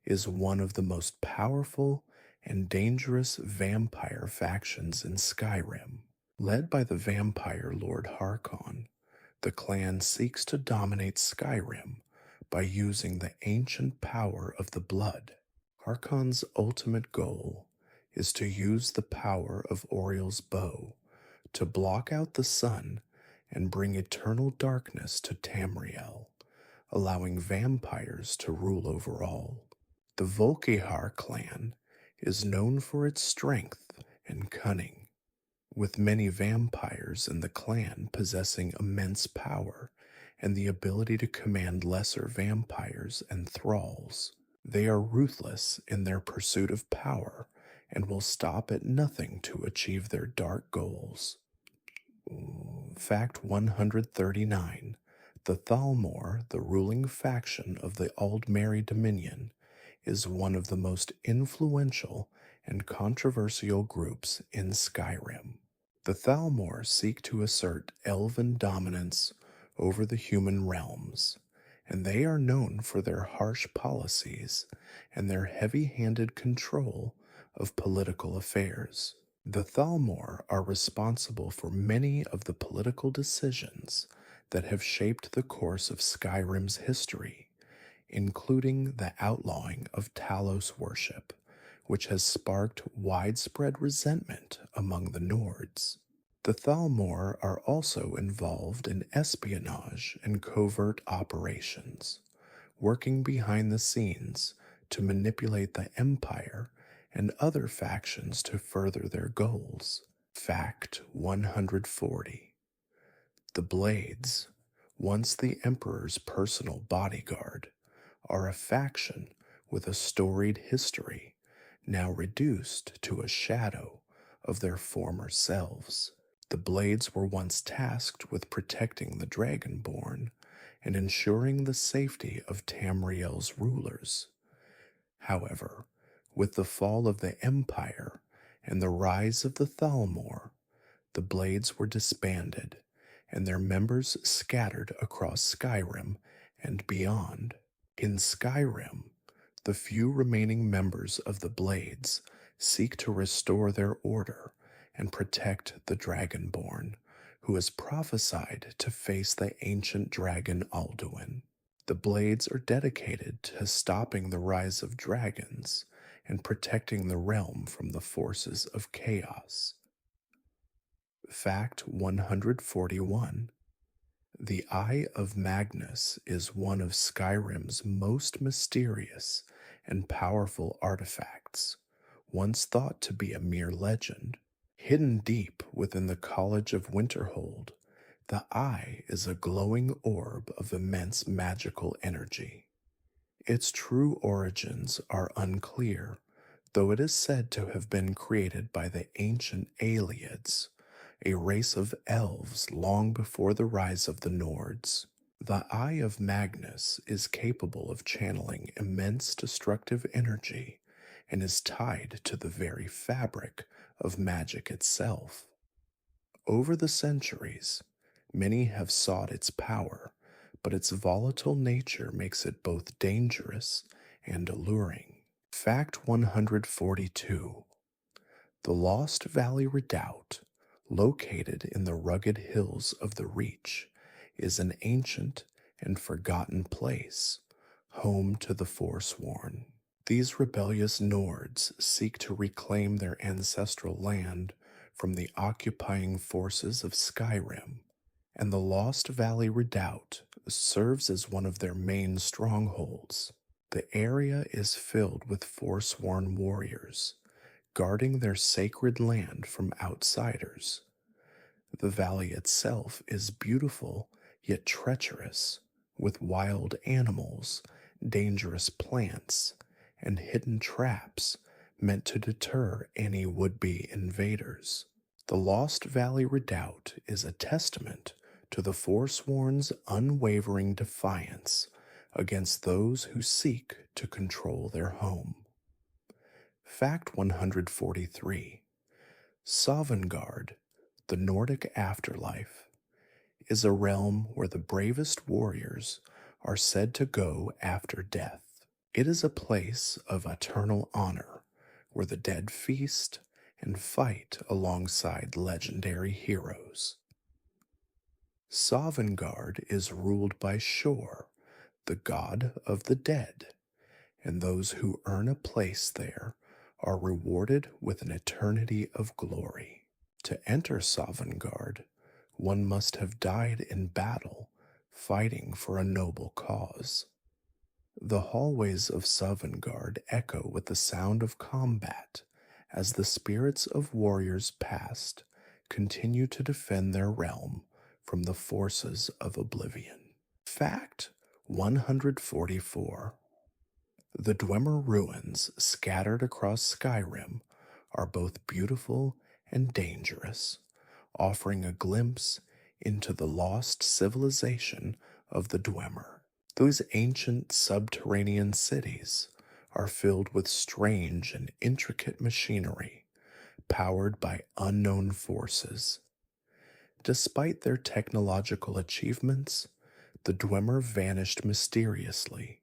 Speaker 1: is one of the most powerful and dangerous vampire factions in Skyrim. Led by the vampire Lord Harkon, the clan seeks to dominate Skyrim by using the ancient power of the blood. Harkon's ultimate goal is to use the power of Oriel's bow to block out the sun and bring eternal darkness to Tamriel, allowing vampires to rule over all. The Volkihar clan is known for its strength and cunning, with many vampires in the clan possessing immense power and the ability to command lesser vampires and thralls. They are ruthless in their pursuit of power and will stop at nothing to achieve their dark goals. Fact 139. The Thalmor, the ruling faction of the Aldmeri Dominion, is one of the most influential and controversial groups in Skyrim. The Thalmor seek to assert elven dominance over the human realms, and they are known for their harsh policies and their heavy-handed control of political affairs. The Thalmor are responsible for many of the political decisions that have shaped the course of Skyrim's history, including the outlawing of Talos worship, which has sparked widespread resentment among the Nords. The Thalmor are also involved in espionage and covert operations, working behind the scenes to manipulate the Empire and other factions to further their goals. Fact 140. The Blades, once the Emperor's personal bodyguard, are a faction with a storied history, now reduced to a shadow of their former selves. The Blades were once tasked with protecting the Dragonborn and ensuring the safety of Tamriel's rulers. However, with the fall of the Empire and the rise of the Thalmor, the Blades were disbanded and their members scattered across Skyrim and beyond. In Skyrim, the few remaining members of the Blades seek to restore their order and protect the Dragonborn, who is prophesied to face the ancient dragon Alduin. The Blades are dedicated to stopping the rise of dragons and protecting the realm from the forces of chaos. Fact 141. The Eye of Magnus is one of Skyrim's most mysterious and powerful artifacts, once thought to be a mere legend. Hidden deep within the College of Winterhold, the Eye is a glowing orb of immense magical energy. Its true origins are unclear, though it is said to have been created by the ancient Aelids, a race of elves long before the rise of the Nords. The Eye of Magnus is capable of channeling immense destructive energy and is tied to the very fabric of magic itself. Over the centuries, many have sought its power, but its volatile nature makes it both dangerous and alluring. Fact 142: the Lost Valley Redoubt, located in the rugged hills of the Reach, is an ancient and forgotten place, home to the Forsworn. These rebellious Nords seek to reclaim their ancestral land from the occupying forces of Skyrim, and the Lost Valley Redoubt serves as one of their main strongholds. The area is filled with Forsworn warriors, guarding their sacred land from outsiders. The valley itself is beautiful yet treacherous, with wild animals, dangerous plants, and hidden traps meant to deter any would-be invaders. The Lost Valley Redoubt is a testament to the Forsworn's unwavering defiance against those who seek to control their home. Fact 143: Sovngarde, the Nordic afterlife, is a realm where the bravest warriors are said to go after death. It is a place of eternal honor where the dead feast and fight alongside legendary heroes. Sovngarde is ruled by Shor, the god of the dead, and those who earn a place there are rewarded with an eternity of glory. To enter Sovngarde, one must have died in battle, fighting for a noble cause. The hallways of Sovngarde echo with the sound of combat as the spirits of warriors past continue to defend their realm from the forces of oblivion. Fact 144: the Dwemer ruins scattered across Skyrim are both beautiful and dangerous, offering a glimpse into the lost civilization of the Dwemer. Those ancient subterranean cities are filled with strange and intricate machinery powered by unknown forces. Despite their technological achievements, the Dwemer vanished mysteriously,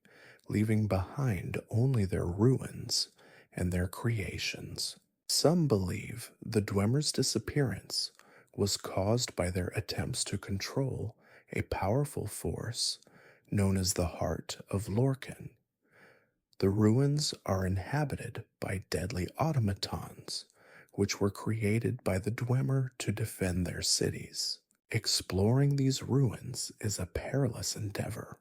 Speaker 1: leaving behind only their ruins and their creations. Some believe the Dwemer's disappearance was caused by their attempts to control a powerful force known as the Heart of Lorcan. The ruins are inhabited by deadly automatons, which were created by the Dwemer to defend their cities. Exploring these ruins is a perilous endeavor,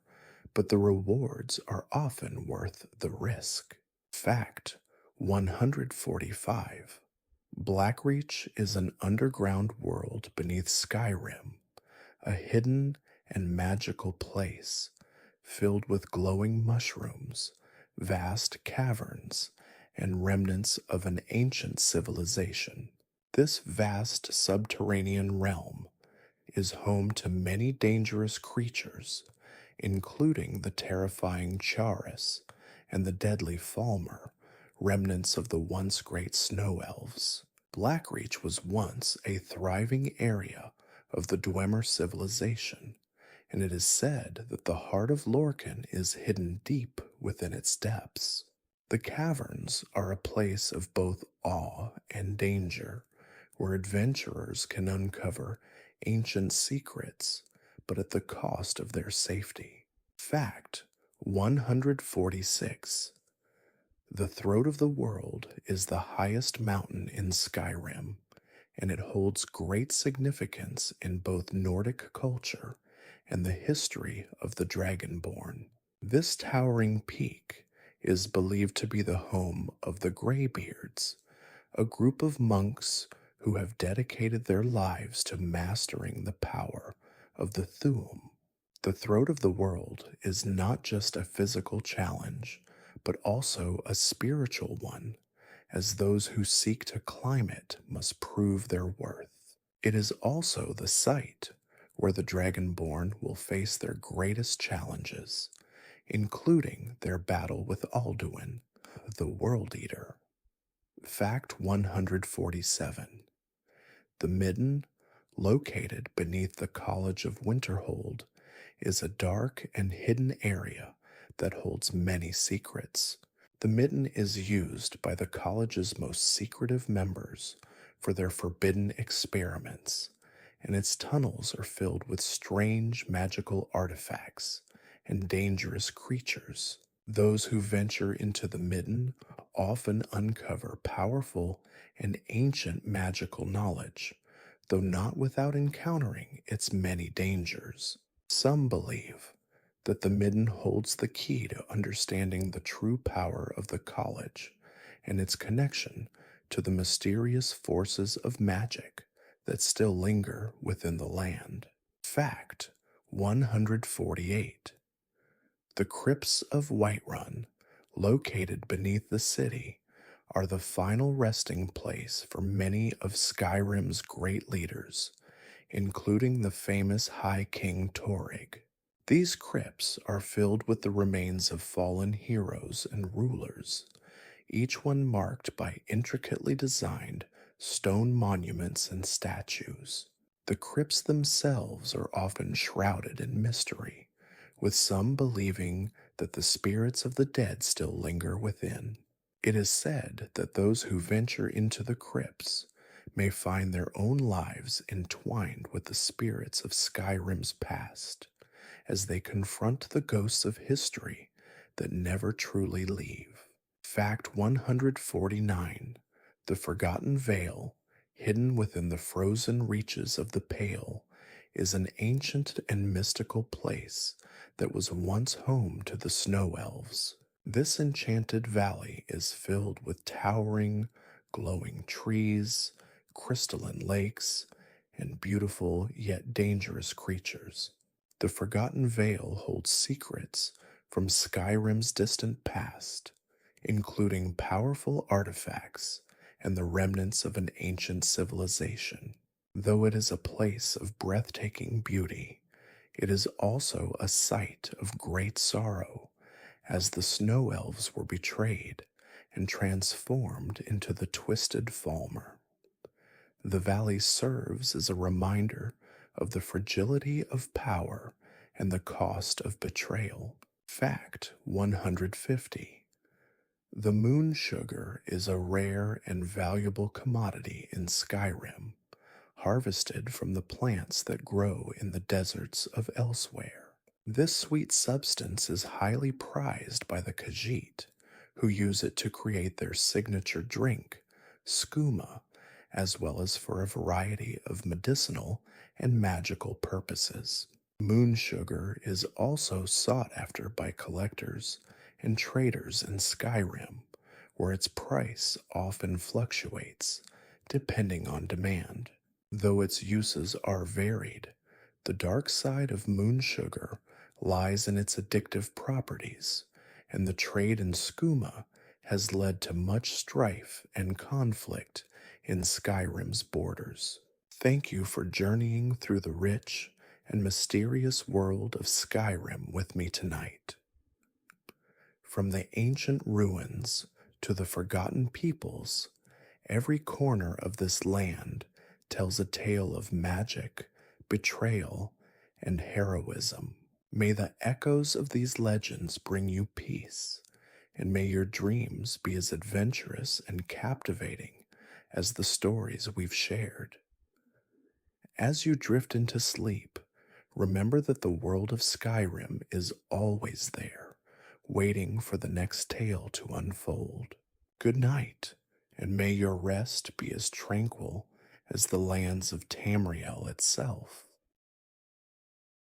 Speaker 1: but the rewards are often worth the risk. Fact 145: Blackreach is an underground world beneath Skyrim, a hidden and magical place filled with glowing mushrooms, vast caverns, and remnants of an ancient civilization. This vast subterranean realm is home to many dangerous creatures, including the terrifying Charis and the deadly Falmer, remnants of the once great snow elves. Blackreach was once a thriving area of the Dwemer civilization, and it is said that the heart of Lorcan is hidden deep within its depths. The caverns are a place of both awe and danger, where adventurers can uncover ancient secrets, but at the cost of their safety. Fact 146: the Throat of the World is the highest mountain in Skyrim, and it holds great significance in both Nordic culture and the history of the Dragonborn. This towering peak is believed to be the home of the Greybeards, a group of monks who have dedicated their lives to mastering the power of the Thuum. The Throat of the World is not just a physical challenge, but also a spiritual one, as those who seek to climb it must prove their worth. It is also the site where the Dragonborn will face their greatest challenges, including their battle with Alduin, the World Eater. Fact 147. The Midden, located beneath the College of Winterhold, is a dark and hidden area that holds many secrets. The Midden is used by the college's most secretive members for their forbidden experiments, and its tunnels are filled with strange magical artifacts and dangerous creatures. Those who venture into the Midden often uncover powerful and ancient magical knowledge, though not without encountering its many dangers. Some believe that the Midden holds the key to understanding the true power of the college and its connection to the mysterious forces of magic that still linger within the land. Fact 148. The crypts of Whiterun, located beneath the city, are the final resting place for many of Skyrim's great leaders, including the famous High King Torrig. These crypts are filled with the remains of fallen heroes and rulers, each one marked by intricately designed stone monuments and statues. The crypts themselves are often shrouded in mystery, with some believing that the spirits of the dead still linger within. It is said that those who venture into the crypts may find their own lives entwined with the spirits of Skyrim's past, as they confront the ghosts of history that never truly leave. Fact 149. The Forgotten Vale, hidden within the frozen reaches of the Pale, is an ancient and mystical place that was once home to the Snow Elves. This enchanted valley is filled with towering, glowing trees, crystalline lakes, and beautiful yet dangerous creatures. The Forgotten Vale holds secrets from Skyrim's distant past, including powerful artifacts and the remnants of an ancient civilization. Though it is a place of breathtaking beauty, it is also a site of great sorrow, as the Snow Elves were betrayed and transformed into the Twisted Falmer. The valley serves as a reminder of the fragility of power and the cost of betrayal. Fact 150. The moon sugar is a rare and valuable commodity in Skyrim, harvested from the plants that grow in the deserts of elsewhere. This sweet substance is highly prized by the Khajiit, who use it to create their signature drink, skooma, as well as for a variety of medicinal and magical purposes. Moon sugar is also sought after by collectors and traders in Skyrim, where its price often fluctuates depending on demand. Though its uses are varied, the dark side of moon sugar lies in its addictive properties, and the trade in skooma has led to much strife and conflict in Skyrim's borders. Thank you for journeying through the rich and mysterious world of Skyrim with me tonight. From the ancient ruins to the forgotten peoples, every corner of this land tells a tale of magic, betrayal, and heroism. May the echoes of these legends bring you peace, and may your dreams be as adventurous and captivating as the stories we've shared. As you drift into sleep, remember that the world of Skyrim is always there, waiting for the next tale to unfold. Good night, and may your rest be as tranquil as the lands of Tamriel itself.